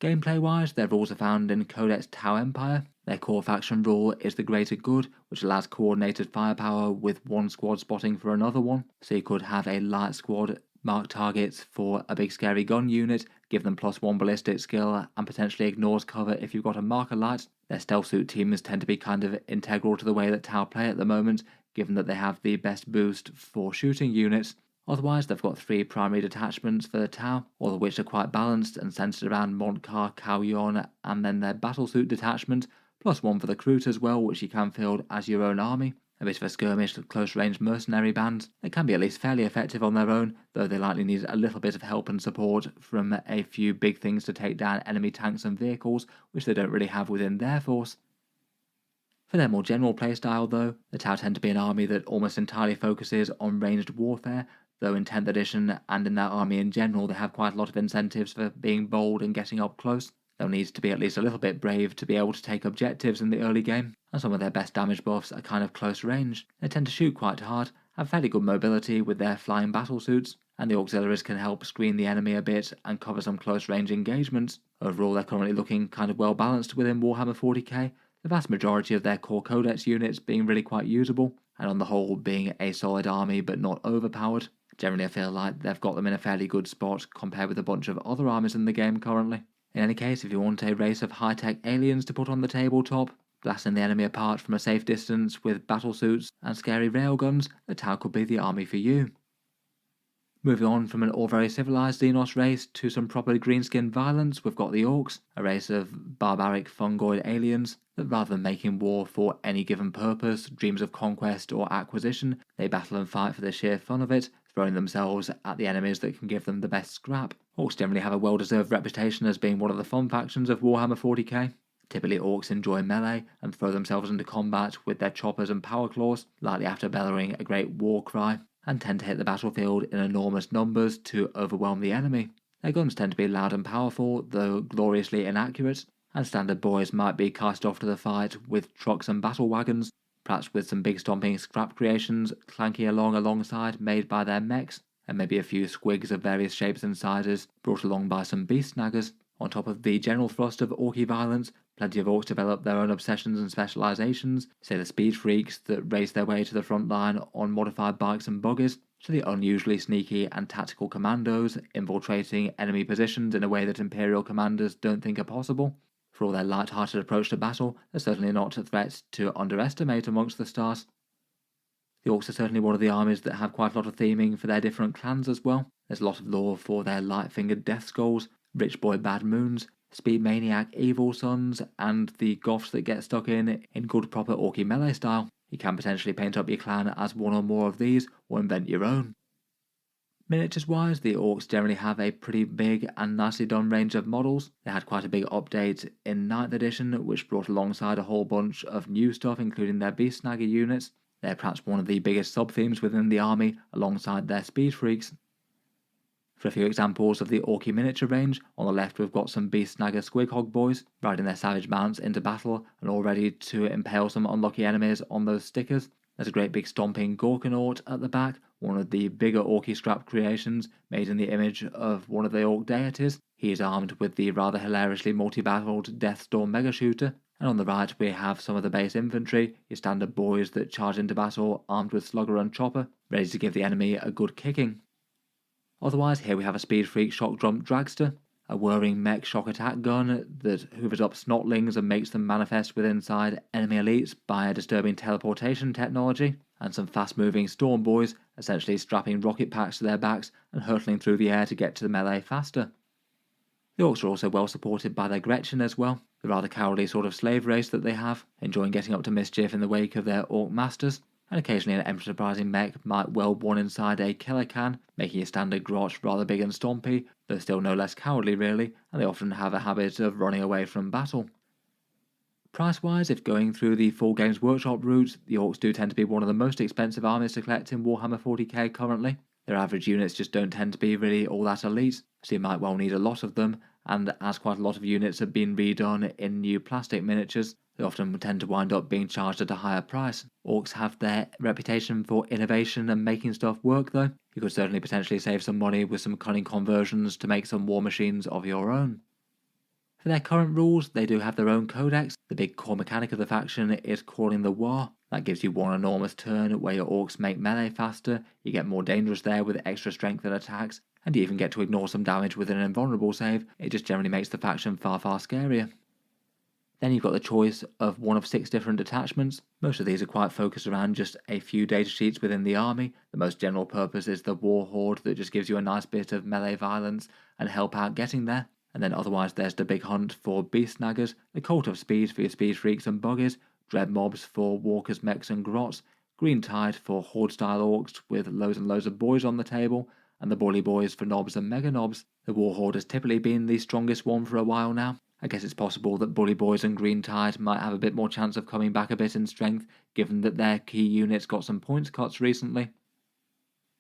Gameplay-wise, their rules are found in Codex Tau Empire. Their core faction rule is the Greater Good, which allows coordinated firepower with one squad spotting for another one. So you could have a light squad mark targets for a big scary gun unit, give them +1 ballistic skill, and potentially ignores cover if you've got a marker light. Their stealth suit teams tend to be kind of integral to the way that Tau play at the moment, given that they have the best boost for shooting units. Otherwise, they've got 3 primary detachments for the Tau, all of which are quite balanced and centered around Montcar, Kauyon, and then their battlesuit detachment, +1 for the Kroot as well, which you can field as your own army. A bit of a skirmish, close-range mercenary band. They can be at least fairly effective on their own, though they likely need a little bit of help and support from a few big things to take down enemy tanks and vehicles, which they don't really have within their force. For their more general playstyle though, the Tau tend to be an army that almost entirely focuses on ranged warfare, though in 10th edition and in their army in general they have quite a lot of incentives for being bold and getting up close. They'll need to be at least a little bit brave to be able to take objectives in the early game, and some of their best damage buffs are kind of close range. They tend to shoot quite hard, have fairly good mobility with their flying battlesuits, and the auxiliaries can help screen the enemy a bit and cover some close range engagements. Overall, they're currently looking kind of well balanced within Warhammer 40k, the vast majority of their core Codex units being really quite usable, and on the whole being a solid army but not overpowered. Generally I feel like they've got them in a fairly good spot compared with a bunch of other armies in the game currently. In any case, if you want a race of high-tech aliens to put on the tabletop, blasting the enemy apart from a safe distance with battlesuits and scary railguns, the Tau could be the army for you. Moving on from an all very civilized Xenos race to some proper greenskin violence, we've got the Orks, a race of barbaric fungoid aliens that rather than making war for any given purpose, dreams of conquest or acquisition, they battle and fight for the sheer fun of it, throwing themselves at the enemies that can give them the best scrap. Orks generally have a well-deserved reputation as being one of the fun factions of Warhammer 40k. Typically Orks enjoy melee and throw themselves into combat with their choppers and power claws, likely after bellowing a great war cry, and tend to hit the battlefield in enormous numbers to overwhelm the enemy. Their guns tend to be loud and powerful, though gloriously inaccurate, and standard boys might be cast off to the fight with trucks and battle wagons, perhaps with some big stomping scrap creations clanking alongside made by their mechs, and maybe a few squigs of various shapes and sizes brought along by some beast snaggers. On top of the general thrust of Orky violence, plenty of Orks develop their own obsessions and specialisations, say the speed freaks that race their way to the front line on modified bikes and buggies, to the unusually sneaky and tactical commandos infiltrating enemy positions in a way that Imperial commanders don't think are possible. For all their light-hearted approach to battle, they're certainly not a threat to underestimate amongst the stars. The Orks are certainly one of the armies that have quite a lot of theming for their different clans as well. There's a lot of lore for their light-fingered Death Skulls, Rich Boy Bad Moons, Speed Maniac Evil Sons, and the Goths that get stuck in good proper Orky melee style. You can potentially paint up your clan as one or more of these, or invent your own. Miniatures wise, the Orks generally have a pretty big and nicely done range of models. They had quite a big update in 9th edition, which brought alongside a whole bunch of new stuff, including their Beast Snagger units. They're perhaps one of the biggest sub-themes within the army, alongside their Speed Freaks. For a few examples of the Orky miniature range, on the left we've got some Beast Snagger Squighog boys, riding their savage mounts into battle and all ready to impale some unlucky enemies on those stickers. There's a great big stomping Gorkanaut at the back, one of the bigger Orky scrap creations, made in the image of one of the Ork deities. He is armed with the rather hilariously multi-battled Deathstorm Mega Shooter, and on the right we have some of the base infantry, your standard boys that charge into battle armed with Slugger and Chopper, ready to give the enemy a good kicking. Otherwise, here we have a Speed Freak Shock Drum Dragster, a whirring mech shock attack gun that hoovers up snotlings and makes them manifest with inside enemy elites by a disturbing teleportation technology, and some fast-moving Storm Boys, essentially strapping rocket packs to their backs and hurtling through the air to get to the melee faster. The Orks are also well supported by their Gretchen as well, the rather cowardly sort of slave race that they have, enjoying getting up to mischief in the wake of their Ork masters, and occasionally an enterprising mech might weld one inside a killer can, making your standard grot rather big and stompy, though still no less cowardly really, and they often have a habit of running away from battle. Price-wise, if going through the full Games Workshop route, the Orks do tend to be one of the most expensive armies to collect in Warhammer 40k currently. Their average units just don't tend to be really all that elite, so you might well need a lot of them, and as quite a lot of units have been redone in new plastic miniatures, they often tend to wind up being charged at a higher price. Orks have their reputation for innovation and making stuff work though. You could certainly potentially save some money with some cunning conversions to make some war machines of your own. For their current rules, they do have their own codex. The big core mechanic of the faction is calling the war. That gives you one enormous turn where your orcs make melee faster, you get more dangerous there with extra strength and attacks, and you even get to ignore some damage with an invulnerable save. It just generally makes the faction far scarier. Then you've got the choice of one of 6 different detachments. Most of these are quite focused around just a few data sheets within the army. The most general purpose is the war horde that just gives you a nice bit of melee violence and help out getting there. And then otherwise there's the big hunt for beast snaggers, the cult of speed for your speed freaks and buggies, dread mobs for walkers, mechs and grots, green tide for horde style orcs with loads and loads of boys on the table, and the bully boys for knobs and mega knobs. The war horde has typically been the strongest one for a while now. I guess it's possible that bully boys and green tide might have a bit more chance of coming back a bit in strength, given that their key units got some points cuts recently.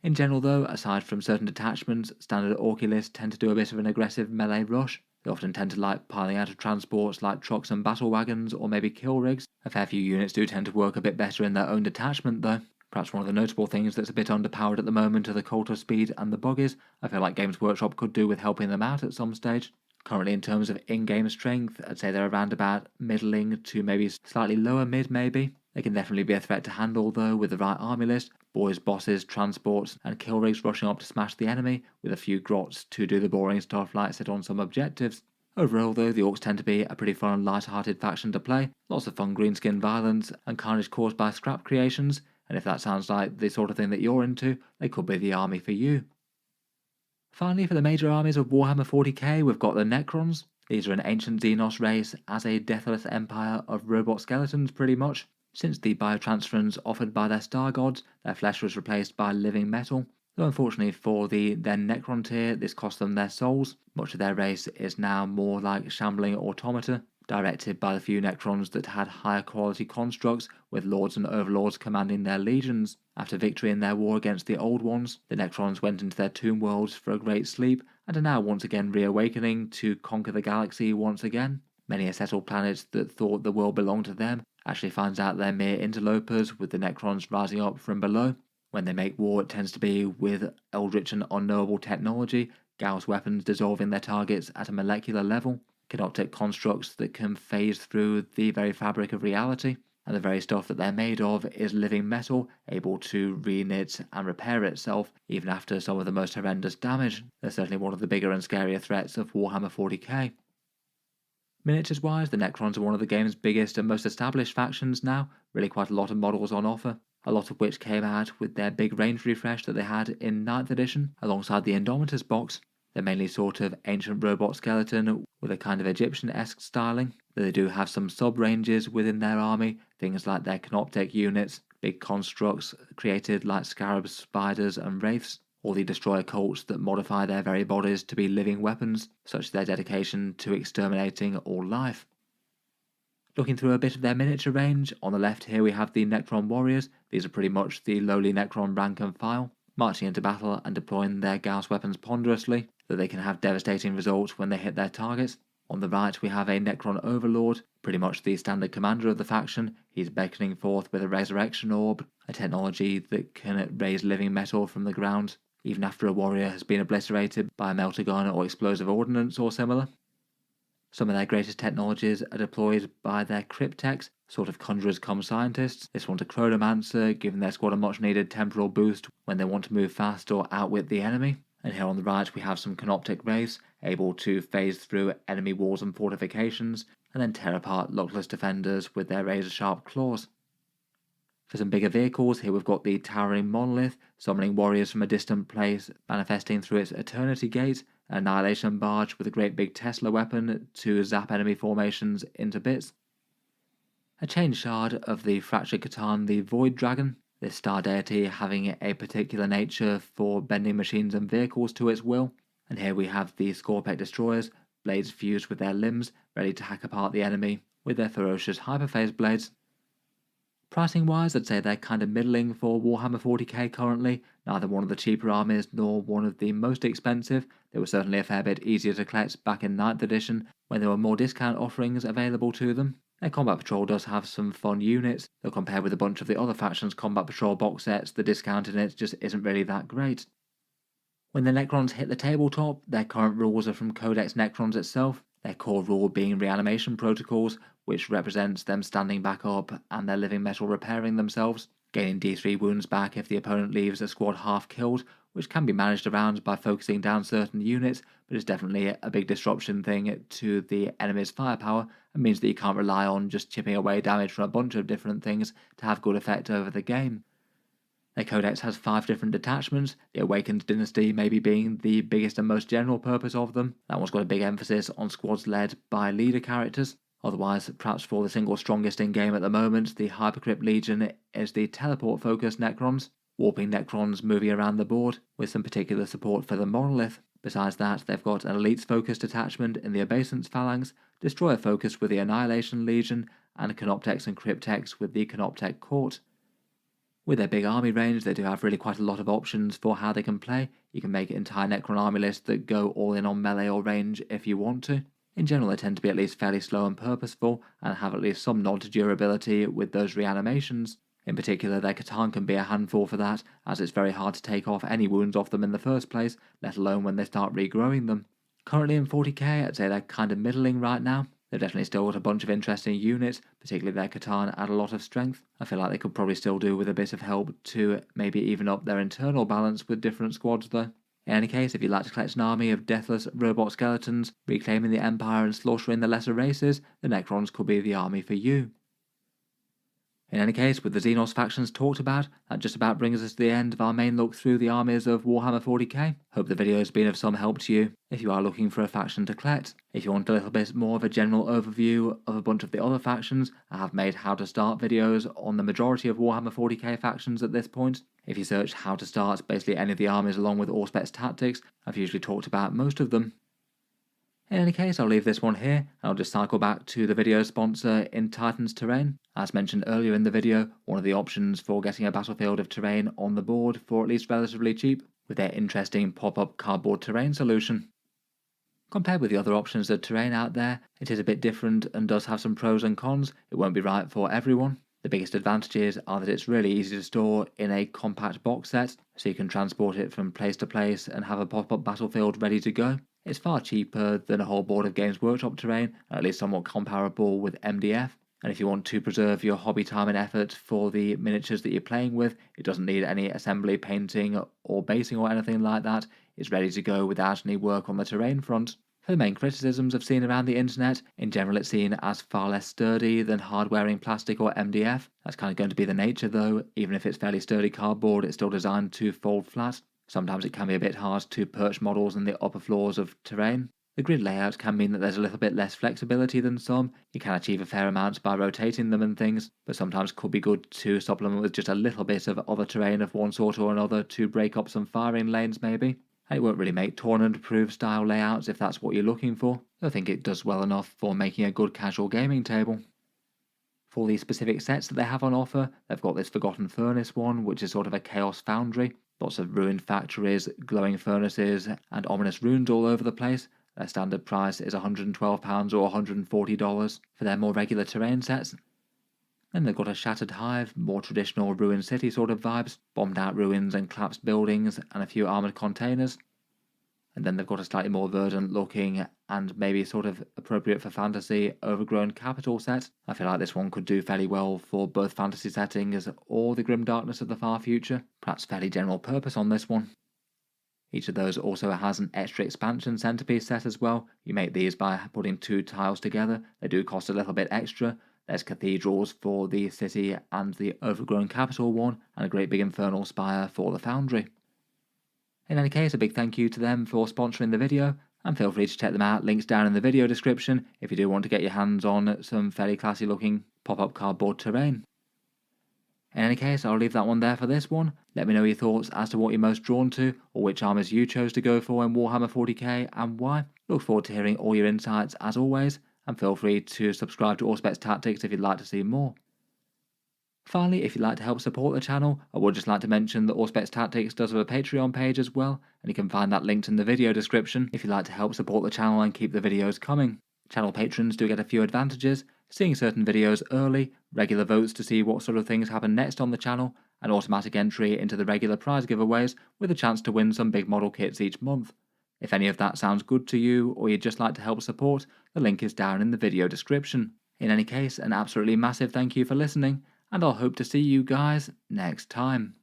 In general though, aside from certain detachments, standard Orky lists tend to do a bit of an aggressive melee rush. They often tend to like piling out of transports like trucks and battle wagons or maybe kill rigs. A fair few units do tend to work a bit better in their own detachment though. Perhaps one of the notable things that's a bit underpowered at the moment are the cult of speed and the buggies. I feel like Games Workshop could do with helping them out at some stage. Currently in terms of in-game strength, I'd say they're around about middling to maybe slightly lower mid maybe. They can definitely be a threat to handle though with the right army list, boys, bosses, transports and kill rigs rushing up to smash the enemy, with a few grots to do the boring stuff like sit on some objectives. Overall though, the Orks tend to be a pretty fun and light-hearted faction to play, lots of fun greenskin violence and carnage caused by scrap creations, and if that sounds like the sort of thing that you're into, they could be the army for you. Finally, for the major armies of Warhammer 40k, we've got the Necrons. These are an ancient Xenos race as a deathless empire of robot skeletons pretty much. Since the biotransference offered by their star gods, their flesh was replaced by living metal, though unfortunately for the then Necron tier, this cost them their souls. Much of their race is now more like shambling automata, directed by the few Necrons that had higher quality constructs, with lords and overlords commanding their legions. After victory in their war against the Old Ones, the Necrons went into their tomb worlds for a great sleep, and are now once again reawakening to conquer the galaxy once again. Many a settled planet that thought the world belonged to them actually finds out they're mere interlopers, with the Necrons rising up from below. When they make war, it tends to be with eldritch and unknowable technology, Gauss weapons dissolving their targets at a molecular level, canoptic constructs that can phase through the very fabric of reality, and the very stuff that they're made of is living metal, able to re-knit and repair itself even after some of the most horrendous damage. They're certainly one of the bigger and scarier threats of Warhammer 40k. Miniatures wise, the Necrons are one of the game's biggest and most established factions now, really quite a lot of models on offer, a lot of which came out with their big range refresh that they had in 9th edition, alongside the Indomitus box. They're mainly sort of ancient robot skeleton with a kind of Egyptian-esque styling, though they do have some sub-ranges within their army, things like their canoptic units, big constructs created like scarabs, spiders and wraiths, or the destroyer cults that modify their very bodies to be living weapons, such as their dedication to exterminating all life. Looking through a bit of their miniature range, on the left here we have the Necron warriors. These are pretty much the lowly Necron rank and file, marching into battle and deploying their Gauss weapons ponderously, so they can have devastating results when they hit their targets. On the right we have a Necron overlord, pretty much the standard commander of the faction. He's beckoning forth with a resurrection orb, a technology that can raise living metal from the ground, even after a warrior has been obliterated by a melter gun or explosive ordnance or similar. Some of their greatest technologies are deployed by their cryptechs, sort of conjurers come scientists. This one's a chronomancer, giving their squad a much needed temporal boost when they want to move fast or outwit the enemy. And here on the right we have some canoptic wraiths, able to phase through enemy walls and fortifications, and then tear apart luckless defenders with their razor-sharp claws. For some bigger vehicles, here we've got the towering monolith, summoning warriors from a distant place, manifesting through its Eternity Gate, an annihilation barge with a great big Tesla weapon to zap enemy formations into bits. A chain shard of the fractured Catan, the Void Dragon, this star deity having a particular nature for bending machines and vehicles to its will. And here we have the Scorpec destroyers, blades fused with their limbs, ready to hack apart the enemy with their ferocious hyperphase blades. Pricing wise, I'd say they're kind of middling for Warhammer 40k currently, neither one of the cheaper armies nor one of the most expensive. They were certainly a fair bit easier to collect back in 9th edition when there were more discount offerings available to them. Their Combat Patrol does have some fun units, though compared with a bunch of the other factions' Combat Patrol box sets, the discount in it just isn't really that great. When the Necrons hit the tabletop, their current rules are from Codex Necrons itself, their core rule being reanimation protocols, which represents them standing back up and their living metal repairing themselves, gaining D3 wounds back if the opponent leaves a squad half killed, which can be managed around by focusing down certain units, but is definitely a big disruption thing to the enemy's firepower and means that you can't rely on just chipping away damage from a bunch of different things to have good effect over the game. Their Codex has 5 different detachments, the Awakened Dynasty maybe being the biggest and most general purpose of them. That one's got a big emphasis on squads led by leader characters. Otherwise, perhaps for the single strongest in-game at the moment, the Hypercrypt Legion is the teleport-focused Necrons, warping Necrons moving around the board, with some particular support for the Monolith. Besides that, they've got an Elites-focused attachment in the Obeisance Phalanx, Destroyer-focused with the Annihilation Legion, and Canoptex and Cryptex with the Canoptech Court. With their big army range, they do have really quite a lot of options for how they can play. You can make entire Necron army lists that go all in on melee or range if you want to. In general, they tend to be at least fairly slow and purposeful, and have at least some nod to durability with those reanimations. In particular, their C'tan can be a handful for that, as it's very hard to take off any wounds off them in the first place, let alone when they start regrowing them. Currently in 40k, I'd say they're kind of middling right now. They've definitely still got a bunch of interesting units, particularly their C'tan add a lot of strength. I feel like they could probably still do with a bit of help to maybe even up their internal balance with different squads though. In any case, if you'd like to collect an army of deathless robot skeletons, reclaiming the Empire and slaughtering the lesser races, the Necrons could be the army for you. In any case, with the Xenos factions talked about, that just about brings us to the end of our main look through the armies of Warhammer 40k. Hope the video has been of some help to you if you are looking for a faction to collect. If you want a little bit more of a general overview of a bunch of the other factions, I have made how to start videos on the majority of Warhammer 40k factions at this point. If you search how to start basically any of the armies along with Auspex tactics, I've usually talked about most of them. In any case, I'll leave this one here, and I'll just cycle back to the video sponsor in Titan's Terrain. As mentioned earlier in the video, one of the options for getting a battlefield of terrain on the board for at least relatively cheap, with their interesting pop-up cardboard terrain solution. Compared with the other options of terrain out there, it is a bit different and does have some pros and cons. It won't be right for everyone. The biggest advantages are that it's really easy to store in a compact box set, so you can transport it from place to place and have a pop-up battlefield ready to go. It's far cheaper than a whole board of Games Workshop terrain, at least somewhat comparable with MDF. And if you want to preserve your hobby time and effort for the miniatures that you're playing with, it doesn't need any assembly, painting or basing or anything like that. It's ready to go without any work on the terrain front. For the main criticisms I've seen around the internet, in general it's seen as far less sturdy than hard-wearing plastic or MDF. That's kind of going to be the nature though. Even if it's fairly sturdy cardboard, it's still designed to fold flat. Sometimes it can be a bit hard to perch models in the upper floors of terrain. The grid layout can mean that there's a little bit less flexibility than some. You can achieve a fair amount by rotating them and things, but sometimes could be good to supplement with just a little bit of other terrain of one sort or another to break up some firing lanes maybe. And it won't really make tournament-proof style layouts if that's what you're looking for. I think it does well enough for making a good casual gaming table. For the specific sets that they have on offer, they've got this Forgotten Furnace one, which is sort of a Chaos Foundry. Lots of ruined factories, glowing furnaces, and ominous runes all over the place. Their standard price is £112 or $140 for their more regular terrain sets. Then they've got a Shattered Hive, more traditional ruined city sort of vibes, bombed out ruins and collapsed buildings, and a few armoured containers. And then they've got a slightly more verdant looking and maybe sort of appropriate for fantasy overgrown capital set. I feel like this one could do fairly well for both fantasy settings or the grim darkness of the far future. Perhaps fairly general purpose on this one. Each of those also has an extra expansion centerpiece set as well. You make these by putting 2 tiles together. They do cost a little bit extra. There's cathedrals for the city and the overgrown capital one, and a great big infernal spire for the foundry. In any case, a big thank you to them for sponsoring the video, and feel free to check them out, links down in the video description if you do want to get your hands on some fairly classy looking pop-up cardboard terrain. In any case, I'll leave that one there for this one. Let me know your thoughts as to what you're most drawn to, or which armies you chose to go for in Warhammer 40k and why. Look forward to hearing all your insights as always, and feel free to subscribe to Auspex Tactics if you'd like to see more. Finally, if you'd like to help support the channel, I would just like to mention that Auspex Tactics does have a Patreon page as well, and you can find that linked in the video description if you'd like to help support the channel and keep the videos coming. Channel patrons do get a few advantages, seeing certain videos early, regular votes to see what sort of things happen next on the channel, and automatic entry into the regular prize giveaways with a chance to win some big model kits each month. If any of that sounds good to you, or you'd just like to help support, the link is down in the video description. In any case, an absolutely massive thank you for listening, and I'll hope to see you guys next time.